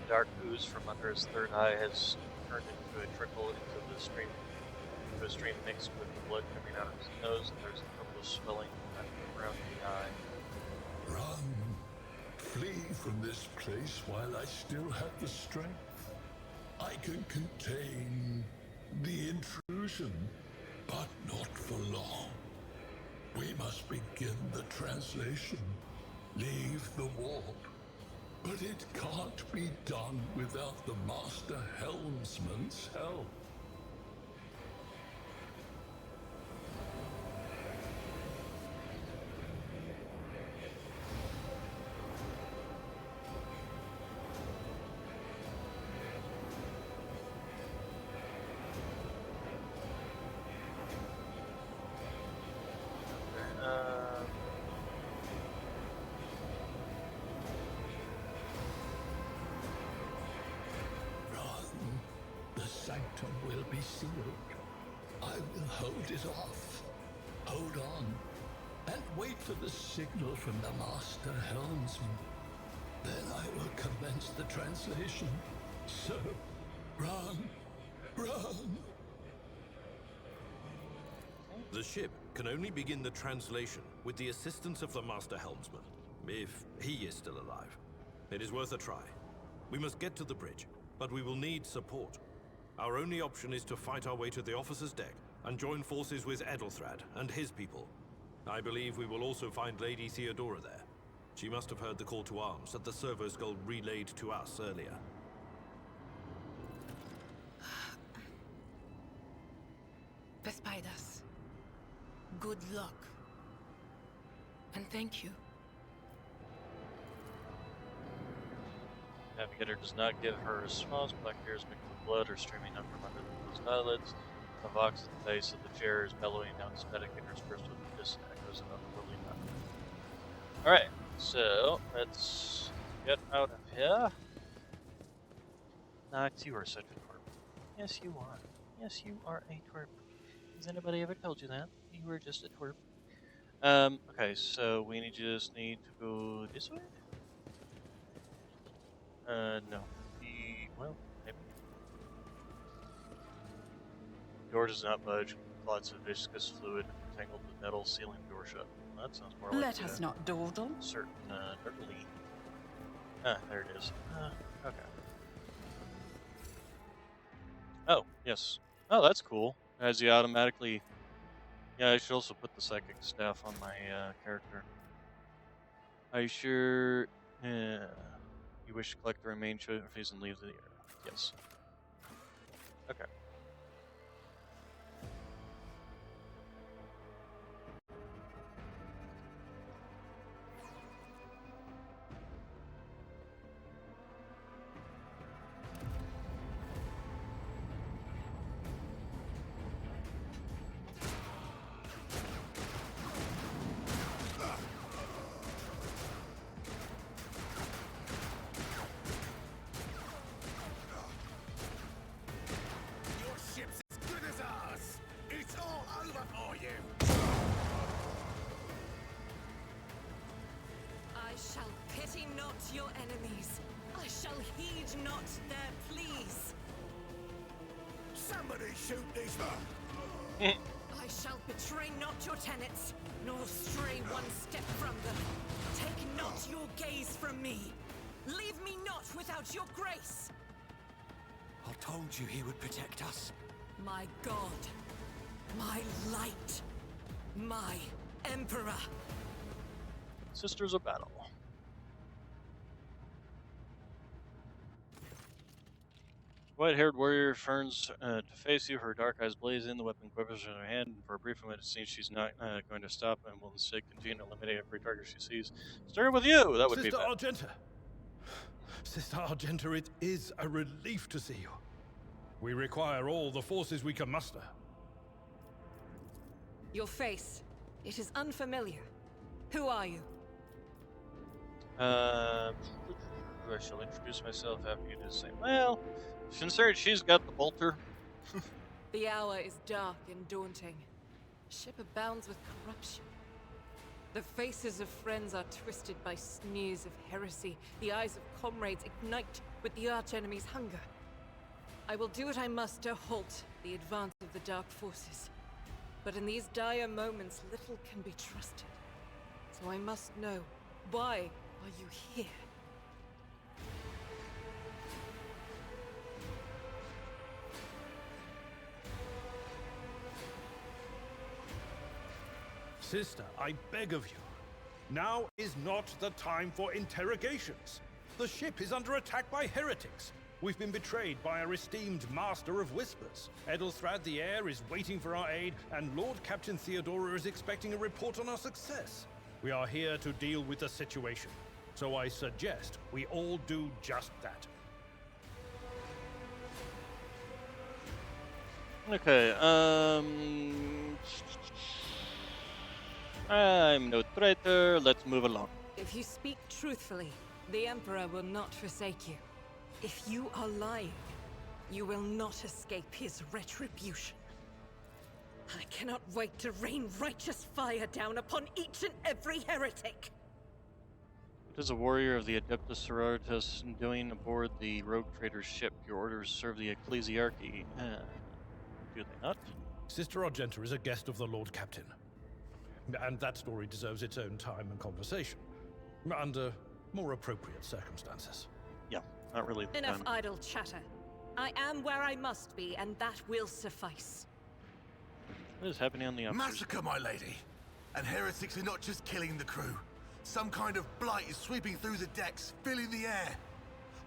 The dark ooze from under his third eye has turned into a trickle into a stream mixed with the blood coming out of his nose, and there's a purple swelling around the eye. Run. Flee from this place while I still have the strength. I can contain the intrusion, but not for long. We must begin the translation. Leave the warp. But it can't be done without the Master Helmsman's help. Will be sealed. I will hold it off. Hold on. And wait for the signal from the Master Helmsman. Then I will commence the translation. So, run. Run. The ship can only begin the translation with the assistance of the Master Helmsman, if he is still alive. It is worth a try. We must get to the bridge, but we will need support. Our only option is to fight our way to the officer's deck and join forces with Edelthrad and his people. I believe we will also find Lady Theodora there. She must have heard the call to arms that the servo skull relayed to us earlier. Vespidas, good luck. And thank you. Navigator does not give her a response. Black hairs mixed with blood are streaming up from under the eyelids. The vox at the base of the chair is bellowing out static interspersed with the distant echoes of unwilling laughter. Alright, so let's get out of here. Nox, you are such a twerp. Yes, you are. Yes, you are a twerp. Has anybody ever told you that? You were just a twerp. Okay, so we just need to go this way? No. Well, maybe. Door does not budge. Clots of viscous fluid tangled the metal sealing the door shut. Well, that sounds more like Let us not dawdle. Certain, dirtly. Ah, there it is. Okay. Oh, yes. Oh, that's cool. As you automatically. Yeah, I should also put the psychic staff on my character. Are you sure? You wish to collect the remaining trophies and leave the area? Yes. Okay. Your ship's as good as ours. It's all over for you. I shall pity not your enemies. I shall heed not their pleas. Somebody shoot these. I shall betray not your tenets, nor stray one step from them. Take not your gaze from me. Leave me not without your grace. I told you he would protect us. My God, my light, my Emperor. Sisters of Battle. White-haired warrior turns to face you, her dark eyes blazing, the weapon quivers in her hand, and for a brief moment it seems she's not going to stop and will instead continue to eliminate every target she sees. Starting with you! That would Sister be bad. Argenta! Sister Argenta, it is a relief to see you. We require all the forces we can muster. Your face, it is unfamiliar. Who are you? I shall introduce myself after you do the same. Well, considering she's got the bolter. The hour is dark and daunting. Ship abounds with corruption. The faces of friends are twisted by sneers of heresy. The eyes of comrades ignite with the archenemy's hunger. I will do what I must to halt the advance of the dark forces. But in these dire moments, little can be trusted. So I must know, why are you here? Sister, I beg of you. Now is not the time for interrogations. The ship is under attack by heretics. We've been betrayed by our esteemed Master of Whispers. Edelthrad the Heir is waiting for our aid, and Lord Captain Theodora is expecting a report on our success. We are here to deal with the situation, so I suggest we all do just that. Okay, I'm no traitor, let's move along. If you speak truthfully, the Emperor will not forsake you. If you are lying, you will not escape his retribution. I cannot wait to rain righteous fire down upon each and every heretic. What is a warrior of the Adeptus Sororitas doing aboard the rogue trader's ship? Your orders serve the ecclesiarchy. Do they not? Sister Argenta is a guest of the Lord Captain. And that story deserves its own time and conversation. Under more appropriate circumstances. Yeah, not really. Enough idle chatter. I am where I must be, and that will suffice. What is happening on the opposite? Massacre, my lady! And heretics are not just killing the crew. Some kind of blight is sweeping through the decks, filling the air.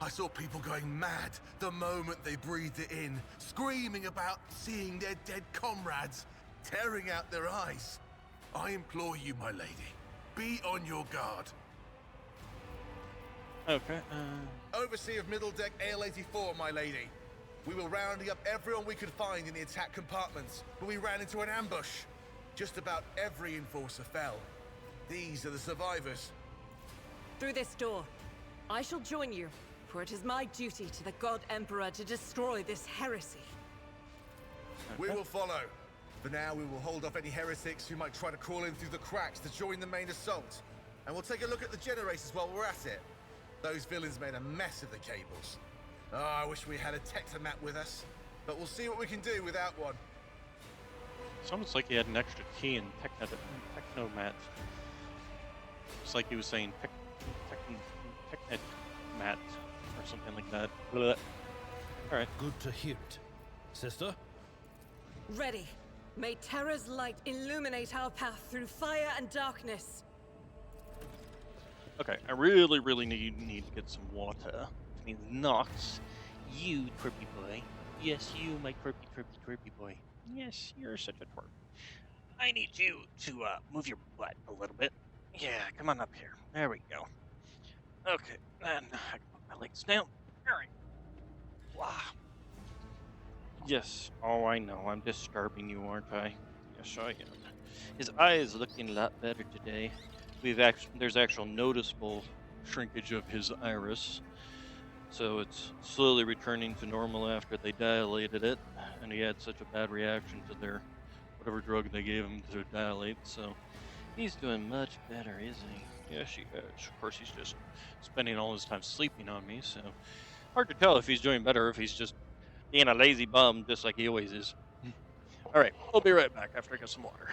I saw people going mad the moment they breathed it in, screaming about seeing their dead comrades, tearing out their eyes. I implore you, my lady, be on your guard. Okay, Overseer of Middle Deck AL-84, my lady. We were rounding up everyone we could find in the attack compartments, but we ran into an ambush. Just about every enforcer fell. These are the survivors. Through this door. I shall join you, for it is my duty to the God Emperor to destroy this heresy. We will follow. For now, we will hold off any heretics who might try to crawl in through the cracks to join the main assault. And we'll take a look at the generators while we're at it. Those villains made a mess of the cables. Oh, I wish we had a Tectomat with us. But we'll see what we can do without one. it's almost like he had an extra key in Technomat. It's like he was saying Technomat or something like that. Alright. Good to hear it. Sister, Ready. May Terra's light illuminate our path through fire and darkness. Okay, I really need to get some water. Which means Nox, you twerpy boy. Yes, you, my twerpy boy. Yes, you're such a twerp. I need you to move your butt a little bit. Yeah, come on up here. There we go. Okay, and I can put my legs down. All right. Wow. Yes. Oh, I know. I'm disturbing you, aren't I? Yes, I am. His eye is looking a lot better today. There's actual noticeable shrinkage of his iris, so it's slowly returning to normal after they dilated it, and he had such a bad reaction to their whatever drug they gave him to dilate. So he's doing much better, isn't he? Yes, he is. Of course, he's just spending all his time sleeping on me, so hard to tell if he's doing better or if he's just being a lazy bum, just like he always is. All right, I'll be right back after I get some water.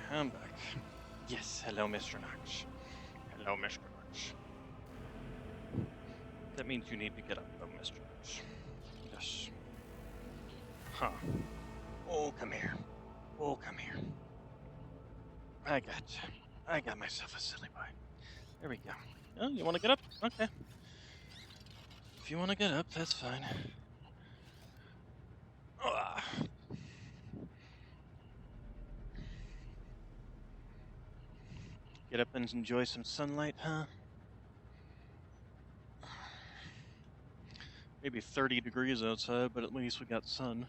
I'm back. Yes, hello, Mr. Knox. Hello, Mr. Knox. That means you need to get up, though, Mr. Knox. Yes. Huh. Oh, come here. Oh, come here. I got myself a silly boy. There we go. Oh, you want to get up? Okay. If you want to get up, that's fine. Ah. Get up and enjoy some sunlight, huh? Maybe 30 degrees outside, but at least we got sun.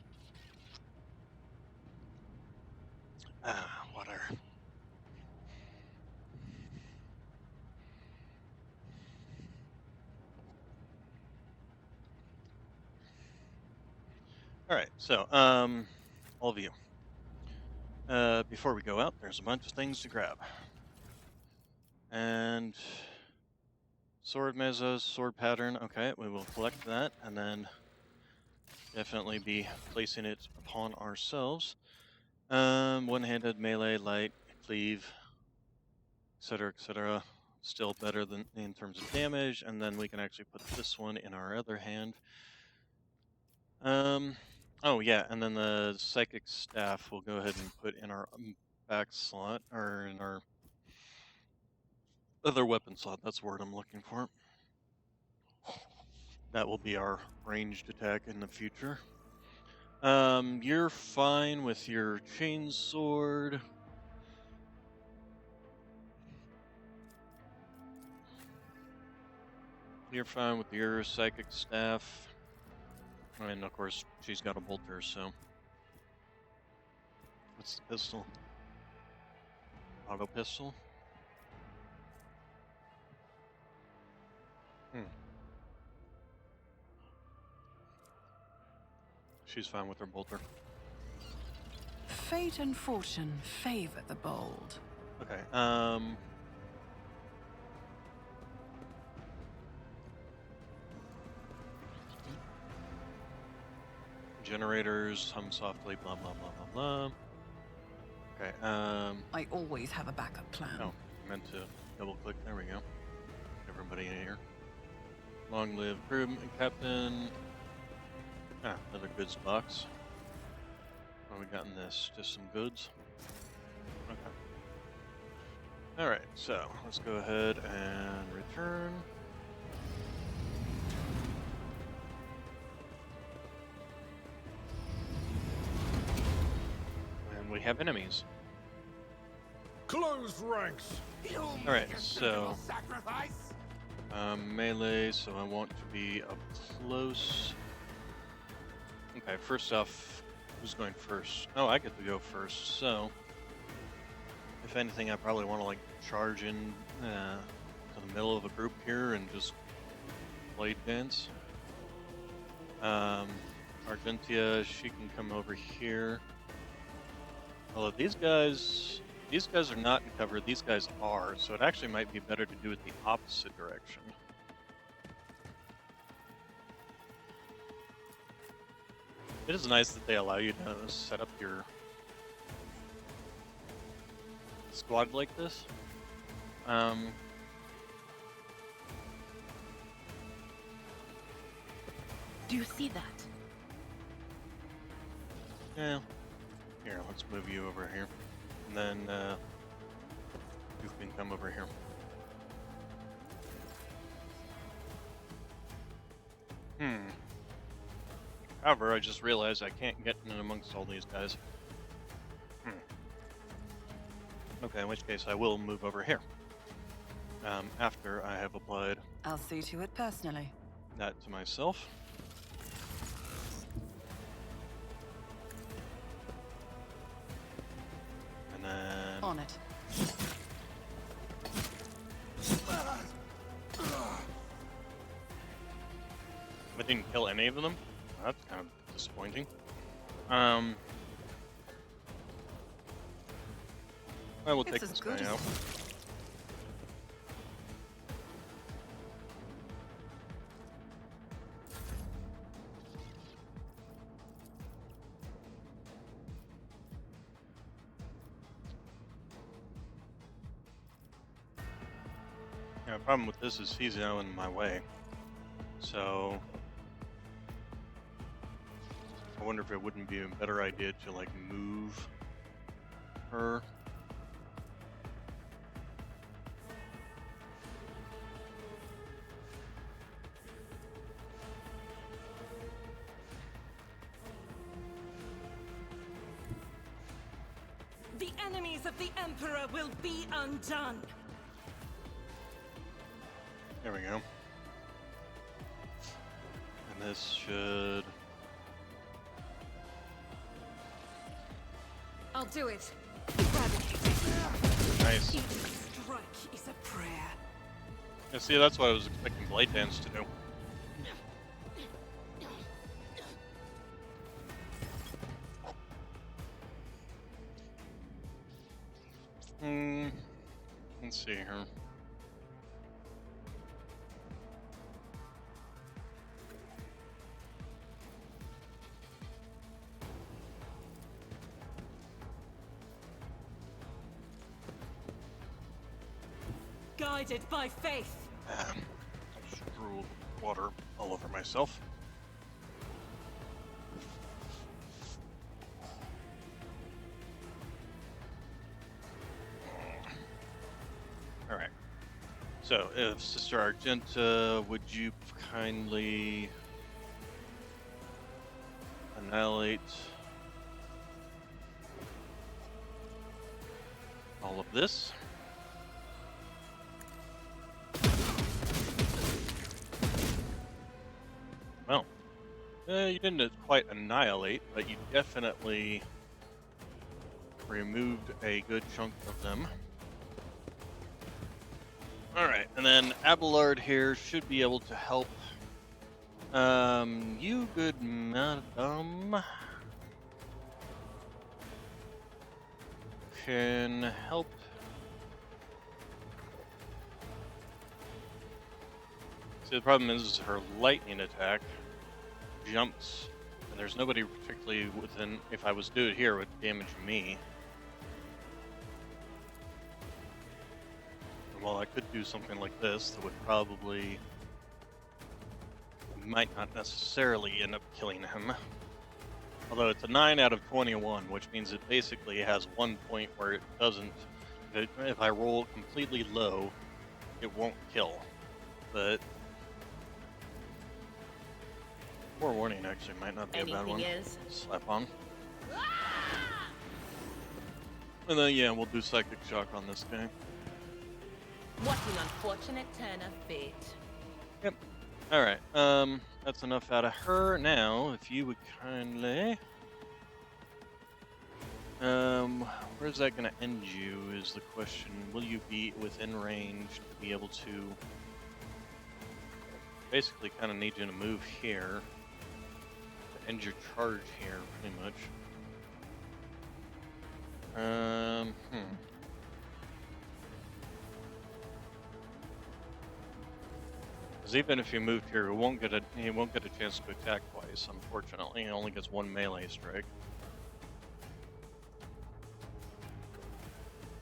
Water. Alright, so, all of you. Before we go out, there's a bunch of things to grab. And sword mesos, sword pattern, okay, we will collect that, and then definitely be placing it upon ourselves. One-handed, melee, light, cleave, etc. Still better than in terms of damage, and then we can actually put this one in our other hand. Oh yeah, and then the psychic staff we'll go ahead and put in our back slot, or in our other weapon slot, that's the word I'm looking for. That will be our ranged attack in the future. You're fine with your chainsword. You're fine with your psychic staff. And of course, she's got a bolter, so. What's the pistol? Auto pistol? She's fine with her bolter. Fate and fortune favor the bold. Okay, generators, hum softly, blah, blah, blah, blah, blah. Okay, I always have a backup plan. Oh, I meant to double click, there we go. Everybody in here. Long live crew captain. Another goods box. What we got in this? Just some goods? Okay. Alright, so let's go ahead and return. And we have enemies. Close ranks! Alright, so melee, so I want to be up close. Okay, first off, who's going first? Oh, I get to go first, so if anything, I probably want to like charge in to the middle of the group here and just blade dance. Argentia, she can come over here. Although these guys are not in cover, these guys are, so it actually might be better to do it the opposite direction. It is nice that they allow you to set up your squad like this. Do you see that? Yeah. Here, let's move you over here. And then, you can come over here. However, I just realized I can't get in amongst all these guys. Okay, in which case I will move over here. After I have applied I'll see to it personally. that to myself. And then... On it. I didn't kill any of them. That's kind of disappointing. I will take this guy out. Yeah, the problem with this is he's now in my way. So I wonder if it wouldn't be a better idea to like move her. The enemies of the Emperor will be undone. There we go. And this should... I'll do it. Eradicate it. Nice. Each strike is a prayer. Yeah, see, that's what I was expecting Blade Dance to do. Let's see here. Guided by faith. I just drooled water all over myself. Alright. So, if Sister Argenta, would you kindly annihilate all of this? Well, you didn't quite annihilate, but you definitely removed a good chunk of them. Alright, and then Abelard here should be able to help. You good madam can help. See, the problem is her lightning attack jumps, and there's nobody particularly within, if I was to do it here, it would damage me. And while I could do something like this, that would probably, might not necessarily end up killing him. Although it's a 9 out of 21, which means it basically has one point where it doesn't, if I roll completely low, it won't kill. But forewarning actually might not be a bad one. Slap on. And then yeah, we'll do Psychic Shock on this guy. What an unfortunate turn of fate. Yep. Alright, that's enough out of her. Now, if you would kindly... where's that gonna end you is the question. Will you be within range to be able to... Basically kind of need you to move here. To end your charge here, pretty much. Because even if you moved here, he won't get a chance to attack twice. Unfortunately, he only gets one melee strike.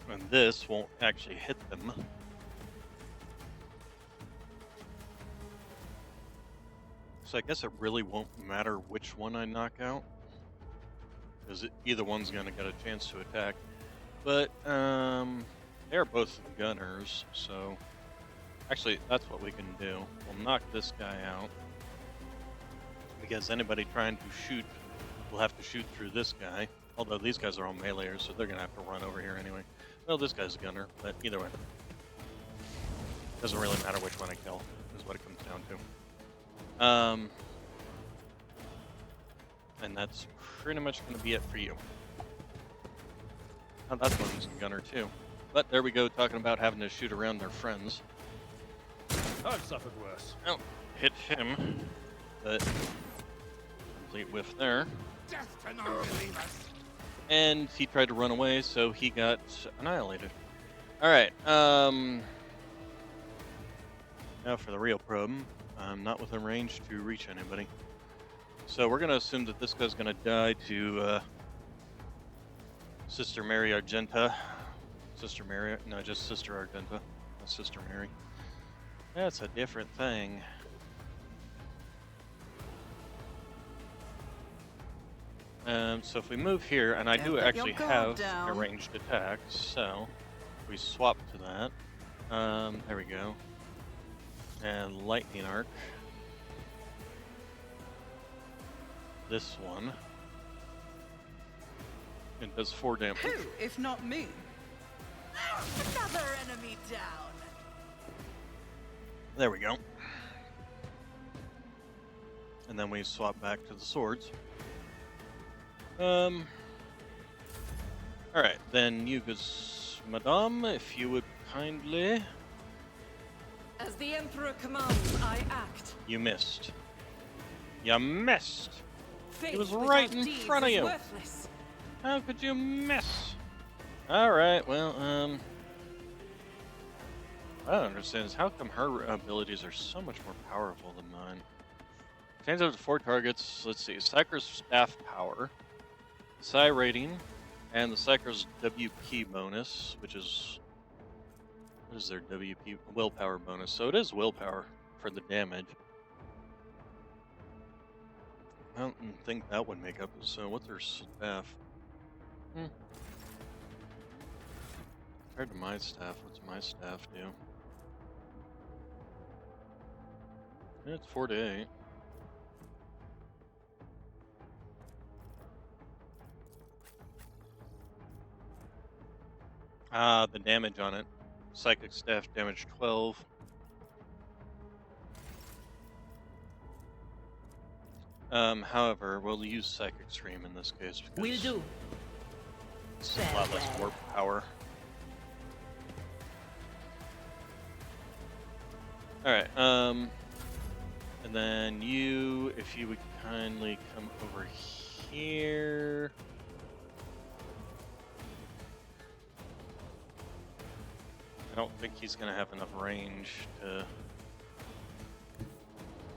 And this won't actually hit them. So I guess it really won't matter which one I knock out, because either one's going to get a chance to attack. But they're both gunners, so actually that's what we can do. We'll knock this guy out, because anybody trying to shoot will have to shoot through this guy. Although these guys are all meleeers, so they're going to have to run over here anyway. Well, this guy's a gunner, but either way. Doesn't really matter which one I kill, is what it comes down to. And that's pretty much going to be it for you. Oh, that one's a gunner too. But there we go, talking about having to shoot around their friends. I've suffered worse. Oh, hit him, but complete whiff there. Death to non-believers! And he tried to run away, so he got annihilated. Alright, now for the real problem. I'm not within range to reach anybody. So we're going to assume that this guy's going to die to Sister Mary Argenta. Sister Mary, no, just Sister Argenta, not Sister Mary. That's a different thing. So if we move here, and I do actually have a ranged attack, so we swap to that. There we go. And lightning arc. This one. It does 4 damage. Who, if not me? Another enemy down. There we go. And then we swap back to the swords. Alright, then you guys, Madame, if you would kindly... As the Emperor commands, I act. You missed. You missed! Faith He was without right in deeds front of is you! worthless. How could you miss? Alright, well, I don't understand is how come her abilities are so much more powerful than mine? Change up to 4 targets. Let's see. Psyker's staff power, Psi rating, and the Psyker's WP bonus, which is... What is their WP? Willpower bonus. So it is willpower for the damage. I don't think that would make up. So what's their staff? Compared to my staff, what's my staff do? Yeah, it's 4 to 8. The damage on it. Psychic staff damage 12. However, we'll use Psychic Stream in this case because Will do. It's a lot less warp power. Alright, and then you, if you would kindly come over here. I don't think he's going to have enough range to...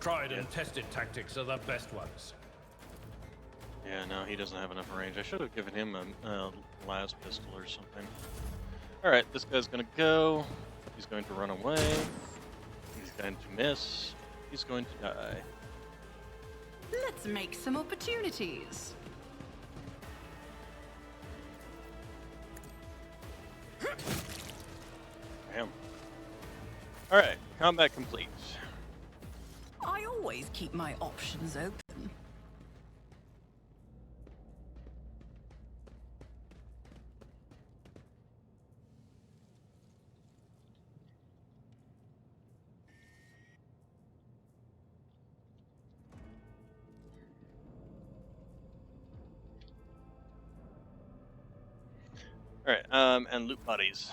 Tried and tested tactics are the best ones. Yeah, no, he doesn't have enough range. I should have given him a las pistol or something. Alright, this guy's going to go. He's going to run away. He's going to miss. He's going to die. Let's make some opportunities. Damn. Alright, combat complete. I always keep my options open. Alright, and loot bodies.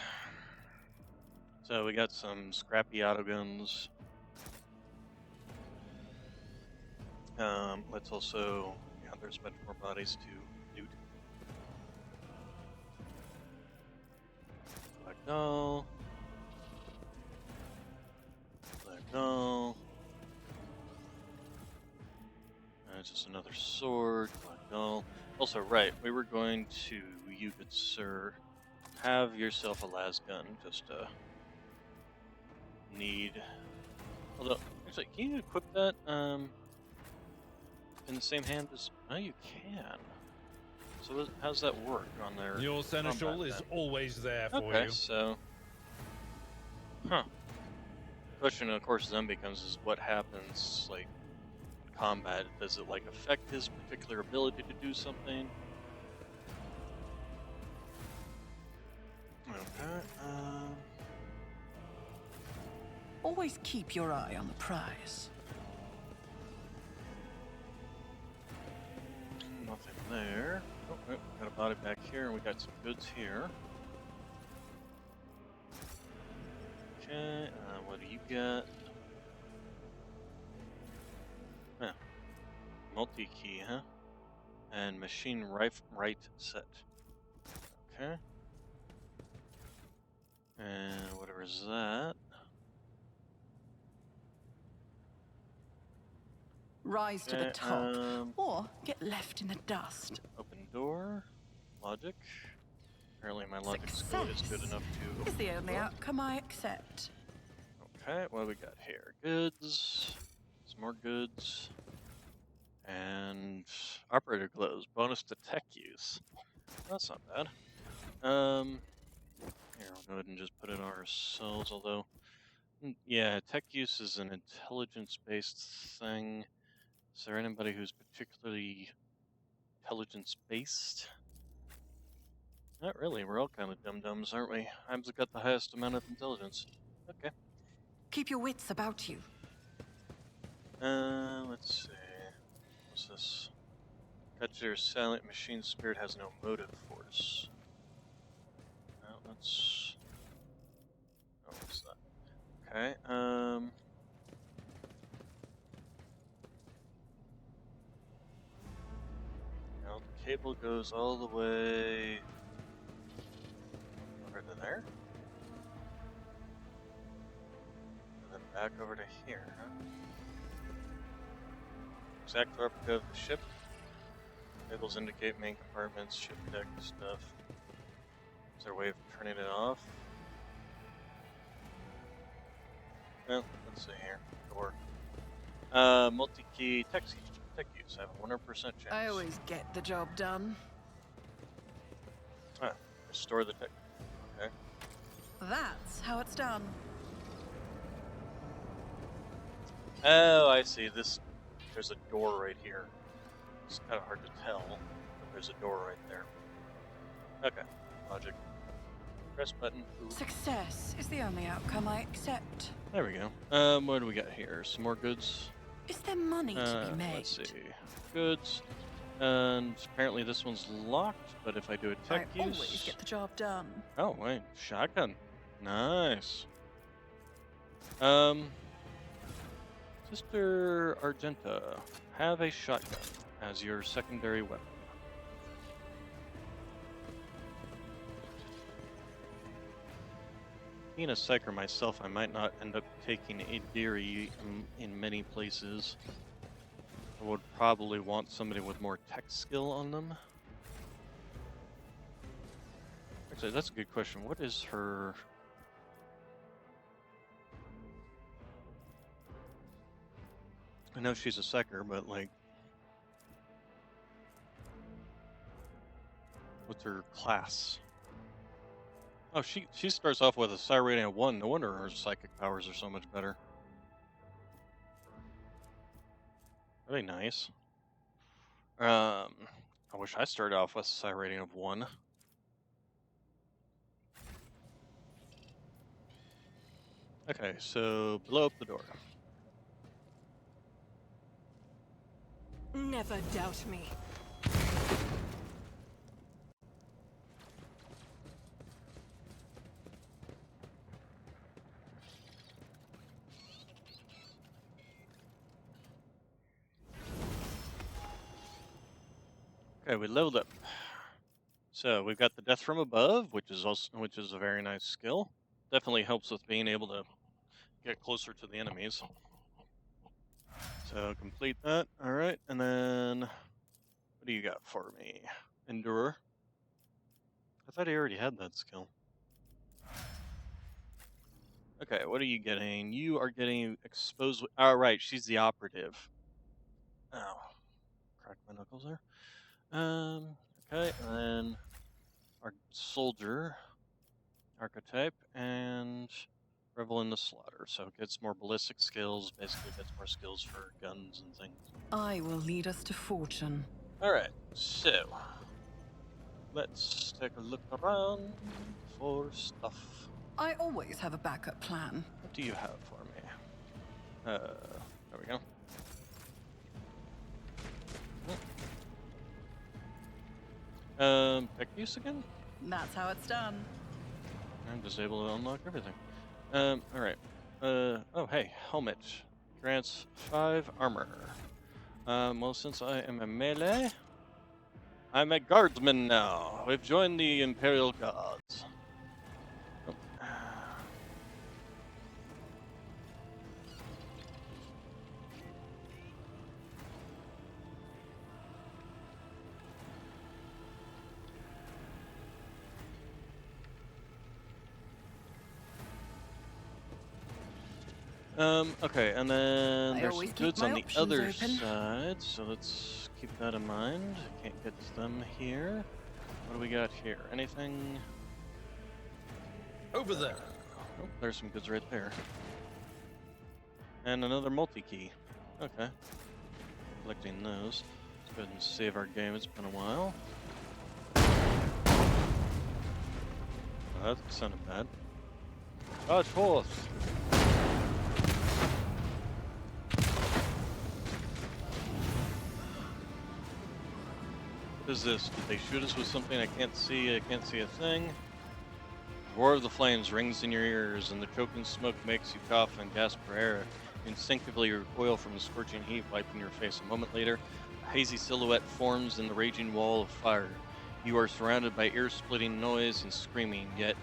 So we got some scrappy autoguns. Let's also, yeah, there's much more bodies to loot. Black doll. Black doll. It's just another sword. Black doll. Also, right, we were going to, you good sir, have yourself a las gun. Just need. Although, actually, can you equip that? In the same hand as... Oh, you can. So how's that work on their... Your seneschal is always there for you. Okay, so... Huh. Question, of course, then becomes is what happens, like, in combat. Does it, like, affect his particular ability to do something? Okay, Always keep your eye on the prize. Nothing there. Oh, wait, got a body back here, and we got some goods here. Okay, what do you got? Huh. Multi-key, huh? And machine right set. Okay. And whatever is that? Rise to the top, or get left in the dust. Open door. Logic. Apparently my logic skill is good enough to... Is the only outcome I accept. Okay, what do we got here? Goods. Some more goods. And operator gloves, bonus to tech use. That's not bad. Here, we'll go ahead and just put it on ourselves, although, yeah, tech use is an intelligence-based thing. Is there anybody who's particularly intelligence-based? Not really, we're all kind of dum-dums, aren't we? I've got the highest amount of intelligence. Okay. Keep your wits about you. Let's see. What's this? Catcher silent machine spirit has no motive force. Let's... Oh, what's that? Okay, now the cable goes all the way over to there. And then back over to here, huh? Exact replica of the ship. Cables indicate main compartments, ship deck stuff. Is there a way of turning it off? Well, let's see here. Door. Multi-key tech use. I have a 100% chance. I always get the job done. Ah, restore the tech. Okay. That's how it's done. Oh, I see. There's a door right here. It's kind of hard to tell, but there's a door right there. Okay, logic. Press button. Ooh. Success is the only outcome I accept. There we go. What do we got here? Some more goods. Is there money to be made? Let's see. Goods. And apparently this one's locked, but if I do a tech I use... always get the job done. Oh, wait. Shotgun. Nice. Sister Argenta, have a shotgun as your secondary weapon. Being a psyker myself, I might not end up taking a Deary in many places. I would probably want somebody with more tech skill on them. Actually, that's a good question. What is her... I know she's a psyker, but like... What's her class? Oh, she starts off with a psi rating of 1. No wonder her psychic powers are so much better. Really nice. I wish I started off with a psi rating of 1. Okay, so blow up the door. Never doubt me. Okay, we leveled up. So we've got the death from above, which is a very nice skill. Definitely helps with being able to get closer to the enemies. So complete that. All right, and then what do you got for me? Endure. I thought I already had that skill. Okay, what are you getting? You are getting exposed. All right, she's the operative. Oh, cracked my knuckles there. Okay, and then our soldier archetype and revel in the slaughter. So it gets more ballistic skills. Basically, gets more skills for guns and things. I will lead us to fortune. All right, so let's take a look around for stuff. I always have a backup plan. What do you have for me? There we go. Pick use again? That's how it's done. I'm just able to unlock everything. Alright. Oh, hey, helmet. Grants 5 armor. Well, since I am a melee, I'm a guardsman now. We've joined the Imperial Guards. Oh. Okay, and then I there's some always keep goods my on the options other open. side, so let's keep that in mind. Can't get to them here. What do we got here? Anything? Over there. Oh, there's some goods right there. And another multi-key. Okay. Collecting those. Let's go ahead and save our game. It's been a while. Oh, that sounded bad. Dodge force! What is this? Did they shoot us with something I can't see? I can't see a thing. The roar of the flames rings in your ears, and the choking smoke makes you cough and gasp for air. You instinctively recoil from the scorching heat, wiping your face. A moment later, a hazy silhouette forms in the raging wall of fire. You are surrounded by ear-splitting noise and screaming, yet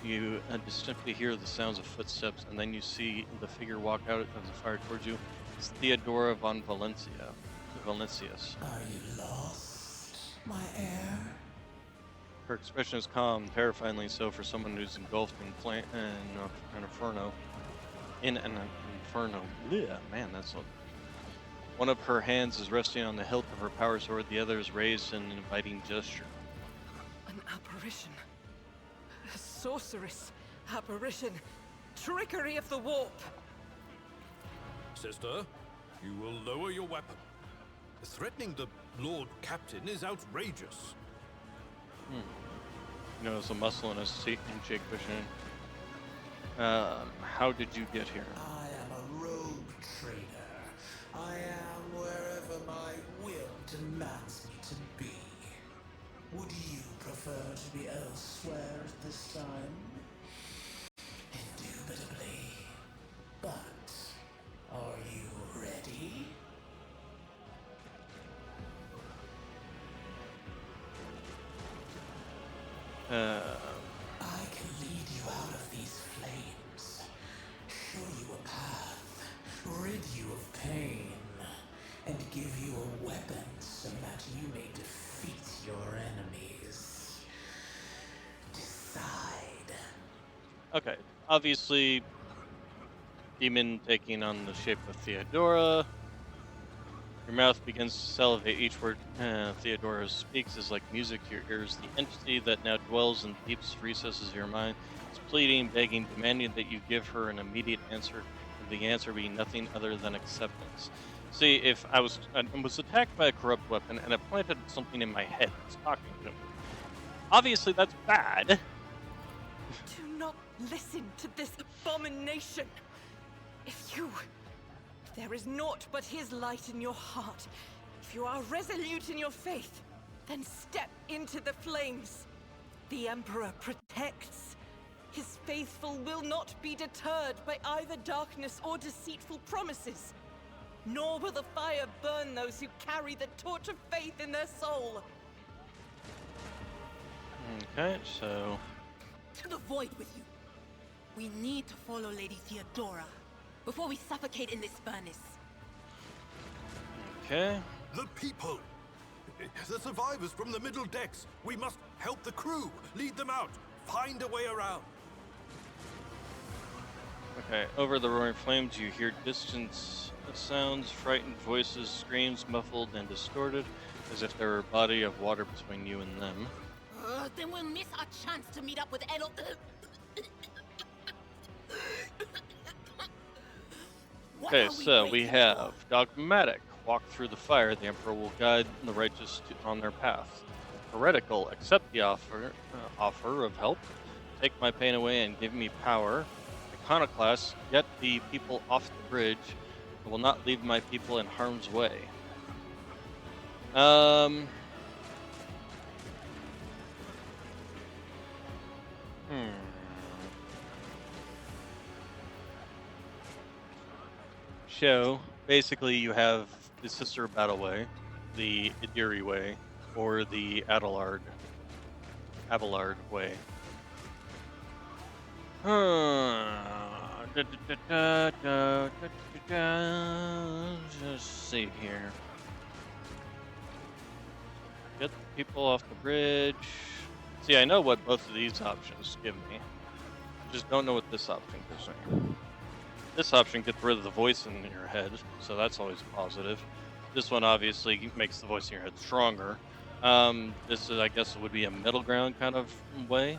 you distinctly hear the sounds of footsteps, and then you see the figure walk out of the fire towards you. It's Theodora von Valencius. Are you lost, my heir? Her expression is calm, terrifyingly so for someone who's engulfed in an inferno. In an inferno. Blech, man, that's a... One of her hands is resting on the hilt of her power sword, the other is raised in an inviting gesture. An apparition. A sorceress. Apparition. Trickery of the warp. Sister, you will lower your weapon. Threatening the Lord Captain is outrageous. You know, there's a muscle in his seat and Jake Cushion. How did you get here? I am a rogue trader. I am wherever my will demands me to be. Would you prefer to be elsewhere at this time? Indubitably. But are you ready? I can lead you out of these flames, show you a path, rid you of pain, and give you a weapon so that you may defeat your enemies. Decide. Okay, obviously, demon taking on the shape of Theodora. Your mouth begins to salivate. Each word Theodora speaks is like music to your ears. The entity that now dwells in the deepest recesses of your mind is pleading, begging, demanding that you give her an immediate answer, and the answer being nothing other than acceptance. See, if I was attacked by a corrupt weapon and it planted something in my head that's talking to me, obviously that's bad. Do not listen to this abomination. If there is naught but his light in your heart. If you are resolute in your faith, then step into the flames. The Emperor protects. His faithful will not be deterred by either darkness or deceitful promises. Nor will the fire burn those who carry the torch of faith in their soul. Okay, so... To the void with you. We need to follow Lady Theodora before we suffocate in this furnace. Okay. The people! The survivors from the middle decks! We must help the crew! Lead them out! Find a way around! Okay, over the roaring flames you hear distant sounds, frightened voices, screams muffled and distorted, as if there were a body of water between you and them. Then we'll miss our chance to meet up with Elo. Okay, so we have Dogmatic. Walk through the fire, the Emperor will guide the righteous on their path. Heretical. Accept the offer of help. Take my pain away and give me power. Iconoclast. Get the people off the bridge. I will not leave my people in harm's way. So, basically you have the Sister Battle Way, the Idiri Way, or the Abelard Way. Just see here. Get the people off the bridge. See, I know what both of these options give me. Just don't know what this option gives me. This option gets rid of the voice in your head, so that's always positive. This one obviously makes the voice in your head stronger. This is, I guess, would be a middle ground kind of way.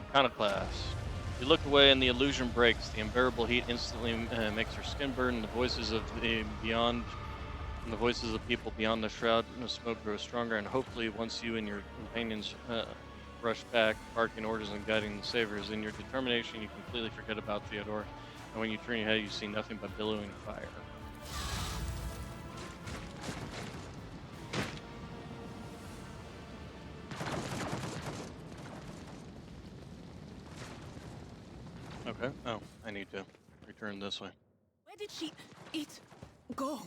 Iconoclast. You look away and the illusion breaks. The unbearable heat instantly makes your skin burn. The voices of the beyond, and the voices of people beyond the shroud and the smoke grow stronger. And hopefully, once you and your companions rush back, barking orders and guiding the saviors, in your determination, you completely forget about Theodore. And when you turn your head, you see nothing but billowing fire. Okay. Oh, I need to return this way. Where did it go?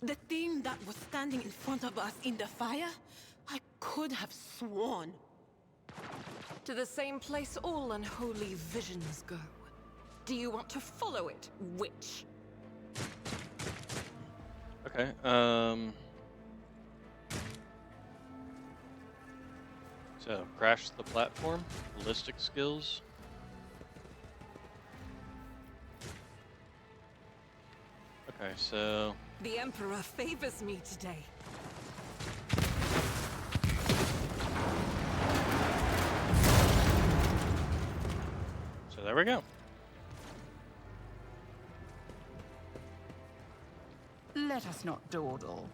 The thing that was standing in front of us in the fire? I could have sworn. To the same place all unholy visions go. Do you want to follow it, witch? Okay. So, crash the platform, ballistic skills. Okay, so... The Emperor favors me today. So there we go. Let us not dawdle.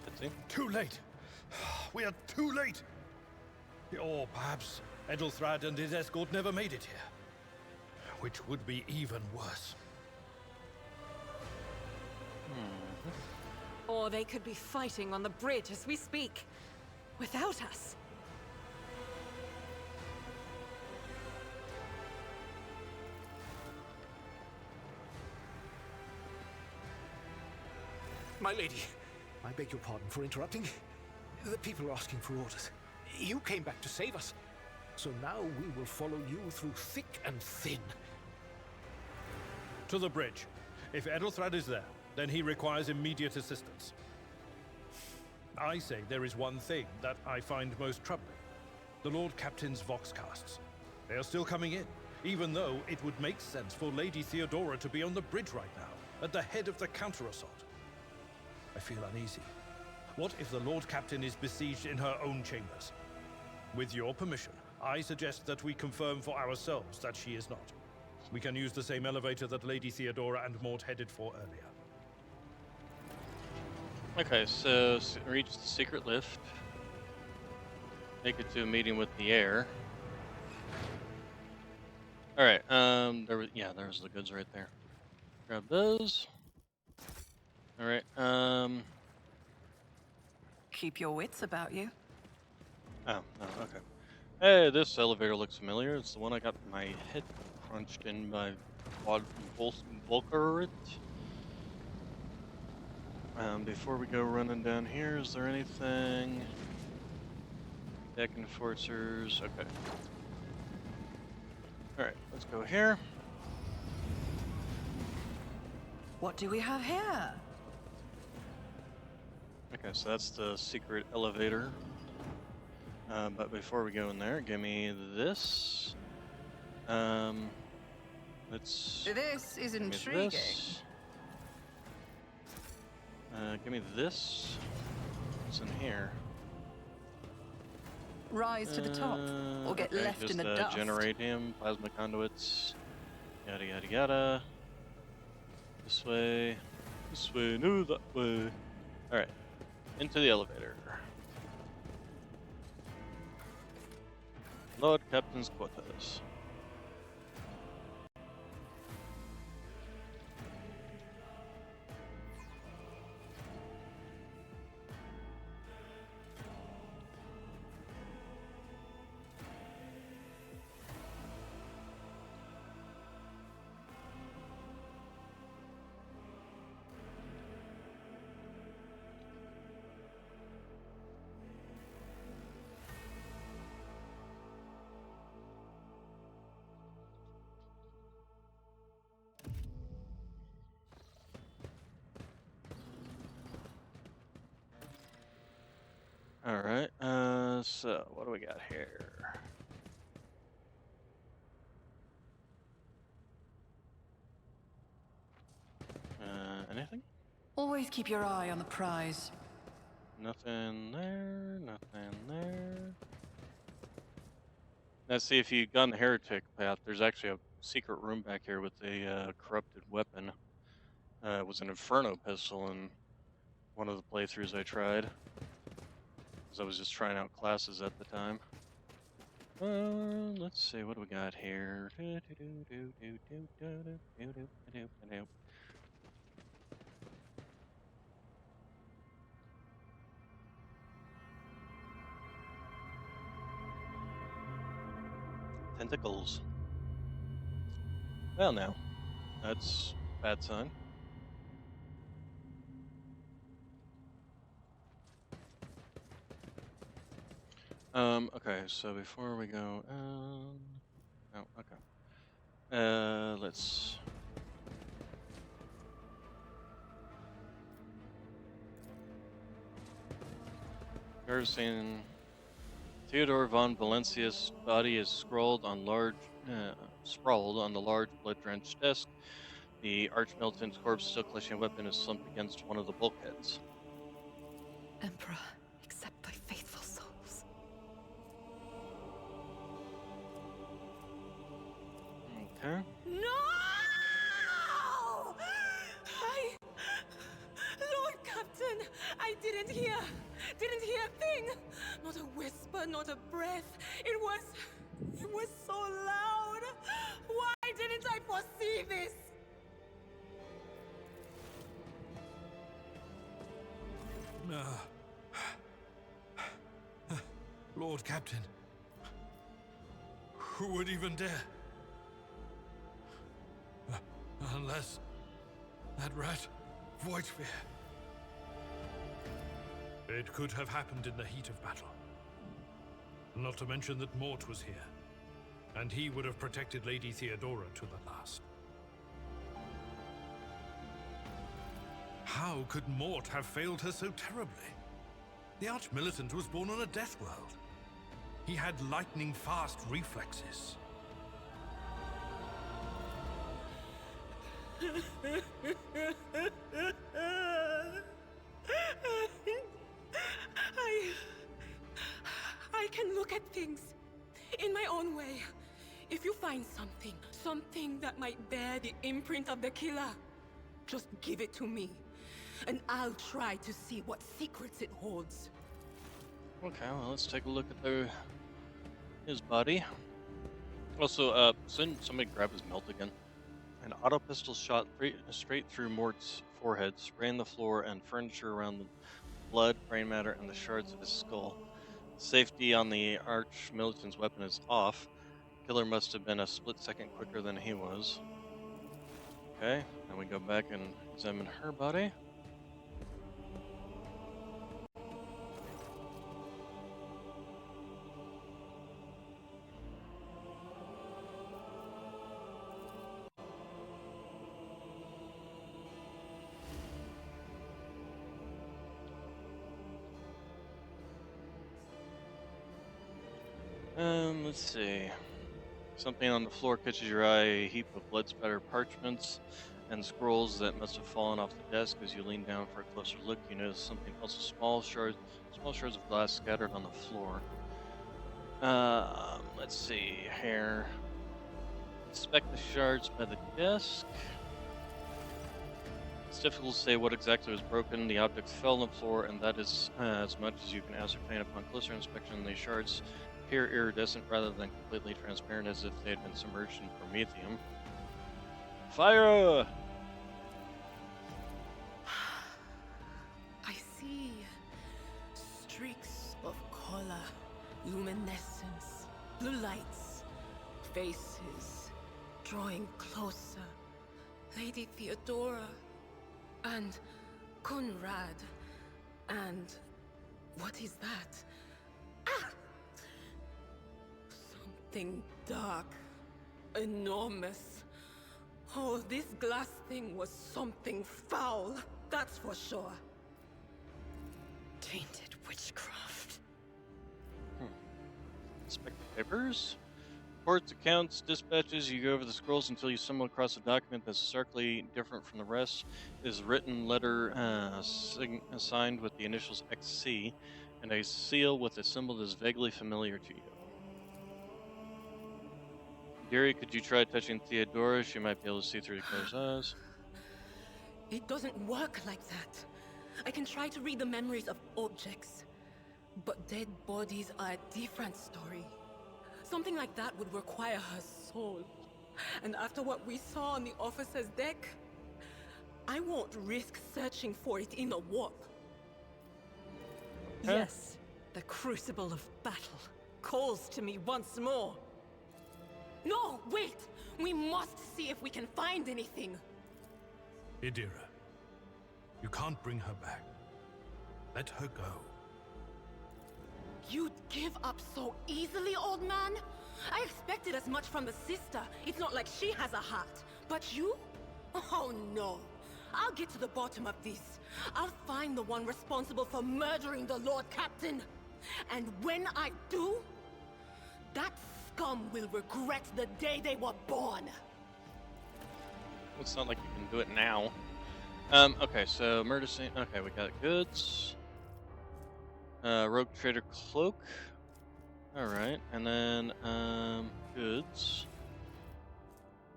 Let's see. Too late. We are too late. Or perhaps Edelthrad and his escort never made it here. Which would be even worse. Or they could be fighting on the bridge as we speak, without us. My lady, I beg your pardon for interrupting. The people are asking for orders. You came back to save us. So now we will follow you through thick and thin. To the bridge. If Edelthrad is there, then he requires immediate assistance. I say there is one thing that I find most troubling. The Lord Captain's Voxcasts. They are still coming in, even though it would make sense for Lady Theodora to be on the bridge right now, at the head of the counter-assault. I feel uneasy. What if the Lord Captain is besieged in her own chambers? With your permission, I suggest that we confirm for ourselves that she is not. We can use the same elevator that Lady Theodora and Mort headed for earlier. Okay, so reach the secret lift. Make it to a meeting with the heir. All right. There's the goods right there. Grab those. All right. Keep your wits about you. Oh, okay. Hey, this elevator looks familiar. It's the one I got my head crunched in by Volker. Before we go running down here, is there anything? Deck enforcers. Okay. All right, let's go here. What do we have here? Okay, so that's the secret elevator. But before we go in there, give me this. This is intriguing. Give me this. What's in here? Rise to the top, or get Okay, left just, in the dust. Generatium, plasma conduits, yada yada yada. This way, no, that way. All right, into the elevator. Lord Captain's quarters. All right. So what do we got here? Anything? Always keep your eye on the prize. Nothing there. Nothing there. Let's see if you got on the heretic path. There's actually a secret room back here with a corrupted weapon. It was an inferno pistol in one of the playthroughs I tried, because I was just trying out classes at the time. Let's see, what do we got here? Tentacles. Well, now, that's a bad sign. Okay, so before we go, oh, okay. Let's... Garrison Theodore von Valencia's body is sprawled on the large blood-drenched desk. The archmilitant's corpse, still clutching a weapon, is slumped against one of the bulkheads. Emperor, accept thy faithful souls. Okay. No! Lord Captain, I didn't hear a thing. Not a whisper, not a breath. It was so loud. Why didn't I foresee this? Lord Captain. Who would even dare? Unless that rat, Voidsphere. It could have happened in the heat of battle. Not to mention that Mort was here, and he would have protected Lady Theodora to the last. How could Mort have failed her so terribly? The Archmilitant was born on a death world. He had lightning-fast reflexes. I can look at things in my own way. If you find something that might bear the imprint of the killer, just give it to me, and I'll try to see what secrets it holds. Okay, well, let's take a look at his body. Also, somebody grab his melt again. An auto pistol shot straight through Mort's forehead, spraying the floor and furniture around the blood, brain matter, and the shards of his skull. Safety on the arch-militant's weapon is off. Killer must have been a split second quicker than he was. Okay, then we go back and examine her body. Let's see. Something on the floor catches your eye, a heap of blood-spattered parchments and scrolls that must have fallen off the desk. As you lean down for a closer look, you notice something else, small shards of glass scattered on the floor. Let's see here. Inspect the shards by the desk. It's difficult to say what exactly was broken. The objects fell on the floor, and that is as much as you can ascertain upon closer inspection. The shards appear iridescent rather than completely transparent, as if they had been submerged in promethium. Fire! I see streaks of color, luminescence, blue lights, faces drawing closer. Lady Theodora and Conrad and what is that? Ah! Something dark, enormous. Oh, this glass thing was something foul, that's for sure. Tainted witchcraft. Inspect the papers. Reports, accounts, dispatches. You go over the scrolls until you stumble across a document that's starkly different from the rest. It is a written letter signed with the initials XC and a seal with a symbol that is vaguely familiar to you. Gary, could you try touching Theodora? She might be able to see through the killer's eyes. It doesn't work like that. I can try to read the memories of objects, but dead bodies are a different story. Something like that would require her soul. And after what we saw on the officer's deck, I won't risk searching for it in the warp. Huh? Yes, the crucible of battle calls to me once more. No, wait! We must see if we can find anything. Idira, you can't bring her back. Let her go. You'd give up so easily, old man? I expected as much from the sister. It's not like she has a heart. But you? Oh no. I'll get to the bottom of this. I'll find the one responsible for murdering the Lord Captain. And when I do, that scum will regret the day they were born. It's not like you can do it now. Okay, so murder scene. Okay, we got goods. Rogue trader cloak. Alright, and then, goods.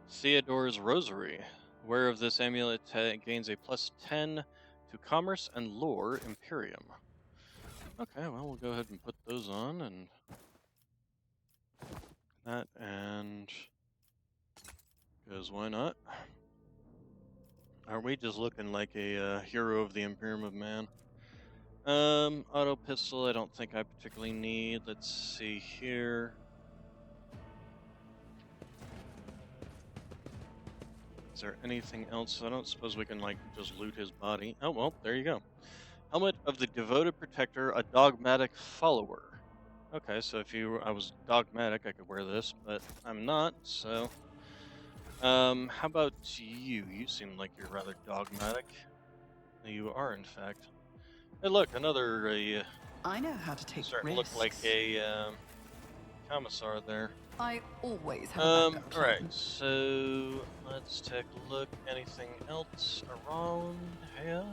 Theodore's rosary. Wearer of this amulet gains a +10 to commerce and lore Imperium. Okay, well, we'll go ahead and put those on, and that, and because why not? Aren't we just looking like a hero of the Imperium of Man? Auto pistol, I don't think I particularly need. Let's see here. Is there anything else? I don't suppose we can, like, just loot his body. Oh, well, there you go. Helmet of the Devoted Protector, a dogmatic follower. Okay, so if I was dogmatic, I could wear this, but I'm not, so... how about you? You seem like you're rather dogmatic. You are, in fact. Hey, look, another I know how to take starting risks. to look like a commissar there. I always have a backup plan. Alright, so let's take a look. Anything else around here?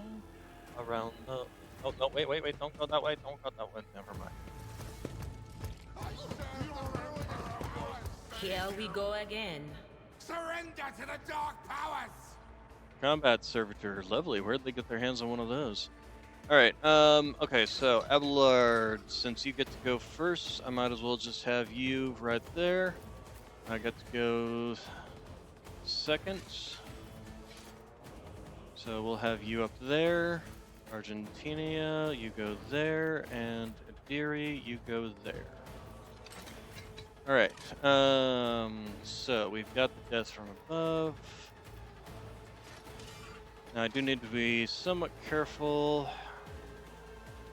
Around the... Oh, no, wait, don't go that way, don't go that way. Never mind. Here we go again. Surrender to the dark powers! Combat servitor, lovely. Where'd they get their hands on one of those? Alright, okay, so Abelard, since you get to go first, I might as well just have you right there. I get to go second. So we'll have you up there. Argentina, you go there, and Adiri, you go there. Alright, so we've got the death from above. Now I do need to be somewhat careful.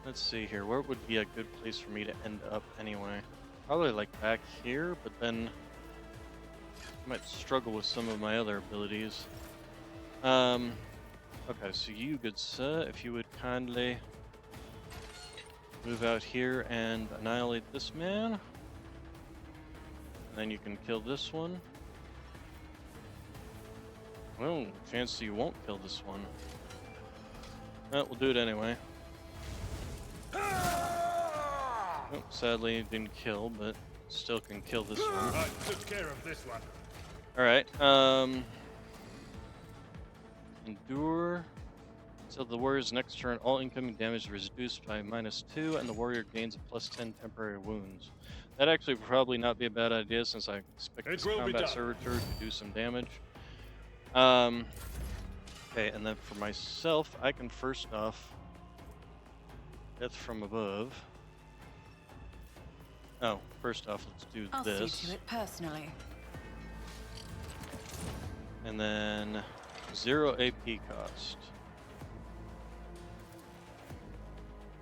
Let's see here, where would be a good place for me to end up anyway? Probably like back here, but then I might struggle with some of my other abilities. Okay, so you, good sir, if you would kindly move out here and annihilate this man. And then you can kill this one. Well, chance you won't kill this one. Well, we'll do it anyway. Oh, sadly, it didn't kill, but still can kill this one. I took care of this one. Alright, endure. So the warrior's next turn, all incoming damage is reduced by -2, and the warrior gains a +10 temporary wounds. That'd actually probably not be a bad idea, since I expect this combat servitor to do some damage. Okay, and then for myself, I can first off death from above. Oh, first off, let's do I'll this. see to it personally. And then 0 AP cost.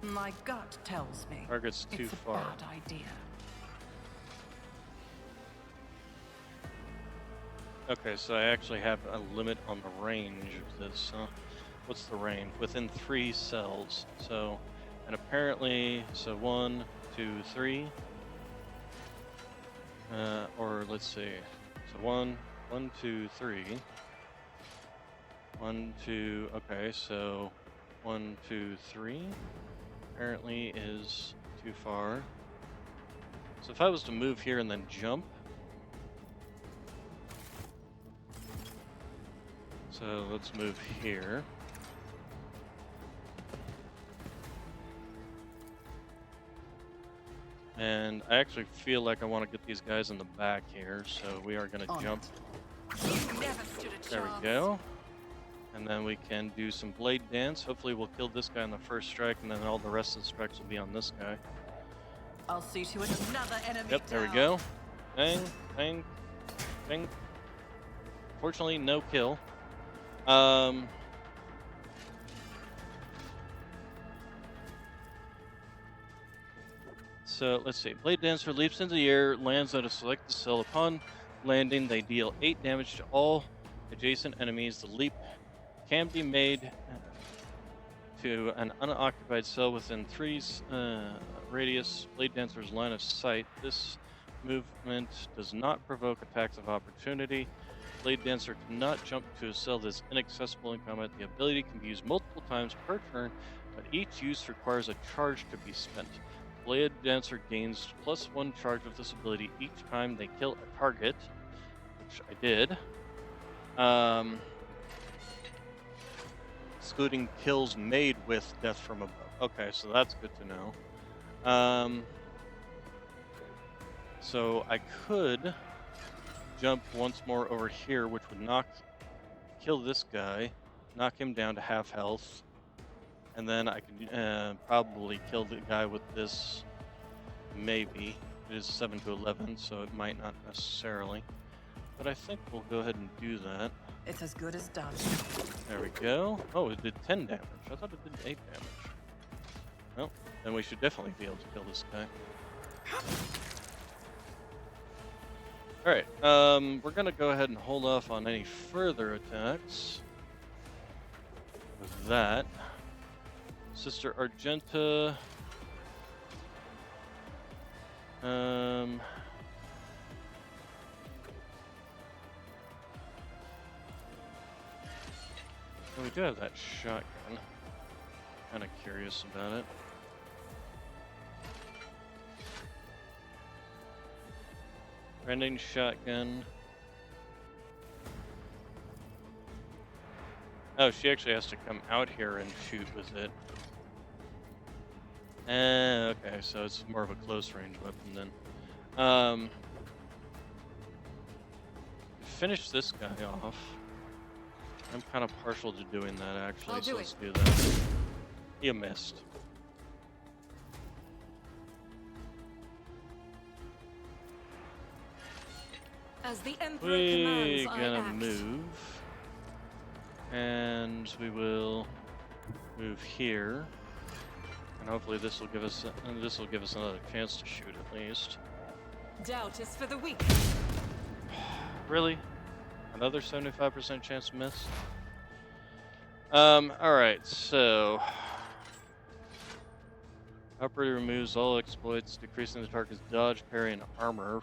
My gut tells me Target's too it's far. a bad idea. Okay, so I actually have a limit on the range of this. What's the range? Within 3 cells. So And apparently, so 1, 2, 3. Or let's see. So 1, 2, 3. 1, 2. Okay, so 1, 2, 3. Apparently is too far. So if I was to move here and then jump. So let's move here. And I actually feel like I want to get these guys in the back here, so we are going to jump. There we go. And then we can do some blade dance. Hopefully we'll kill this guy on the first strike, and then all the rest of the strikes will be on this guy. I'll see to it another enemy. Yep, there we go. Bang, bang, bang. Fortunately, no kill. So let's see. Blade Dancer leaps into the air, lands at a selected cell. Upon landing, they deal 8 damage to all adjacent enemies. The leap can be made to an unoccupied cell within 3's radius. Blade Dancer's line of sight. This movement does not provoke attacks of opportunity. Blade Dancer cannot jump to a cell that is inaccessible in combat. The ability can be used multiple times per turn, but each use requires a charge to be spent. Blade Dancer gains +1 charge of this ability each time they kill a target, which I did. Excluding kills made with death from above. Okay, so that's good to know. So I could jump once more over here, which would kill this guy, knock him down to half health. And then I can probably kill the guy with this, maybe. It is 7 to 11, so it might not necessarily. But I think we'll go ahead and do that. It's as good as done. There we go. Oh, it did 10 damage. I thought it did 8 damage. Well, then we should definitely be able to kill this guy. Alright, we're gonna go ahead and hold off on any further attacks. With that. Sister Argenta. Well, we do have that shotgun. Kind of curious about it. Branding shotgun. Oh, she actually has to come out here and shoot with it. Okay, so it's more of a close range weapon then. Finish this guy off. I'm kind of partial to doing that actually, so let's do that. You missed. As the Emperor We're commands, gonna I act. move, and we will move here, and hopefully this will give us another chance to shoot at least. Doubt is for the weak. Really? Another 75% chance to miss? Alright, so Operator removes all exploits, decreasing the target's dodge, parry, and armor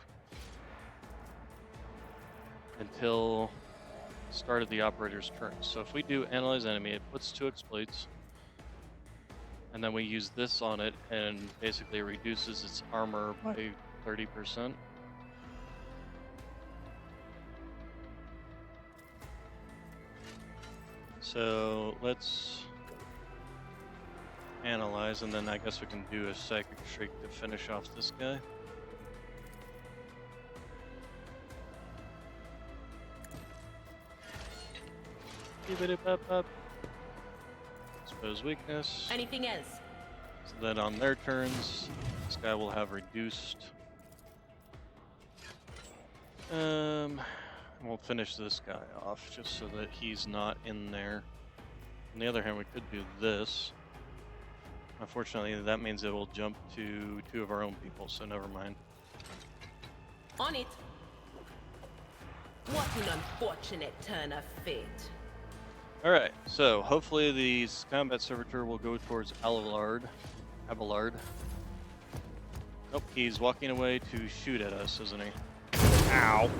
until start of the operator's turn. So if we do analyze enemy, it puts 2 exploits, and then we use this on it, and basically reduces its armor by 30%. So let's analyze, and then I guess we can do a psychic shriek to finish off this guy. Up. Expose weakness. Anything else? So that on their turns, this guy will have reduced. We'll finish this guy off just so that he's not in there. On the other hand, we could do this. Unfortunately, that means it will jump to 2 of our own people, so never mind. On it. What an unfortunate turn of fate. Alright, so hopefully the combat servitor will go towards Aluard. Abelard. Nope, he's walking away to shoot at us, isn't he? Ow.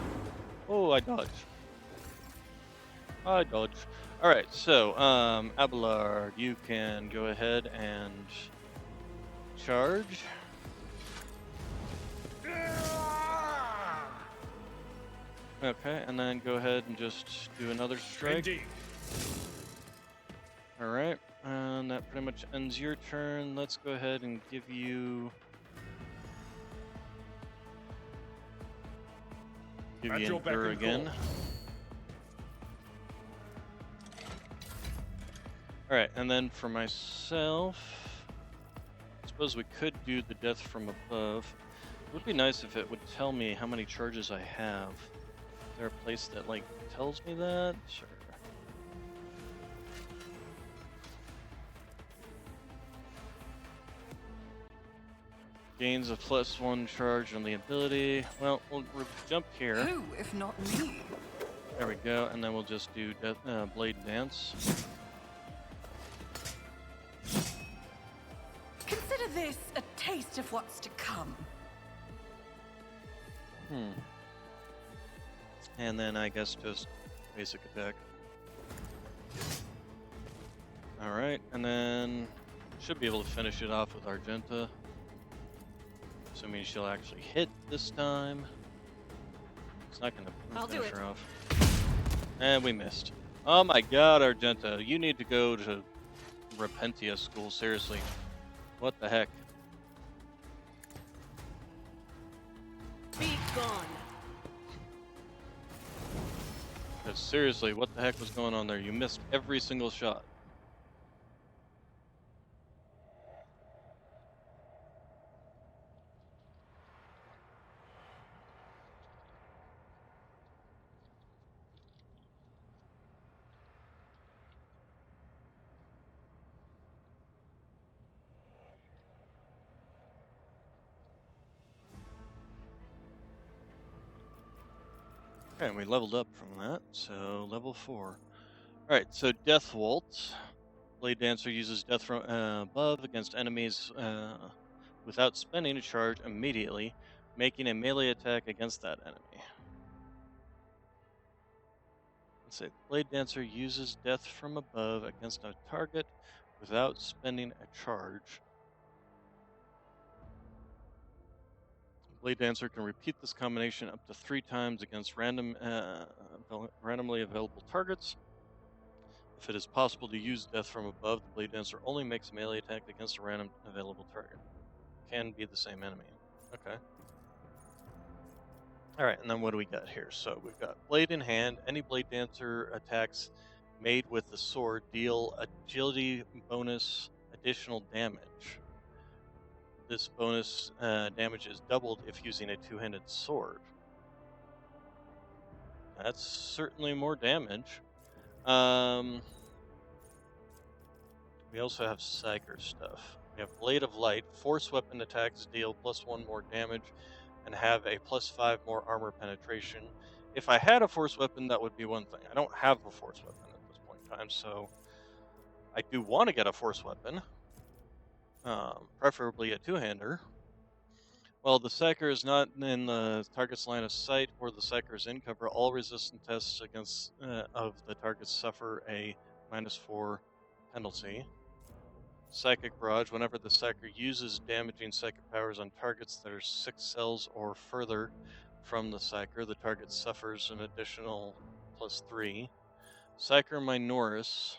Oh, I dodged. I dodged. Alright, so, Abelard, you can go ahead and charge. Okay, and then go ahead and just do another strike. Indeed. Alright, and that pretty much ends your turn. Let's go ahead and give you... At your beck Endure and again. call. Alright, and then for myself... I suppose we could do the death from above. It would be nice if it would tell me how many charges I have. Is there a place that, like, tells me that? Sure. Gains a +1 charge on the ability. Well, we'll jump here. Who, if not me? There we go, and then we'll just do Blade Dance. Consider this a taste of what's to come. And then I guess just basic attack. Alright, and then should be able to finish it off with Argenta. Assuming she'll actually hit this time. It's not gonna I'll do finish it. her off. And we missed. Oh my god, Argenta, you need to go to Repentia school, seriously. What the heck? Be gone. But seriously, what the heck was going on there? You missed every single shot. Okay, and we leveled up from that, so level 4. Alright, so Death Waltz. Blade Dancer uses death from above against enemies without spending a charge immediately, making a melee attack against that enemy. Let's say Blade Dancer uses death from above against a target without spending a charge. Blade Dancer can repeat this combination up to 3 times against randomly available targets. If it is possible to use death from above, the Blade Dancer only makes a melee attack against a random available target. Can be the same enemy. Okay. Alright, and then what do we got here? So we've got Blade in hand. Any Blade Dancer attacks made with the sword deal agility bonus additional damage. This bonus damage is doubled if using a two-handed sword. That's certainly more damage. We also have Psyker stuff. We have Blade of Light. Force weapon attacks deal +1 more damage and have a +5 more armor penetration. If I had a force weapon, that would be one thing. I don't have a force weapon at this point in time, so I do want to get a force weapon. Preferably a two-hander. While the Psyker is not in the target's line of sight or the Psyker is in cover, all resistance tests against of the targets suffer a -4 penalty. Psychic Barrage. Whenever the Psyker uses damaging psychic powers on targets that are 6 cells or further from the Psyker, the target suffers an additional +3. Psyker Minoris.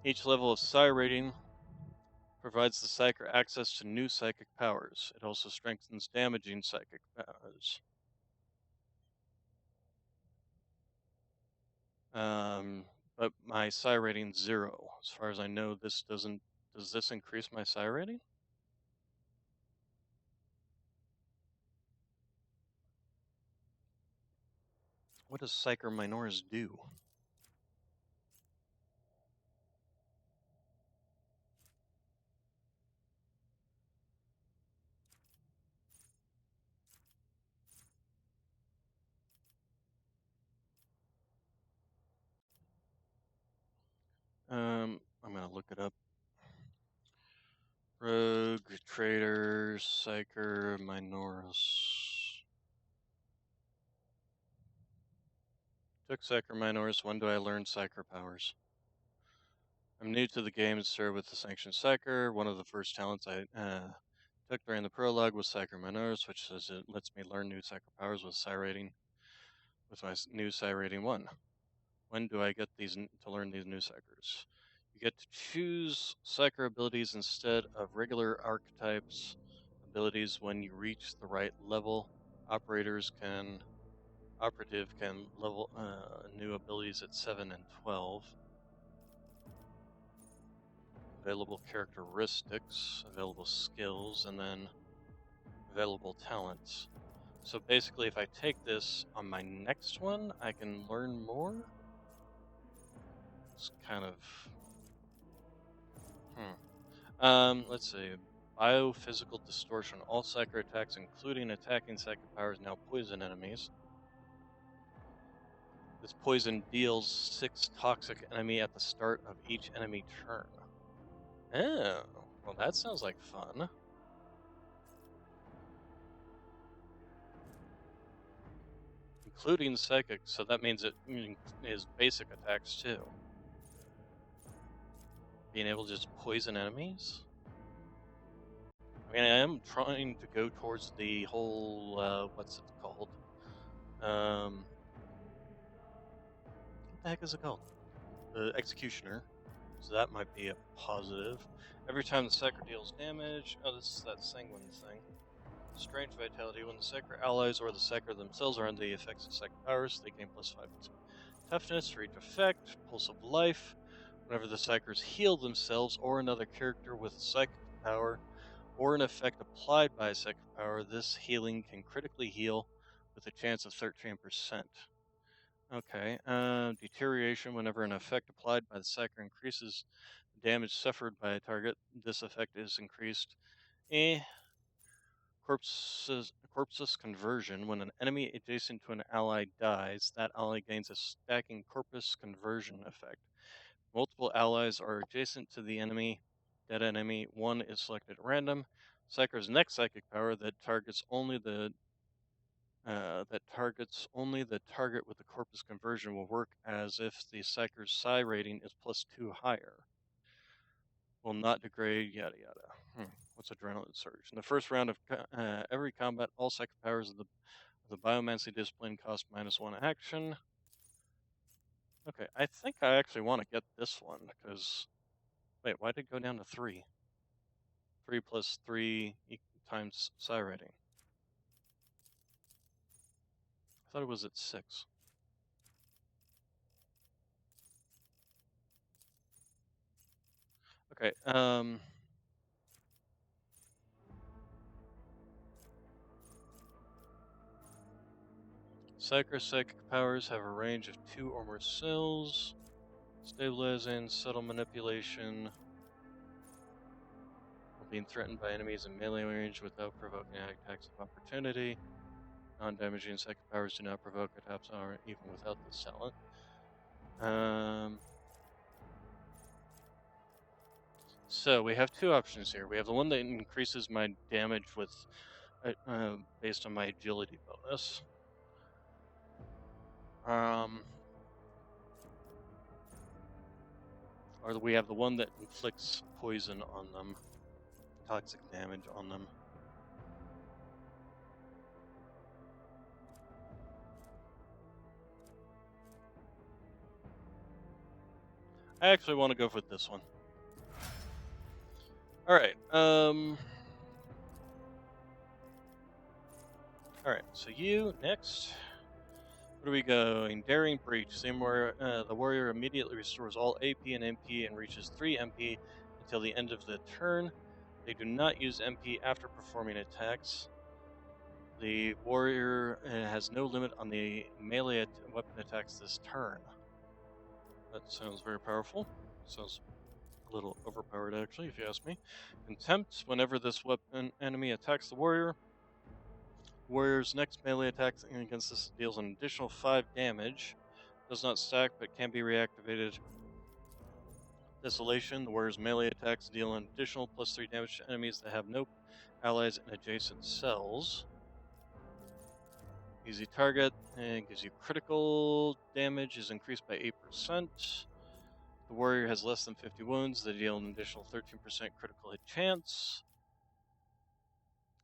Each level of Psi rating provides the Psyker access to new psychic powers. It also strengthens damaging psychic powers. But my Psi rating's 0. As far as I know, this doesn't. Does this increase my Psi rating? What does Psyker Minoris do? I'm gonna look it up. Rogue, Traitor, Psyker, Minoris. Took Psyker, Minoris. When do I learn Psyker powers? I'm new to the game and started with the Sanctioned Psyker. One of the first talents I took during the prologue was Psyker Minoris, which says it lets me learn new Psyker powers with Psi rating, with my new Psi rating 1. When do I get these to learn these new Psykers? You get to choose Psyker abilities instead of regular archetypes abilities when you reach the right level. Operative can level new abilities at 7 and 12. Available characteristics, available skills, and then available talents. So basically, if I take this on my next one, I can learn more. It's kind of let's see. Biophysical distortion. All Psyker attacks, including attacking Psychic powers, now poison enemies. This poison deals 6 toxic enemy at the start of each enemy turn. Oh, well that sounds like fun. Including Psychic, so that means it is basic attacks too. Being able to just poison enemies? I mean, I am trying to go towards the whole, what's it called? What the heck is it called? The Executioner. So that might be a positive. Every time the Psyker deals damage... Oh, this is that Sanguine thing. Strange Vitality. When the Psyker allies or the Psyker themselves are under the effects of Psychic powers, they gain +5 toughness for each effect. Pulse of Life. Whenever the Psykers heal themselves or another character with a Psychic power, or an effect applied by a Psychic power, this healing can critically heal with a chance of 13%. Okay, deterioration. Whenever an effect applied by the Psyker increases the damage suffered by a target, this effect is increased. Corpus conversion. When an enemy adjacent to an ally dies, that ally gains a stacking corpus conversion effect. Multiple allies are adjacent to the enemy. Dead enemy 1 is selected at random. Psyker's next psychic power that targets only the target with the corpus conversion will work as if the Psyker's Psi rating is +2 higher. Will not degrade, yada yada. What's Adrenaline Surge? In the first round of every combat, all Psychic powers of the Biomancy discipline cost -1 action. Okay, I think I actually want to get this one, because... Wait, why did it go down to 3? 3 plus 3 times Psi rating. I thought it was at 6. Okay, Psychic powers have a range of 2 or more cells. Stabilizing, subtle manipulation. Being threatened by enemies in melee range without provoking attacks of opportunity. Non-damaging Psychic powers do not provoke attacks even without this talent. So we have 2 options here. We have the one that increases my damage with based on my agility bonus. Or we have the one that inflicts poison on them, toxic damage on them. I actually want to go with this one. Alright, Alright, so you, next. Where are we going? Daring Breach. Same where the warrior immediately restores all AP and MP and reaches 3 MP until the end of the turn. They do not use MP after performing attacks. The warrior has no limit on the melee weapon attacks this turn. That sounds very powerful. Sounds a little overpowered, actually, if you ask me. Contempt. Whenever this weapon enemy attacks the warrior's next melee attack against this deals an additional 5 damage. Does not stack, but can be reactivated. Desolation. The warrior's melee attacks deal an additional +3 damage to enemies that have no allies in adjacent cells. Easy target, and gives you critical damage is increased by 8%. The warrior has less than 50 wounds. They deal an additional 13% critical hit chance.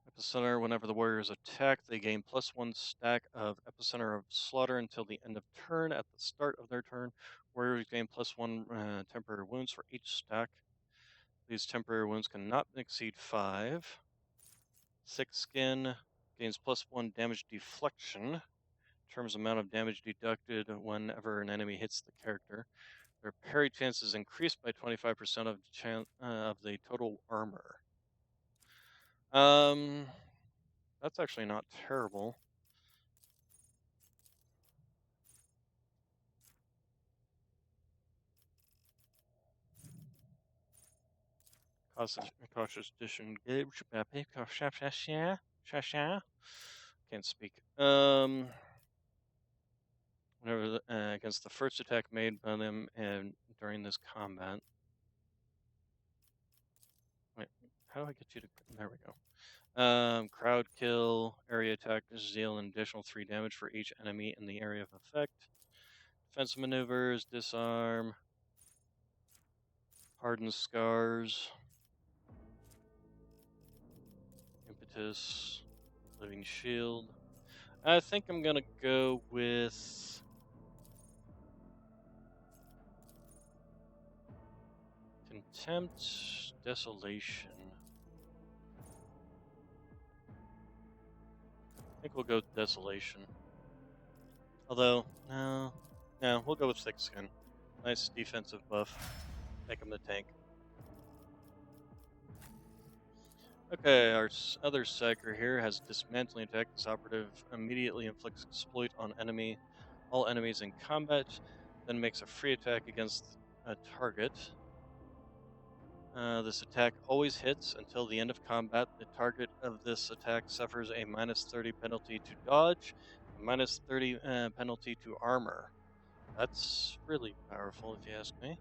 Epicenter, whenever the warrior is attacked, they gain +1 stack of Epicenter of Slaughter until the end of turn. At the start of their turn, warriors gain +1 temporary wounds for each stack. These temporary wounds cannot exceed 5. Thick Skin gains +1 damage deflection. Terms amount of damage deducted whenever an enemy hits the character. Their parry chance is increased by 25% of the total armor. That's actually not terrible. Cautious disengage. Can't speak. Whenever against the first attack made by them and during this combat. Wait, how do I get you to? There we go. Crowd kill, area attack deal an additional 3 damage for each enemy in the area of effect. Defensive maneuvers, disarm, hardened scars, impetus, living shield. I think I'm gonna go with contempt, desolation. I think we'll go with desolation. Although, no, we'll go with thick skin. Nice defensive buff. Make him the tank. Okay, our other psyker here has dismantling attack. This operative immediately inflicts exploit on all enemies in combat, then makes a free attack against a target. This attack always hits until the end of combat. The target of this attack suffers a -30 penalty to dodge, a -30 penalty to armor. That's really powerful, if you ask me.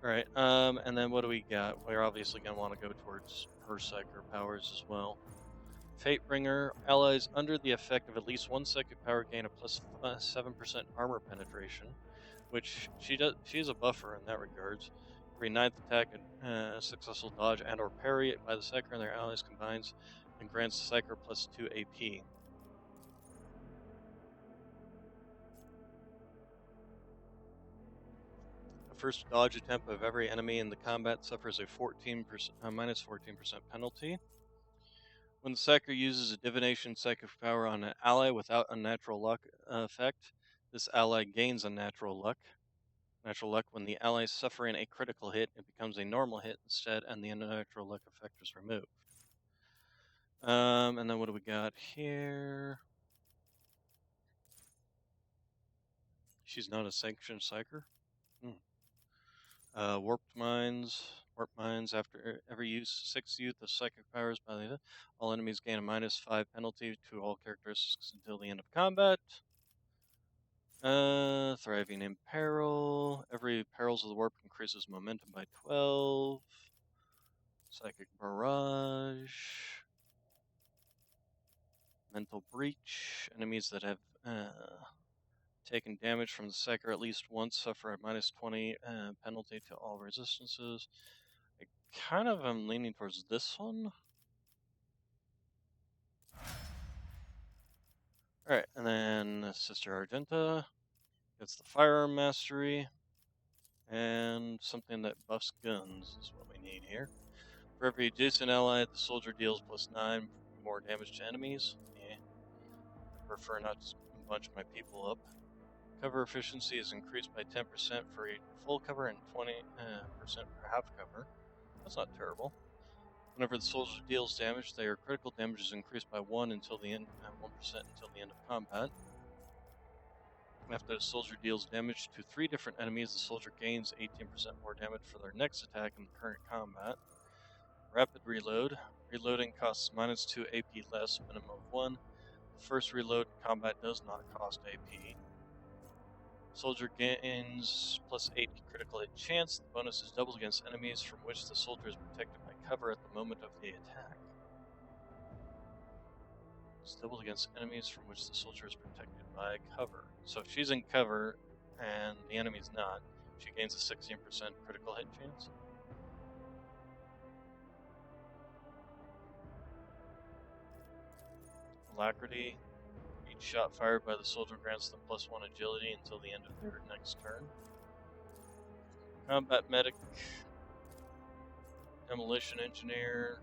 Alright, and then what do we got? We're obviously going to want to go towards her psychic powers as well. Fatebringer, allies under the effect of at least one psychic power gain a +7% armor penetration, which she is a buffer in that regards. Every 9th attack, successful dodge and or parry by the psyker and their allies combines and grants the psyker +2 AP. First dodge attempt of every enemy in the combat suffers a -14% penalty. When the psyker uses a divination psychic power on an ally without a natural luck effect, this ally gains a natural luck. Natural luck, when the ally is suffering a critical hit, it becomes a normal hit instead, and the unnatural luck effect is removed. And then what do we got here? She's not a sanctioned psyker. Warped Minds. Warped Minds, after every use 6 use of psychic powers by the all enemies gain a -5 penalty to all characteristics until the end of combat. Thriving in Peril. Every Perils of the Warp increases momentum by 12. Psychic Barrage. Mental Breach. Enemies that have taken damage from the psyker at least once suffer a -20 penalty to all resistances. I kind of am leaning towards this one. Alright, and then Sister Argenta gets the Firearm Mastery, and something that buffs guns is what we need here. For every adjacent ally, the soldier deals +9 more damage to enemies. Yeah. I prefer not to bunch my people up. Cover efficiency is increased by 10% for a full cover and 20% for half cover. That's not terrible. Whenever the soldier deals damage, their critical damage is increased by 1% until the end of combat. After the soldier deals damage to 3 different enemies, the soldier gains 18% more damage for their next attack in the current combat. Rapid reload. Reloading costs -2 AP less, minimum of 1. The first reload in combat does not cost AP. Soldier gains +8 critical hit chance. The bonus is doubled against enemies from which the soldier is protected by cover at the moment of the attack. It's doubled against enemies from which the soldier is protected by cover. So if she's in cover and the enemy's not, she gains a 16% critical hit chance. Alacrity. Each shot fired by the soldier grants them +1 agility until the end of their next turn. Combat medic. Demolition engineer.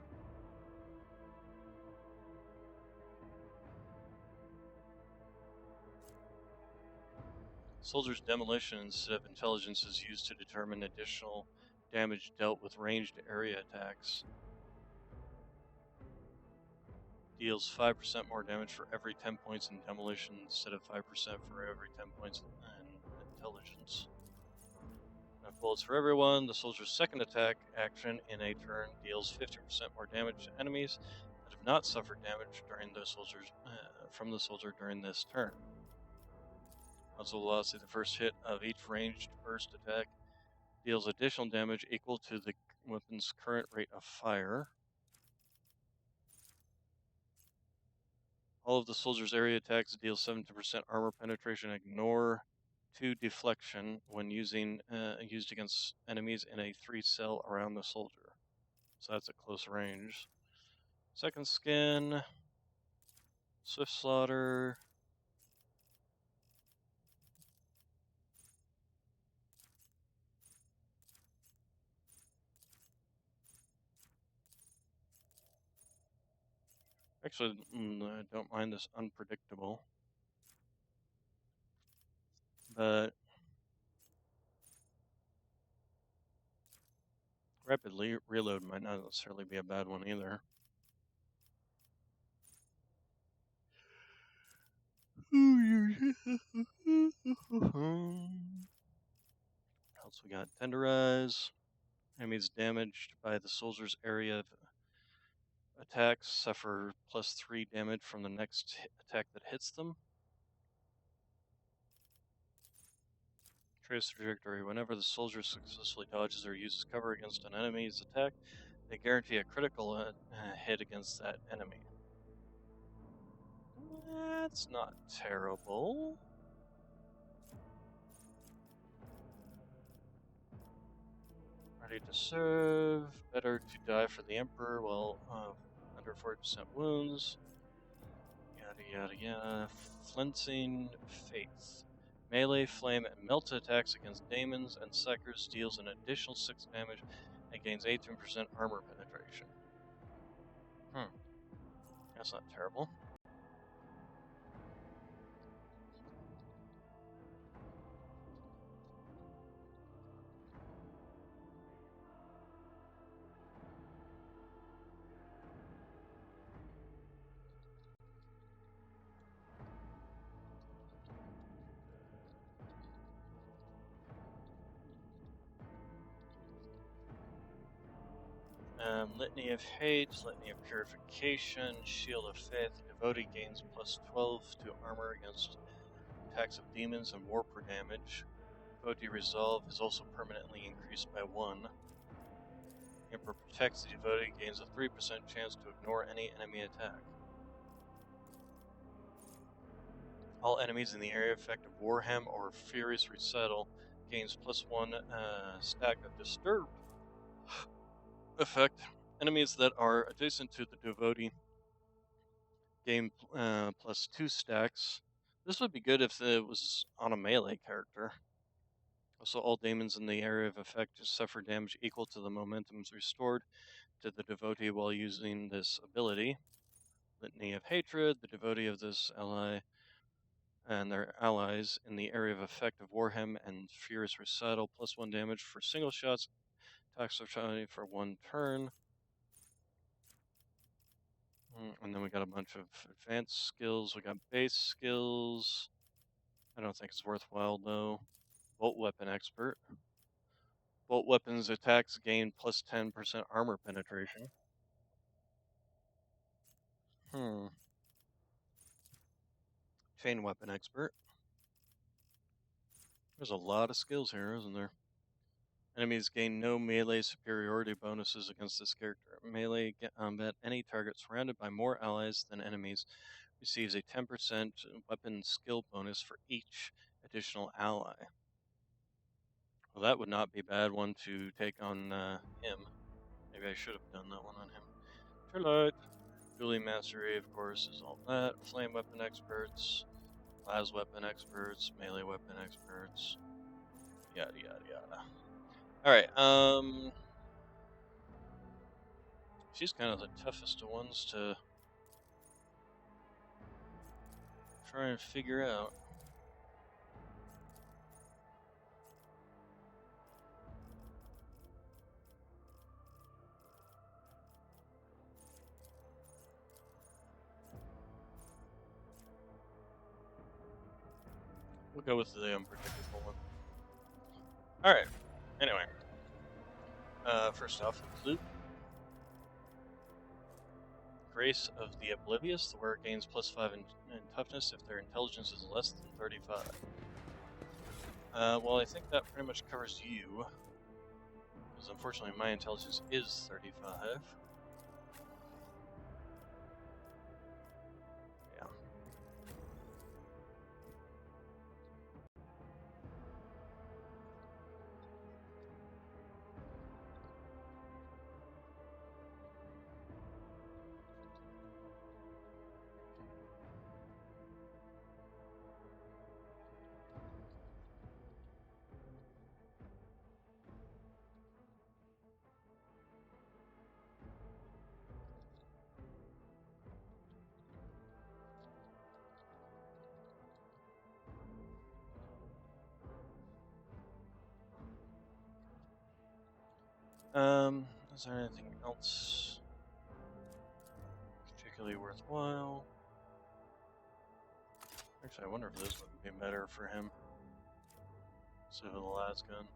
Soldier's demolition instead of intelligence is used to determine additional damage dealt with ranged area attacks. Deals 5% more damage for every 10 points in demolition instead of 5% for every 10 points in intelligence. Enough bullets for everyone. The soldier's second attack action in a turn deals 50% more damage to enemies that have not suffered damage during the from the soldier during this turn. Also, velocity, the first hit of each ranged burst attack deals additional damage equal to the weapon's current rate of fire. All of the soldier's area attacks deal 70% armor penetration. Ignore 2 deflection when used against enemies in a 3-cell around the soldier. So that's at close range. Second skin, swift slaughter. Actually, I don't mind this unpredictable, but rapidly reload might not necessarily be a bad one either. Else we got tenderize. Enemies damaged by the soldier's area of attacks suffer +3 damage from the next attack that hits them. Trace trajectory. Whenever the soldier successfully dodges or uses cover against an enemy's attack, they guarantee a critical hit against that enemy. That's not terrible. Ready to serve. Better to die for the Emperor while under 40% wounds. Yada yada yada. Flinching Faith. Melee, flame, and melt attacks against daemons and psychers deals an additional 6 damage and gains 18% armor penetration. That's not terrible. Litany of Hate, Litany of Purification, Shield of Faith. Devotee gains +12 to armor against attacks of demons and warper damage. Devotee Resolve is also permanently increased by 1. Emperor protects the devotee, gains a 3% chance to ignore any enemy attack. All enemies in the area effect of Warhem or Furious Recital gains +1 stack of Disturb effect. Enemies that are adjacent to the devotee gain +2 stacks. This would be good if it was on a melee character. Also, all demons in the area of effect suffer damage equal to the momentum restored to the devotee while using this ability. Litany of Hatred, the devotee of this ally and their allies in the area of effect of Warhem and Furious Recital, +1 damage for single shots, attacks of for 1 turn. And then we got a bunch of advanced skills. We got base skills. I don't think it's worthwhile though. Bolt Weapon Expert. Bolt weapons attacks gain +10% armor penetration. Chain Weapon Expert. There's a lot of skills here, isn't there? Enemies gain no melee superiority bonuses against this character. Melee combat, any target surrounded by more allies than enemies receives a 10% weapon skill bonus for each additional ally. Well, that would not be a bad one to take on him. Maybe I should have done that one on him. Turloid. Dueling Mastery, of course, is all that. Flame Weapon Experts. Las Weapon Experts. Melee Weapon Experts. Yada, yada, yada. Alright, she's kind of the toughest of ones to try and figure out. We'll go with the unpredictable one. Alright, anyway. First off, Loot. Grace of the Oblivious. The wearer gains +5 in toughness if their intelligence is less than 35. Well, I think that pretty much covers you. Because unfortunately my intelligence is 35. Yeah. Is there anything else particularly worthwhile? Actually, I wonder if this would be better for him. So the last gun.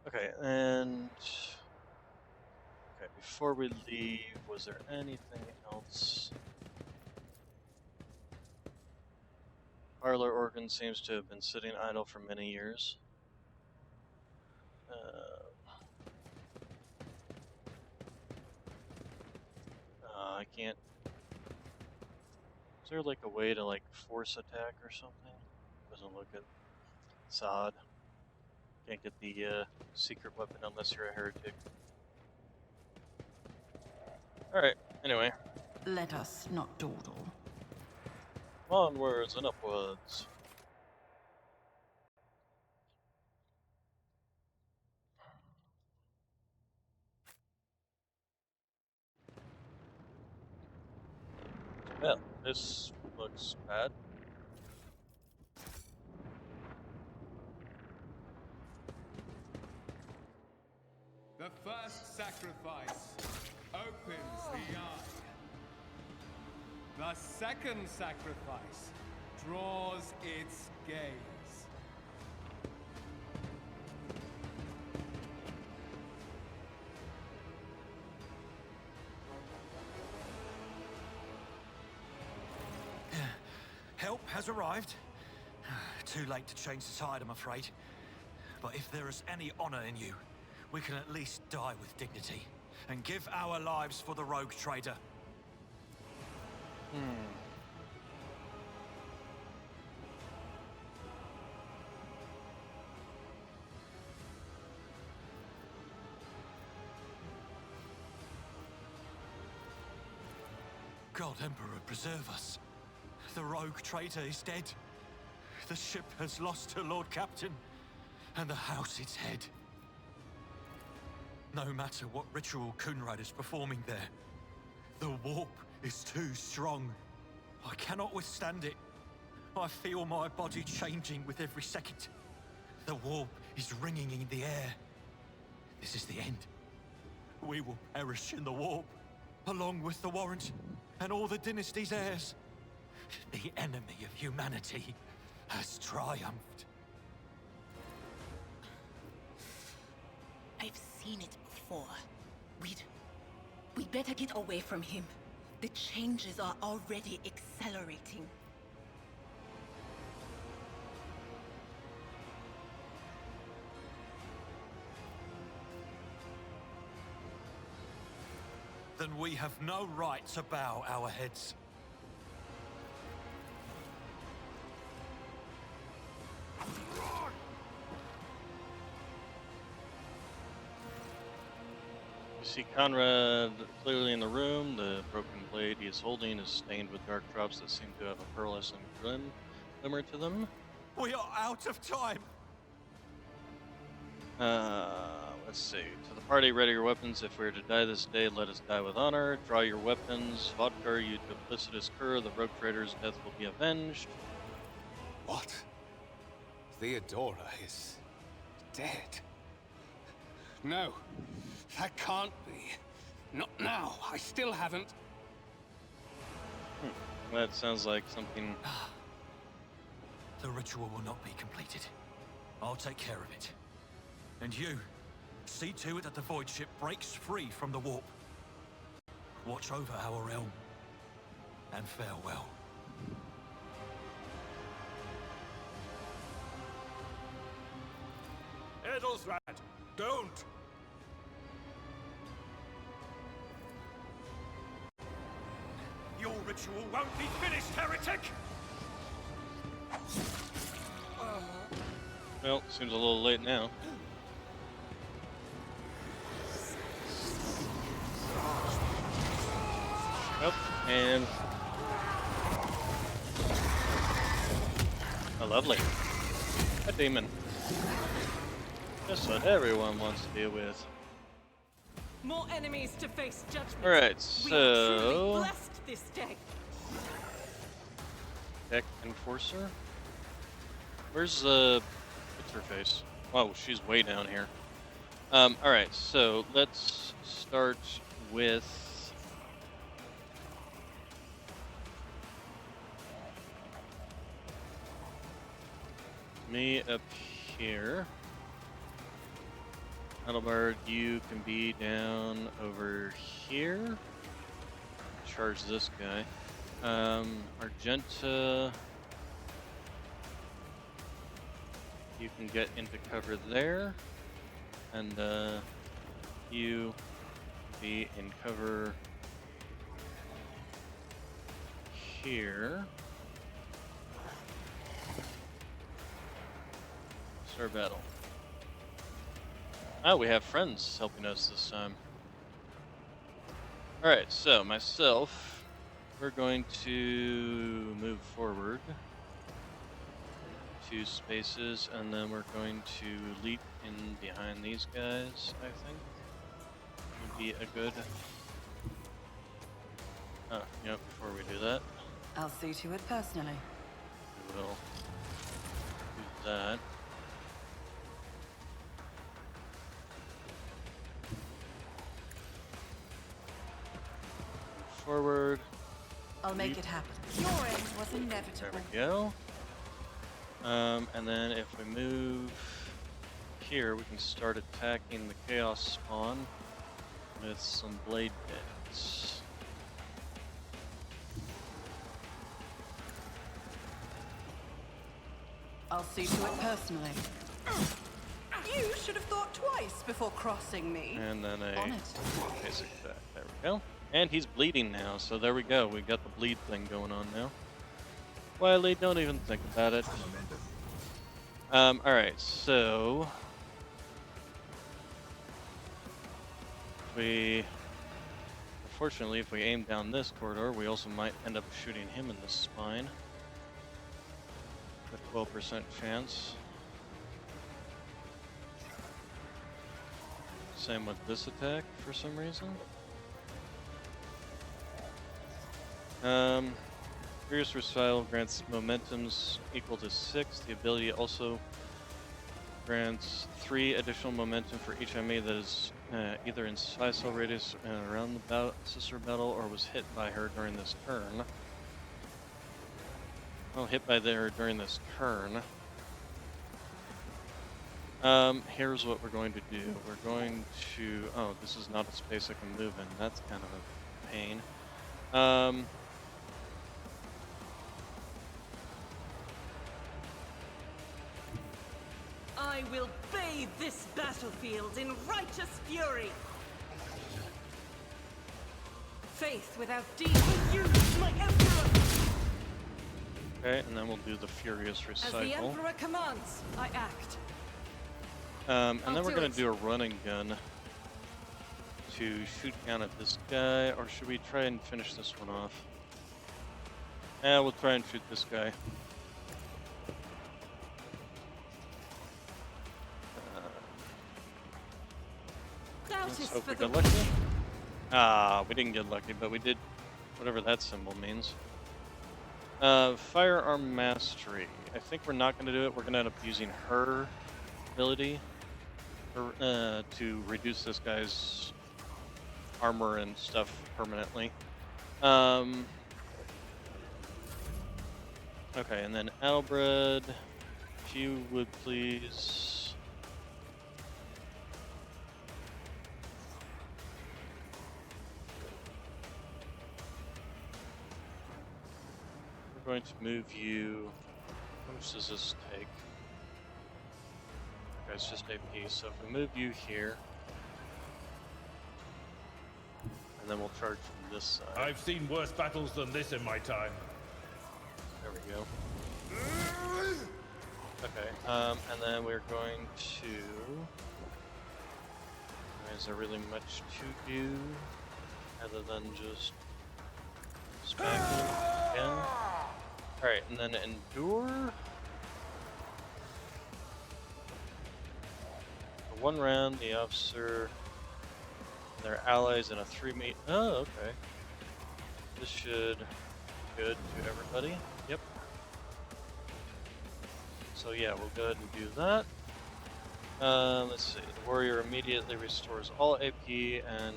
Okay, and okay, before we leave, was there anything else? Parlor organ seems to have been sitting idle for many years. I can't. Is there like a way to like force attack or something? Doesn't look it. It's odd. Can't get the secret weapon unless you're a heretic. Alright, anyway. Let us not dawdle. Onwards and upwards. Well, this looks bad. The first sacrifice opens the eye. The second sacrifice draws its gaze. Help has arrived. Too late to change the tide, I'm afraid. But if there is any honor in you, we can at least die with dignity and give our lives for the rogue trader. God Emperor, preserve us. The rogue traitor is dead. The ship has lost her Lord Captain, and the house its head. No matter what ritual Kunrad is performing there, the warp is too strong. I cannot withstand it. I feel my body changing with every second. The warp is ringing in the air. This is the end. We will perish in the warp, along with the warrant and all the Dynasty's heirs. The enemy of humanity has triumphed. I've seen it before. We'd better get away from him. The changes are already accelerating. Then we have no right to bow our heads. You see Conrad clearly in the room. The broken blade he is holding is stained with dark drops that seem to have a pearlescent glimmer to them. We are out of time. Let's see. To the party, ready your weapons. If we are to die this day, let us die with honor. Draw your weapons. Vodka, you duplicitous cur. The rogue trader's death will be avenged. What? Theodora is dead. No, that can't be. Not now. I still haven't. That sounds like something. The ritual will not be completed. I'll take care of it. And you, see to it that the void ship breaks free from the warp. Watch over our realm. And farewell. Edelthrat, don't! Your ritual won't be finished, heretic! Well, seems a little late now. Nope, and oh, lovely. A demon. Just what everyone wants to deal with. More enemies to face judgment. All right, We are so truly blessed this day. Tech Enforcer. Where's the interface? Oh, she's way down here. All right, so let's start with me up here. Adelbard, you can be down over here. Charge this guy. Argenta, you can get into cover there, and you be in cover here. Start battle. Oh, we have friends helping us this time. Alright, so myself, we're going to move forward 2 spaces, and then we're going to leap in behind these guys, I think. Would be a good... Oh, yep, before we do that, I'll see to it personally. we will do that. Forward. I'll make it happen. Your end was inevitable. There we go. And then if we move here, we can start attacking the Chaos Spawn with some blade bits. I'll see to it personally. You should have thought twice before crossing me. And then a On it. basic attack. There we go. And he's bleeding now, so there we go. We got the bleed thing going on now. Wily, don't even think about it. Alright, so unfortunately, if we aim down this corridor, we also might end up shooting him in the spine. A 12% chance. Same with this attack for some reason. Furious Recital grants momentums equal to 6. The ability also grants 3 additional momentum for each enemy that is either in 5 cell radius around the sister battle or was hit by her during this turn. Well, hit by her during this turn. Here's what we're going to do. We're going to... Oh, this is not a space I can move in. That's kind of a pain. Um, I will bathe this battlefield in righteous fury. Faith without deed will use my emperor. okay, and then we'll do the Furious As the Recycle. emperor commands, I act. And then I'll we're do gonna it. do a running gun to shoot down at this guy, or should we try and finish this one off? Yeah, we'll try and shoot this guy. Doubt Let's is hope for we the got lucky. Ah, we didn't get lucky, but we did whatever that symbol means. Firearm Mastery. I think we're not going to do it. We're going to end up using her ability to reduce this guy's armor and stuff permanently. Okay, and then Albred, if you would please. We're going to move you. How much does this take? Okay, it's just AP, so if we move you here, and then we'll charge from this side. I've seen worse battles than this in my time. There we go. Okay, and then we're going to... Is there really much to do other than just smack him again? Alright, and then endure. For 1 round, the officer and their allies in a 3-meet. Oh, okay. This should be good to everybody. Yep. So yeah, we'll go ahead and do that. Let's see. The warrior immediately restores all AP and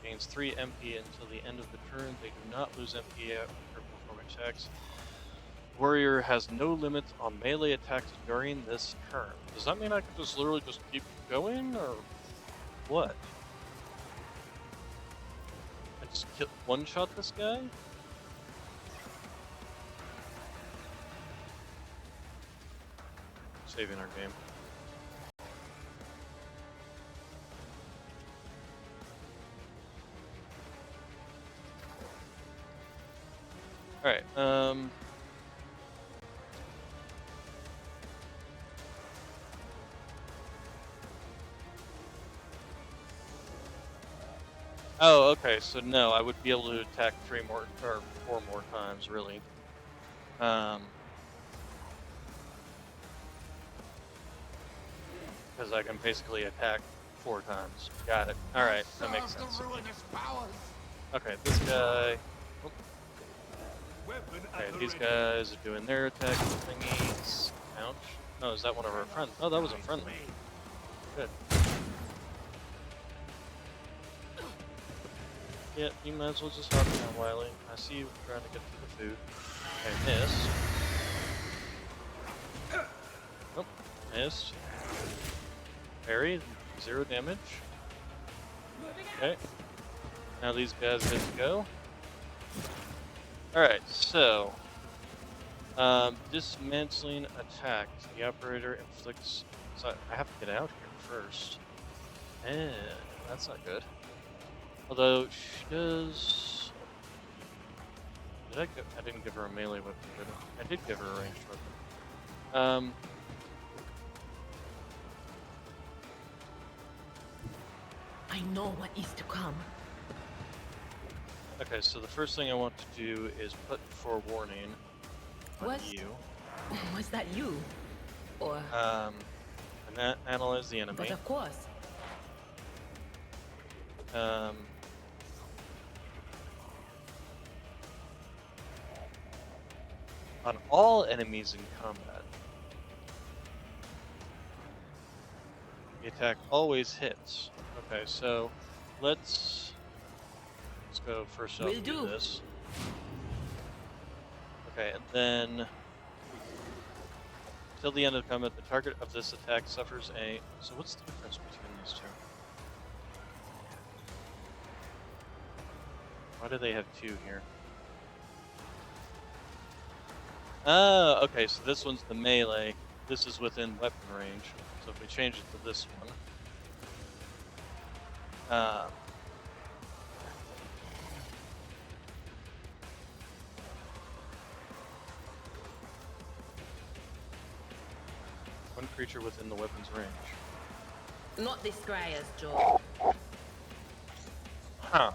gains 3 MP until the end of the turn. They do not lose MP after performing checks. Warrior has no limits on melee attacks during this turn. Does that mean I can just literally just keep going, or what? I just one-shot this guy? Saving our game. Alright, oh, okay, so no, I would be able to attack 3 more, or 4 more times, really. Because I can basically attack 4 times. Got it. Alright, that makes sense. Okay, this guy... Okay, these guys are doing their attack thingies. Ouch. Oh, is that one of our friends? Oh, that was a friendly. Good. Yeah, you might as well just hop down, Wiley. I see you trying to get to the food. Okay, missed. Nope, missed. Parry, 0 damage. Okay. Now these guys get to go. Alright, so dismantling attack. The operator inflicts. So I have to get out here first. And that's not good. Although she does. I didn't give her a melee weapon, did I? I did give her a ranged weapon. I know what is to come. Okay, so the first thing I want to do is put forewarning on you. Was that you? Or... and analyze the enemy. But of course. On all enemies in combat, the attack always hits. Okay, so let's go first off and do this. Okay, and then till the end of combat, the target of this attack suffers a... So what's the difference between these two? Why do they have two here? Oh, okay, so this one's the melee. This is within weapon range. So if we change it to this one. One creature within the weapon's range. Not this Scryer's job. Huh.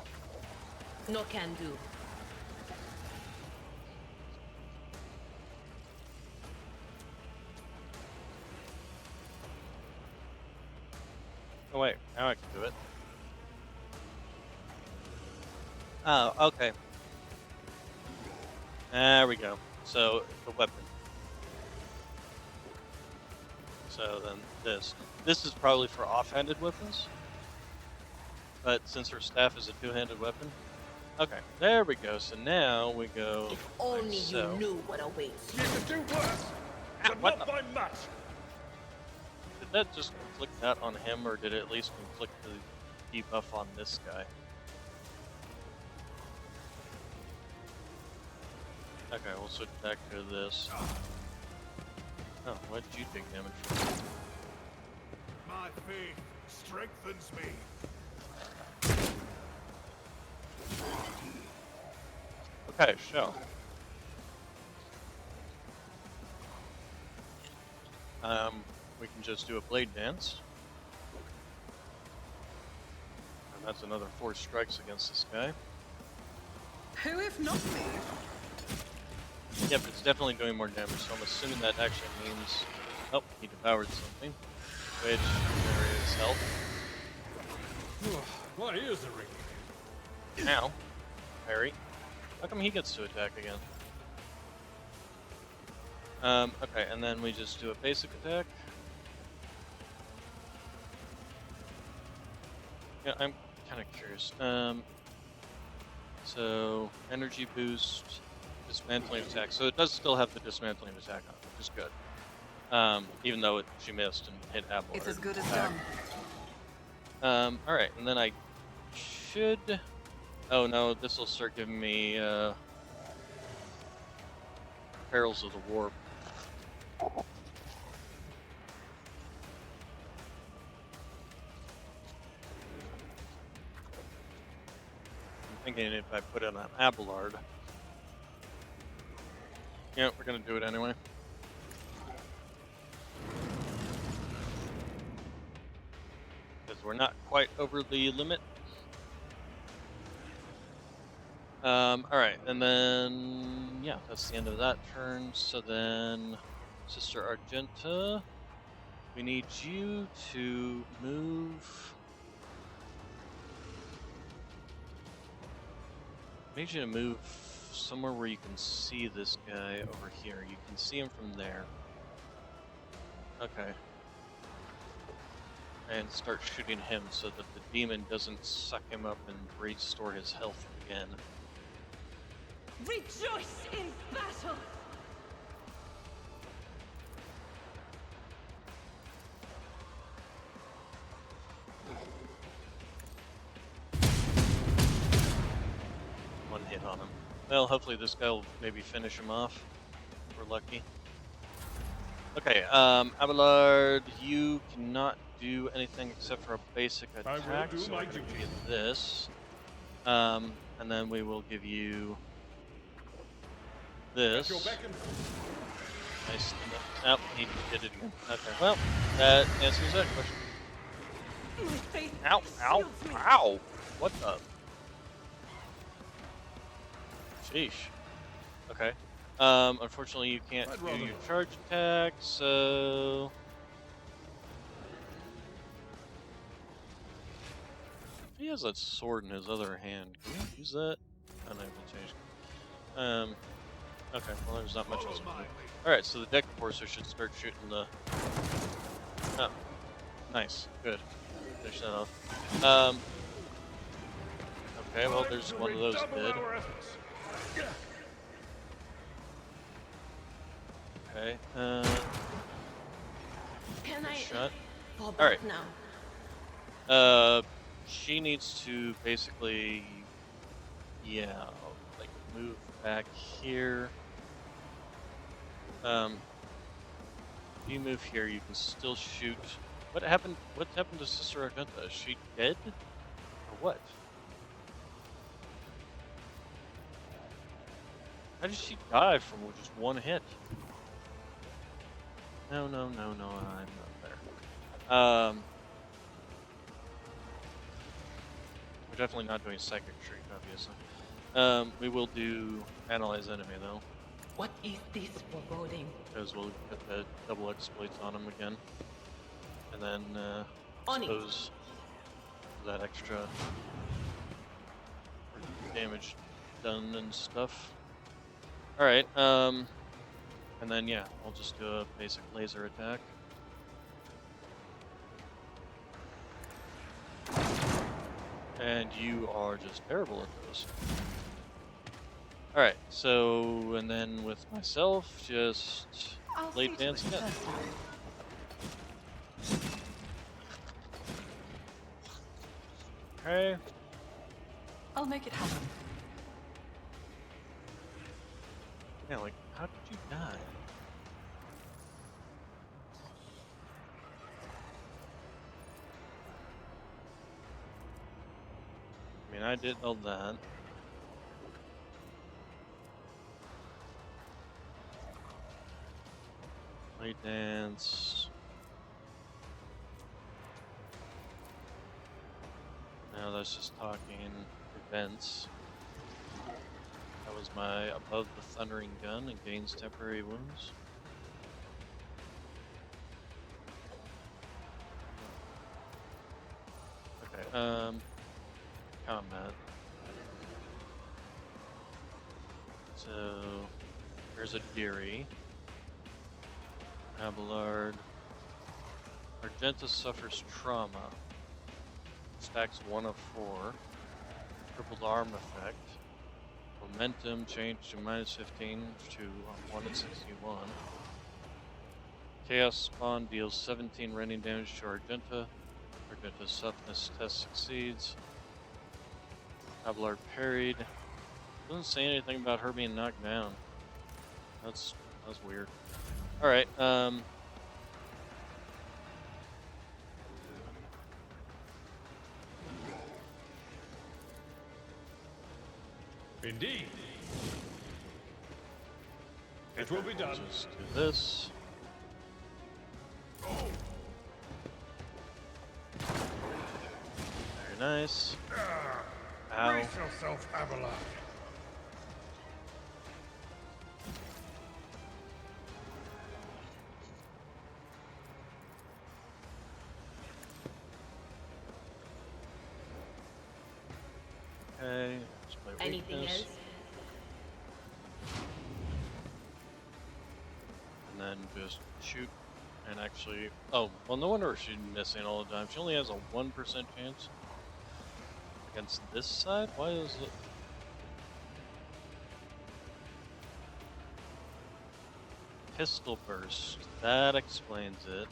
No can do. Oh wait, now I can do it. Oh, okay. There we go. So, the weapon. So then this. This is probably for off-handed weapons. But since her staff is a two-handed weapon. Okay, there we go. So now we go. If only like so. you knew what awaits you. You could do worse, but what not the- by much. Did that just conflict that on him, or did it at least conflict the debuff on this guy? Okay, we'll switch back to this. Oh, why did you take damage from? My faith strengthens me. Okay, show. We can just do a blade dance. And that's another 4 strikes against this guy. Who if not me? Yep, it's definitely doing more damage, so I'm assuming that actually means... Oh, he devoured something. Which generates health. My ears are ringing. Ow. Parry. How come he gets to attack again? Okay, and then we just do a basic attack. Yeah, I'm kind of curious. So, energy boost, dismantling attack. So it does still have the dismantling attack on it, which is good. Even though she missed and hit Abelard. It's as good as done. Alright, and then I should... Oh no, this will start giving me, Perils of the Warp. I'm thinking if I put it on Abelard. Yeah, we're gonna do it anyway. Because we're not quite over the limit. Alright, and then, yeah, that's the end of that turn. So then, Sister Argenta, we need you to move. I need you to move somewhere where you can see this guy over here. You can see him from there. Okay. And start shooting him so that the demon doesn't suck him up and restore his health again. Rejoice in battle! One hit on him. Well, hopefully this guy will maybe finish him off. If we're lucky. Okay, Abelard, you cannot do anything except for a basic attack, so we're going to give you this. And then we will give you this. Nice. Oh, he did it again. Okay, well, that answers that question. Ow, ow, ow! What the? Sheesh. Okay. Unfortunately you can't do your charge attack, so... He has that sword in his other hand. Can we use that? Unable to change. Okay, well there's not much else we can do. Alright, so the deck courser should start shooting the... Oh. Nice. Good. Finish that off. Okay, well there's one of those dead. Okay, Can I shot. fall back Alright. now? She needs to basically yeah, I'll, like move back here. You move here, you can still shoot. What happened? What happened to Sister Argenta? Is she dead, or what? How did she die from just one hit? No, I'm not there. We're definitely not doing Psychic Shriek, obviously. We will do Analyze Enemy, though. What is this foreboding? Because we'll get the double exploits on him again. And then, On it. suppose that extra damage done and stuff. Alright, and then, yeah, I'll just do a basic laser attack. And you are just terrible at those. Alright, so, and then with myself, just Blade Dance again. Okay. I'll make it happen. Yeah, like, how did you die? I mean, I did all that. Blade Dance. Now that's just talking events. That was my above the thundering gun and gains temporary wounds. Okay, combat. So, there's a Geary. Abelard. Argenta suffers trauma. Stacks 1 of 4. Crippled arm effect. Momentum changed to -15 to 1 at 61. Chaos Spawn deals 17 rending damage to Argenta. Argenta's toughness test succeeds. Abelard parried. Doesn't say anything about her being knocked down. That's weird. Alright, Indeed. It will be done. Just do this. Very nice. Ow. Brace yourself, Abelard. Okay, let's play Anything weakness. else? And then just shoot and actually... Oh, well, no wonder she's missing all the time. She only has a 1% chance against this side? Why is it... Pistol burst. That explains it.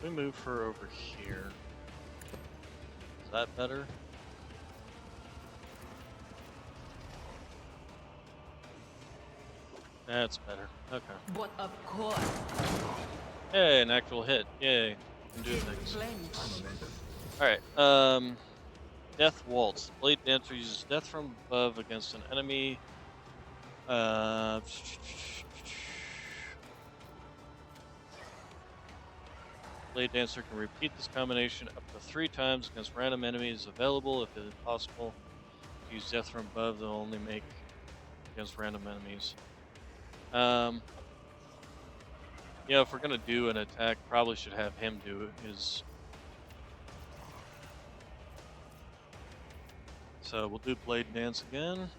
We move her over here. Is that better? That's better. Okay. But of course. Hey, an actual hit. Yay. Can do things. Alright, Death Waltz. Blade Dancer uses death from above against an enemy. Blade Dancer can repeat this combination up to 3 times against random enemies available. If it is possible to use death from above, they'll only make against random enemies. Yeah, if we're gonna do an attack, probably should have him do his. So we'll do Blade Dance again.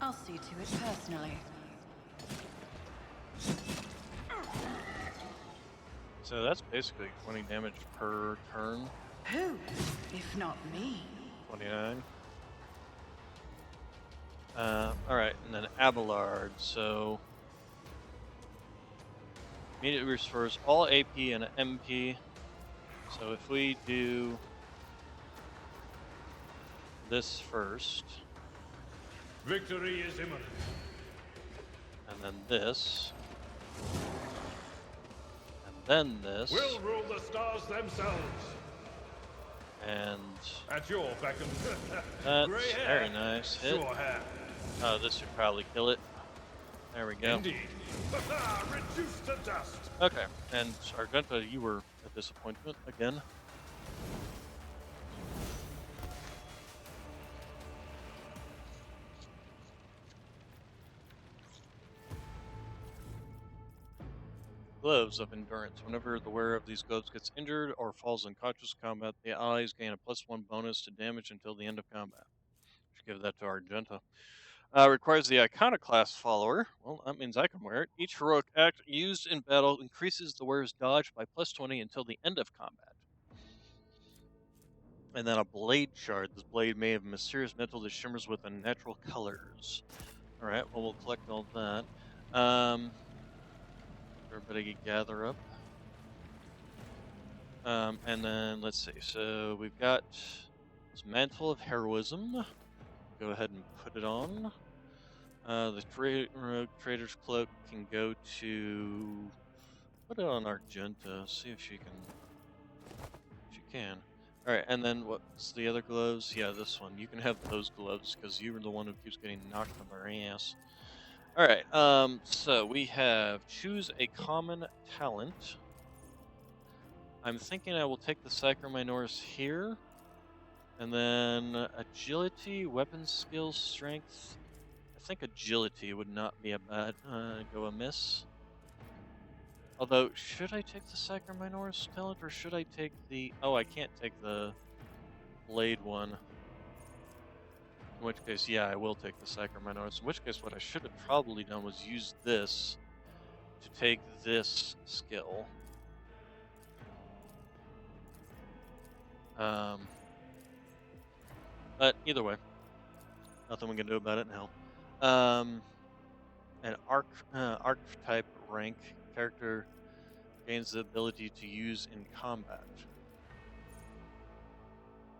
I'll see to it personally. So that's basically 20 damage per turn. Who, if not me? 29. Alright, and then Abelard, so... Immediately restores all AP and MP. So if we do this first, Victory is imminent. and then this, and then this, We'll rule the stars themselves. and At your beck and that's Gray hair. very nice hit. Sure hair. Oh, this should probably kill it. There we go. Indeed. Reduced to dust. Okay, and Argenta, you were a disappointment again. Gloves of Endurance. Whenever the wearer of these gloves gets injured or falls unconscious in combat, the allies gain a +1 bonus to damage until the end of combat. Should give that to Argenta. Requires the Iconoclast follower. Well, that means I can wear it. Each heroic act used in battle increases the wearer's dodge by +20 until the end of combat. And then a blade shard. This blade made of mysterious metal that shimmers with unnatural colors. Alright, well, we'll collect all that. Everybody gather up. And then, let's see. So, we've got this Mantle of Heroism. Go ahead and put it on. The Rogue Trader's Cloak can go to... Put it on Argenta. See if she can... She can. Alright, and then what's the other gloves? Yeah, this one. You can have those gloves, because you were the one who keeps getting knocked on their ass. Alright, so we have choose a common talent. I'm thinking I will take the Sacro Minoris here. And then agility, weapon skills, strength. I think agility would not be a bad go amiss. Although, should I take the Sacro Minoris talent or should I take the... Oh, I can't take the blade one. In which case, yeah, I will take the Sacro Minoris. In which case, what I should have probably done was use this to take this skill. But either way, nothing we can do about it now. An archetype rank character gains the ability to use in combat.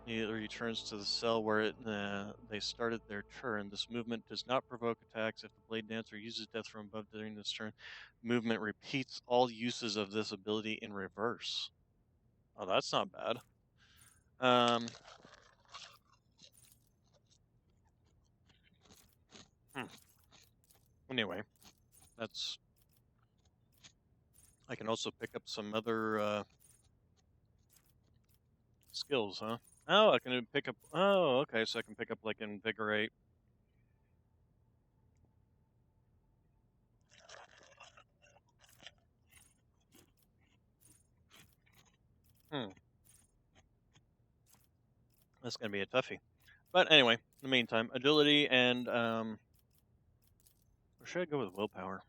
It returns to the cell where they started their turn. This movement does not provoke attacks. If the Blade Dancer uses death from above during this turn, movement repeats all uses of this ability in reverse. Oh, that's not bad. Anyway, that's... I can also pick up some other skills, huh? Oh, I can pick up... Oh, okay, so I can pick up, like, Invigorate. That's going to be a toughie. But anyway, in the meantime, agility and... Or should I go with willpower?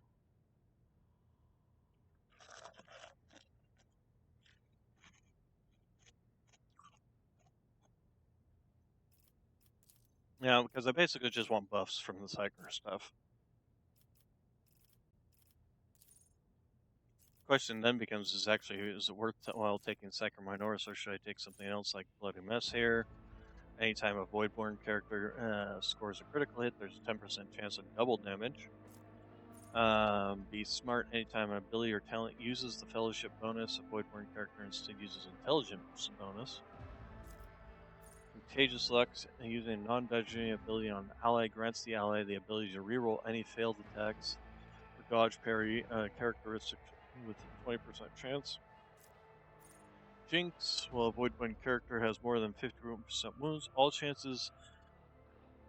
Yeah, because I basically just want buffs from the Psyker stuff. Question then becomes, is it worthwhile taking Psyker Minoris, or should I take something else like Bloody Mess here? Anytime a Voidborn character scores a critical hit, there's a 10% chance of double damage. Be smart. Anytime an ability or talent uses the Fellowship bonus, a Voidborn character instead uses Intelligence bonus. Contagious Luck, using a non-dodging ability on an ally, grants the ally the ability to reroll any failed attacks for dodge parry characteristic with a 20% chance. Jinx, while a Voidborn character has more than 51% wounds, all chances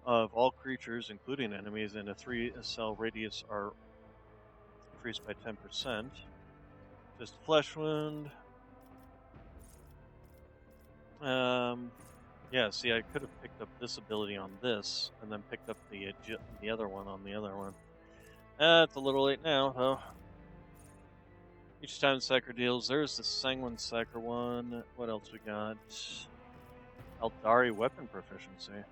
of all creatures, including enemies, in a 3-cell radius are increased by 10%. Just Flesh Wound. Yeah, see, I could have picked up this ability on this, and then picked up the other one on the other one. It's a little late now, though. Each time Psyker deals, there's the Sanguine Psyker one. What else we got? Eldari Weapon Proficiency.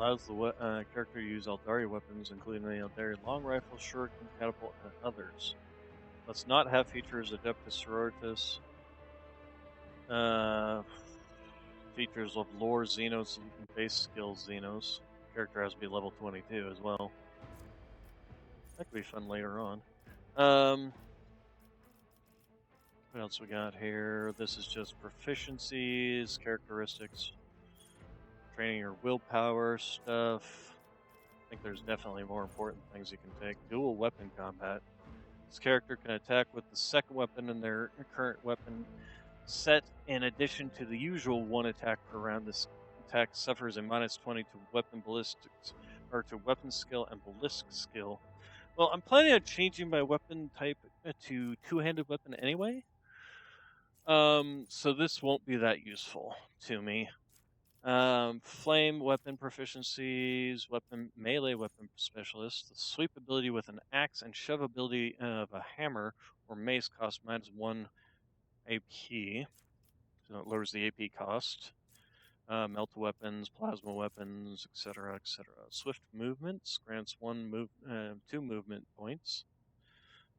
Allows the character to use Eldari weapons, including the Eldari long rifle, shuriken, catapult, and others. Let's not have features Adeptus Sororitas. Features of lore Xenos and base skills Xenos. Character has to be level 22 as well. That could be fun later on. What else we got here? This is just proficiencies, characteristics, training your willpower stuff. I think there's definitely more important things you can take. Dual weapon combat. This character can attack with the second weapon in their current weapon set in addition to the usual one attack per round. This attack suffers a -20 to weapon ballistics, or to weapon skill and ballistic skill. Well, I'm planning on changing my weapon type to two-handed weapon anyway. So this won't be that useful to me. Flame weapon proficiencies, melee weapon specialist, the sweep ability with an axe and shove ability of a hammer or mace cost -1 AP, so it lowers the AP cost. Melt weapons, plasma weapons, etc., etc. Swift movements grants 2 movement points.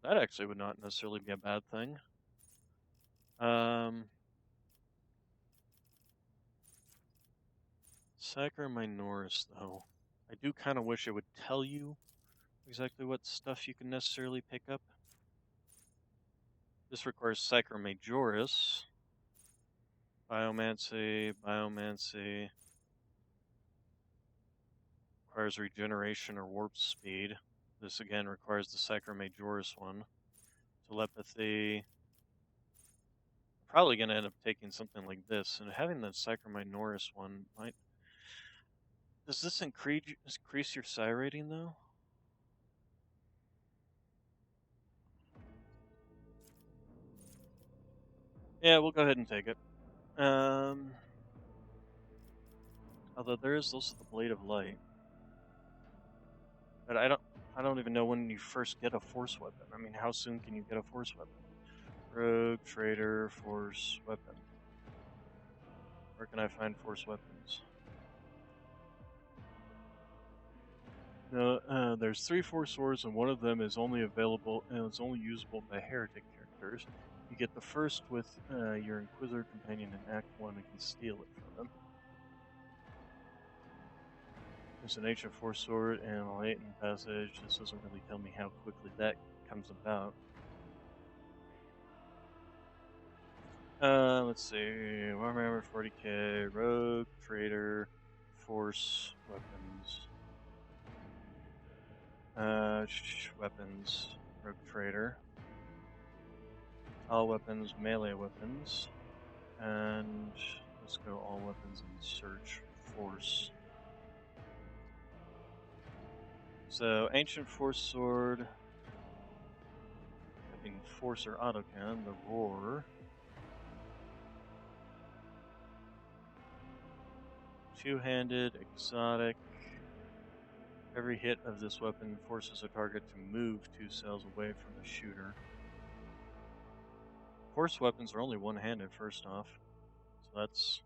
That actually would not necessarily be a bad thing. Sacra Minoris, though. I do kind of wish it would tell you exactly what stuff you can necessarily pick up. This requires Sacra Majoris. Biomancy. Requires regeneration or warp speed. This again requires the Sacra Majoris one. Telepathy. Probably going to end up taking something like this, and having the Sacra Minoris one might. Does this increase your psi rating though? Yeah, we'll go ahead and take it. Although there is also the Blade of Light, but I don't even know when you first get a force weapon. I mean, how soon can you get a force weapon? Rogue, trader, force weapon. Where can I find force weapons? No, there's 3 force swords, and one of them is only available and it's only usable by heretic characters. You get the first with your Inquisitor companion in Act 1 and can steal it from them. There's an ancient force sword and a latent passage. This doesn't really tell me how quickly that comes about. Let's see. Warhammer 40K, Rogue, Trader, Force, Weapons. Weapons, Rogue Trader. All weapons, melee weapons. And let's go all weapons and search Force. So, Ancient Force Sword. I think Force or Autocan, the Roar. Two-handed, exotic. Every hit of this weapon forces a target to move 2 cells away from the shooter. Force weapons are only one-handed, first off, so that's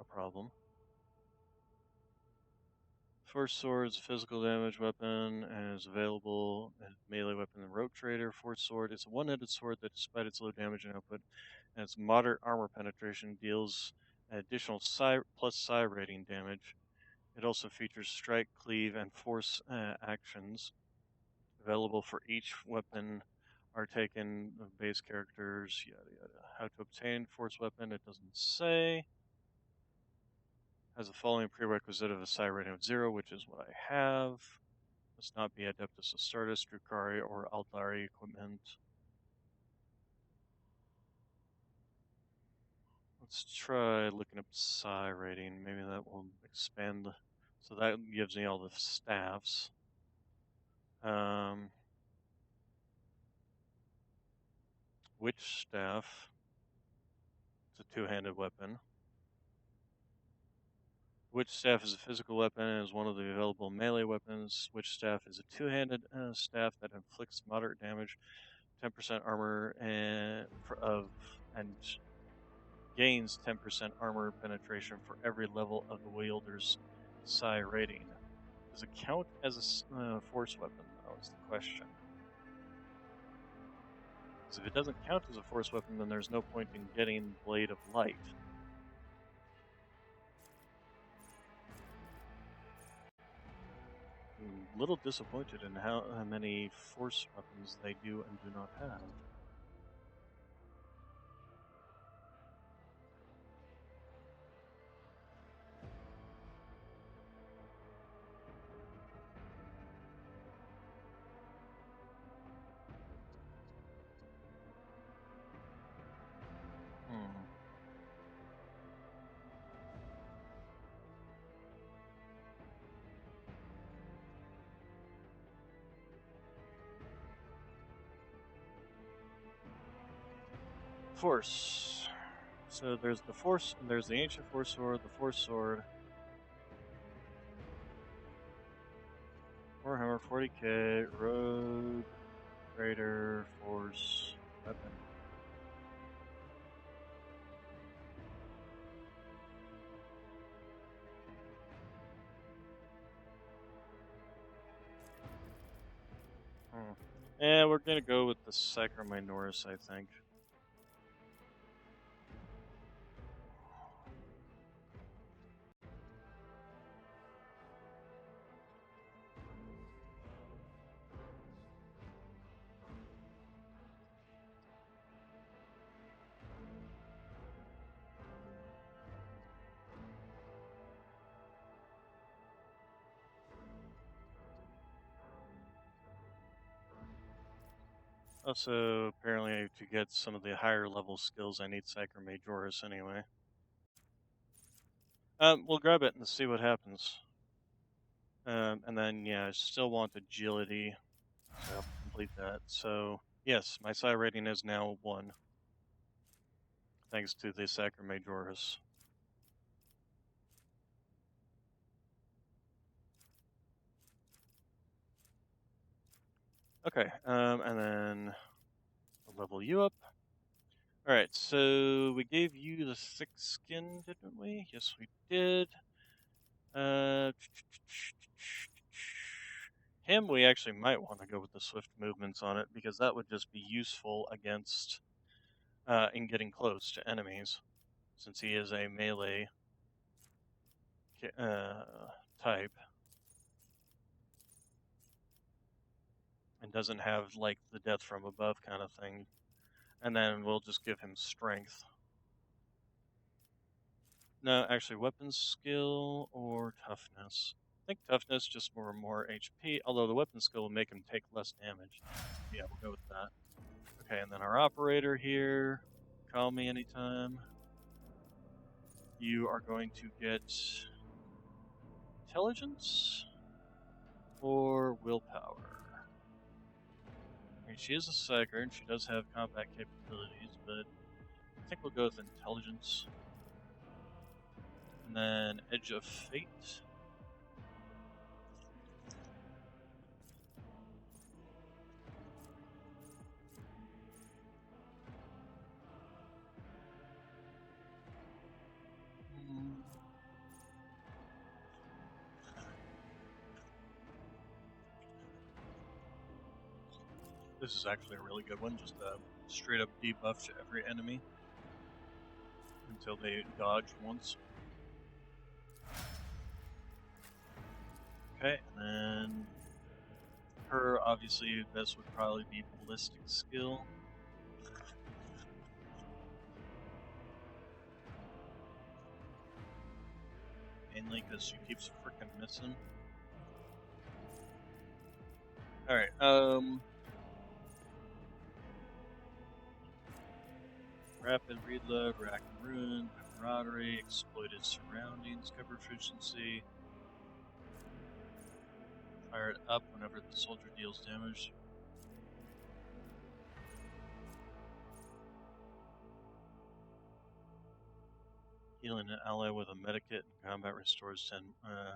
a problem. Force Sword is a physical damage weapon and is available as melee weapon in Rogue Trader. Force Sword is a one-handed sword that, despite its low damage and output and its moderate armor penetration, deals an additional plus psi rating damage. It also features strike, cleave, and force actions. Available for each weapon are taken of base characters, yada yada. How to obtain force weapon, it doesn't say. Has the following prerequisite of a psi rating of 0, which is what I have. Must not be Adeptus Astartes, Drukhari, or Aldari equipment. Let's try looking up psi rating. Maybe that will expand. So that gives me all the staffs. Witch Staff. It's a two-handed weapon. Witch Staff is a physical weapon and is one of the available melee weapons. Witch Staff is a two-handed staff that inflicts moderate damage, 10% armor, and gains 10% armor penetration for every level of the wielder's psi rating. Does it count as a force weapon, though, is the question. Because if it doesn't count as a force weapon, then there's no point in getting Blade of Light. I'm a little disappointed in how many force weapons they do and do not have. Force. So there's the Force, and there's the Ancient Force Sword, the Force Sword, Warhammer 40K, Rogue, Raider, Force, Weapon. Yeah, we're gonna go with the Sacra Minoris, I think. Also, apparently, to get some of the higher level skills, I need Sacra Majoris anyway. We'll grab it and see what happens. And then, yeah, I still want agility, so I'll complete that. So, yes, my psi rating is now 1, thanks to the Sacra Majoris. Okay, and then I'll level you up. Alright, so we gave you the 6 skin, didn't we? Yes, we did. Him, we actually might want to go with the swift movements on it, because that would just be useful against, in getting close to enemies, since he is a melee type. And doesn't have, like, the death from above kind of thing. And then we'll just give him strength. No, actually, weapons skill or toughness. I think toughness, just more HP, although the weapon skill will make him take less damage. Yeah, we'll go with that. Okay, and then our operator here. Call me anytime. You are going to get intelligence or willpower. I mean, she is a psyker and she does have combat capabilities, but I think we'll go with intelligence. And then Edge of Fate. This is actually a really good one, just a straight up debuff to every enemy until they dodge once. Okay, and then her, obviously, this would probably be ballistic skill. Mainly because she keeps frickin' missing. Alright, rapid reload, rack and ruin, camaraderie, exploited surroundings, cover efficiency. Fire it up whenever the soldier deals damage. Healing an ally with a medikit in combat restores 10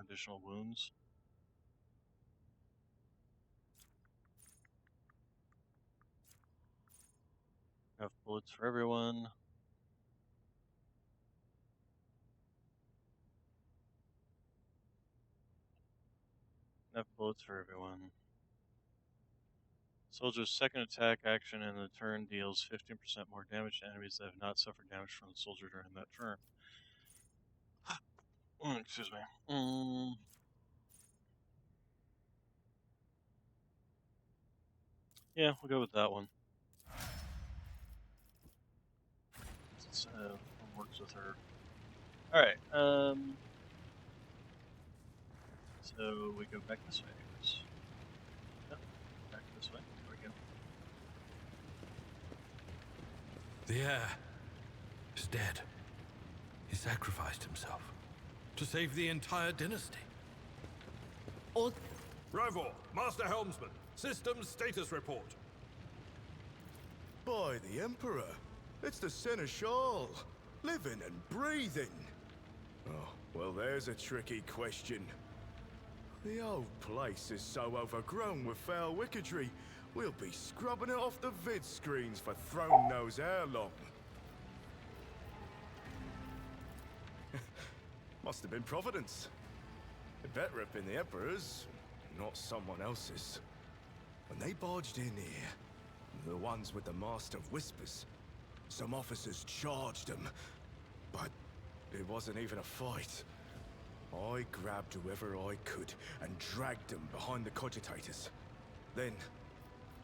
additional wounds. Enough bullets for everyone. Enough bullets for everyone. Soldier's second attack action in the turn deals 15% more damage to enemies that have not suffered damage from the soldier during that turn. Excuse me. Yeah, we'll go with that one. One works with her. Alright, so we go back this way, I guess. Yep, back this way. There we go. The heir is dead. He sacrificed himself to save the entire dynasty. Rivor, Master Helmsman, systems status report. By the Emperor, it's the Seneschal, living and breathing. Oh, well, there's a tricky question. The old place is so overgrown with foul wickedry, we'll be scrubbing it off the vid screens for throne knows how long. Must have been Providence. It better have been the Emperor's, not someone else's. When they barged in here, the ones with the Master of Whispers, some officers charged them, but it wasn't even a fight. I grabbed whoever I could and dragged them behind the cogitators. Then,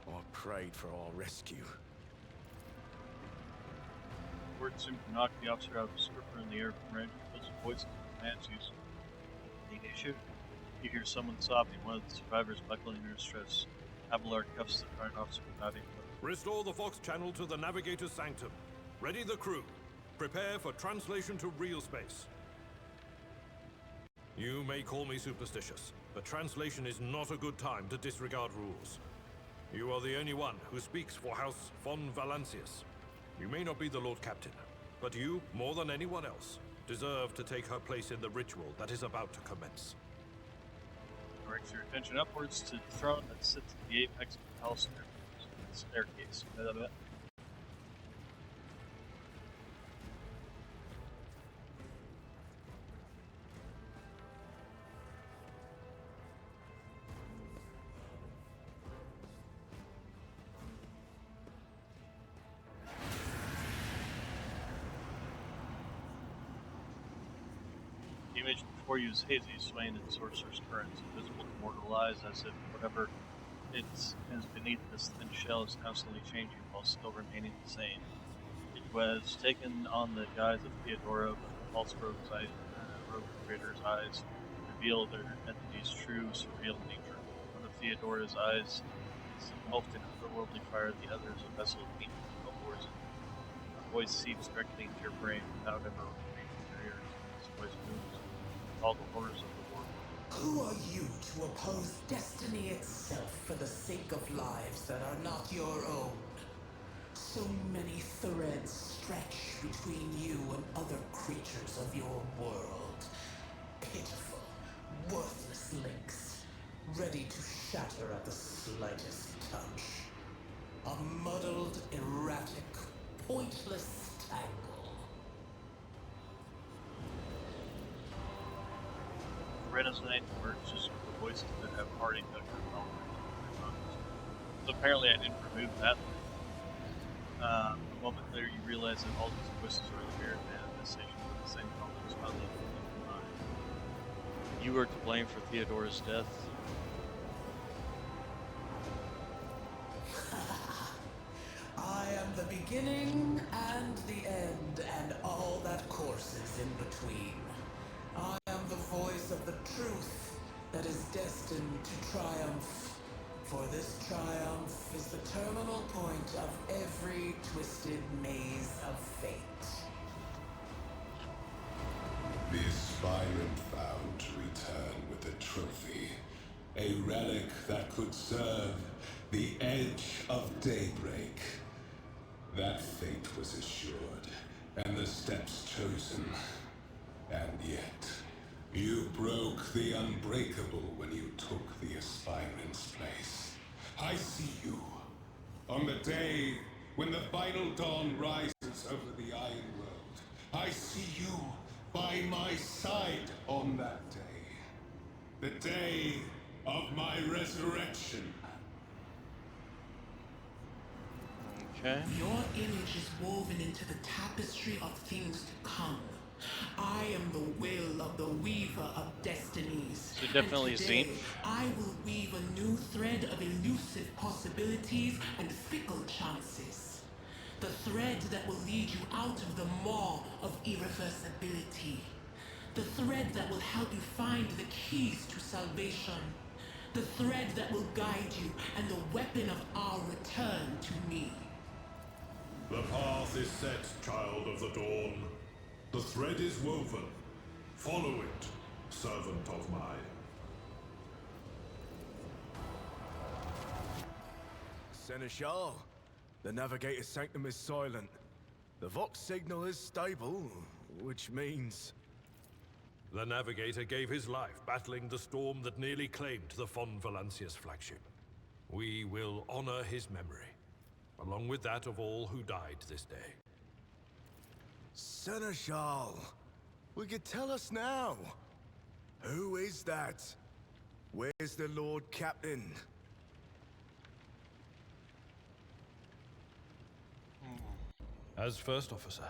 I prayed for our rescue. Word seemed to knock the officer out of the surfer in the air from range. Those voices of commands used. Any issue? You hear someone sobbing, one of the survivors buckling her stress. Abelard cuffs the frightened officer without even looking. Restore the Fox channel to the Navigator's Sanctum. Ready the crew. Prepare for translation to real space. You may call me superstitious, but translation is not a good time to disregard rules. You are the only one who speaks for House von Valancius. You may not be the Lord Captain, but you, more than anyone else, deserve to take her place in the ritual that is about to commence. Directs your attention upwards to the throne that sits at the apex of the tall staircase. The image before you is hazy, swaying in sorcerer's currents, invisible to mortal eyes, as if whatever is beneath this thin shell is constantly changing while still remaining the same. It was taken on the guise of Theodora, but the false rogue creator's eyes reveal their entity's true, surreal nature. One of Theodora's eyes is engulfed in otherworldly fire, the other is a vessel of heat that pours in. A voice seeps directly into your brain without ever reaching your ears. This voice moves all the horrors of the world. Who are you to oppose destiny itself for the sake of lives that are not your own? So many threads stretch between you and other creatures of your world. Pitiful, worthless links, ready to shatter at the slightest touch. A muddled, erratic, pointless tangle. Resonate works just with the voices that have already done your own. So apparently I didn't remove that. A moment later you realize that all these voices are the mirrored manifestation of the same problems found in the mind. You are to blame for Theodora's death. I am the beginning and the end, and all that courses in between. I am the voice of the truth that is destined to triumph. For this triumph is the terminal point of every twisted maze of fate. The aspirant vowed to return with a trophy, a relic that could serve the edge of daybreak. That fate was assured, and the steps chosen. And yet, you broke the unbreakable when you took the aspirant's place. I see you. On the day when the final dawn rises over the Iron World, I see you by my side on that day. The day of my resurrection. Okay. Your image is woven into the tapestry of things to come. I am the will of the weaver of destinies. So definitely and today, Zenith. I will weave a new thread of elusive possibilities and fickle chances. The thread that will lead you out of the maw of irreversibility. The thread that will help you find the keys to salvation. The thread that will guide you and the weapon of our return to me. The path is set, child of the dawn. The thread is woven. Follow it, servant of mine. Seneschal, the Navigator's sanctum is silent. The Vox signal is stable, which means... The Navigator gave his life battling the storm that nearly claimed the Von Valancius flagship. We will honor his memory, along with that of all who died this day. Seneschal, we could tell us now. Who is that? Where's the Lord Captain? As First Officer,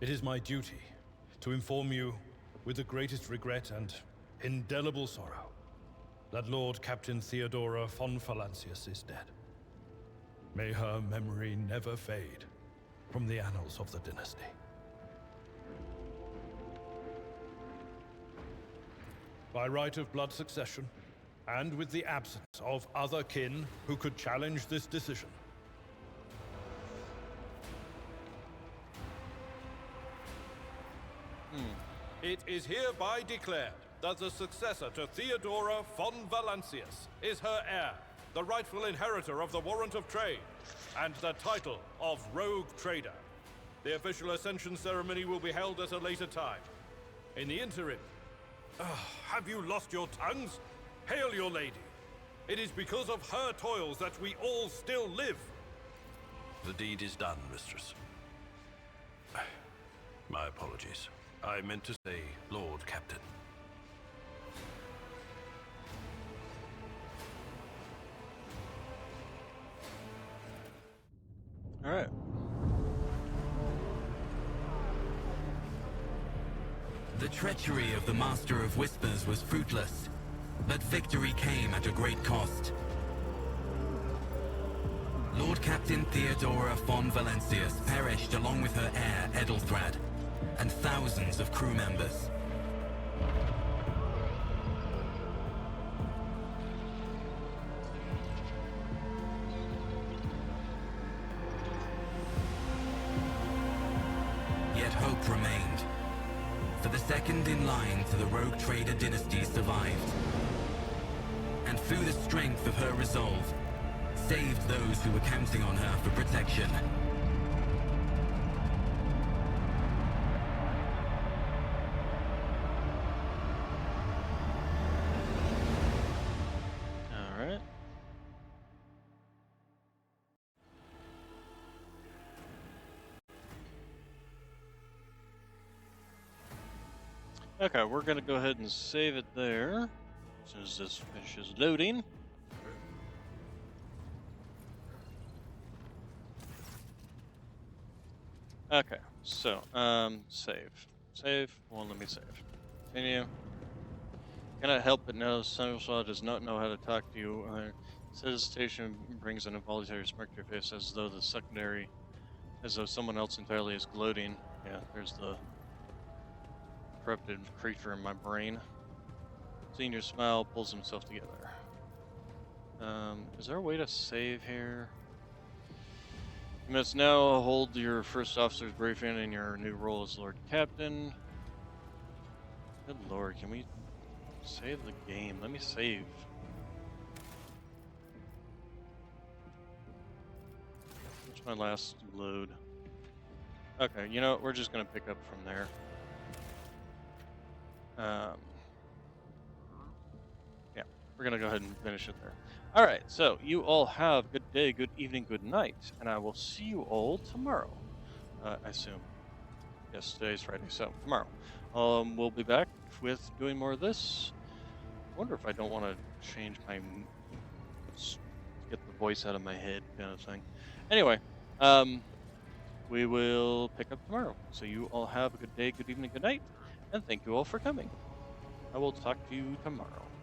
it is my duty to inform you with the greatest regret and indelible sorrow that Lord Captain Theodora von Valancius is dead. May her memory never fade from the annals of the dynasty. By right of blood succession, and with the absence of other kin who could challenge this decision, it is hereby declared that the successor to Theodora von Valancius is her heir, the rightful inheritor of the Warrant of Trade, and the title of Rogue Trader. The official ascension ceremony will be held at a later time. In the interim, have you lost your tongues? Hail your lady. It is because of her toils that we all still live. The deed is done, mistress. My apologies. I meant to say Lord Captain. All right. The treachery of the Master of Whispers was fruitless, but victory came at a great cost. Lord Captain Theodora von Valancius perished along with her heir, Edelthrad, and thousands of crew members. Yet hope remained. For the second in line to the Rogue Trader dynasty survived. And through the strength of her resolve, saved those who were counting on her for protection. All right. Okay, we're gonna go ahead and save it there as soon as this finishes loading. Okay, so save. Won't let me save. Continue. Cannot help but notice Seneschal does not know how to talk to you. His hesitation brings an involuntary smirk to your face, as though someone else entirely is gloating. Yeah, there's the corrupted creature in my brain. Seeing your smile, pulls himself together. Is there a way to save here? You must now hold your first officer's briefing in your new role as Lord Captain. Good lord, can we save the game? Let me save. What's my last load? Okay, you know what? We're just gonna pick up from there. Yeah, we're gonna go ahead and finish it there. All right, so you all have good day, good evening, good night, and I will see you all tomorrow. I assume. Yes, today's Friday, so tomorrow. We'll be back with doing more of this. wonder if I don't want to change my get the voice out of my head kind of thing. Anyway, we will pick up tomorrow. So you all have a good day, good evening, good night, and thank you all for coming. I will talk to you tomorrow.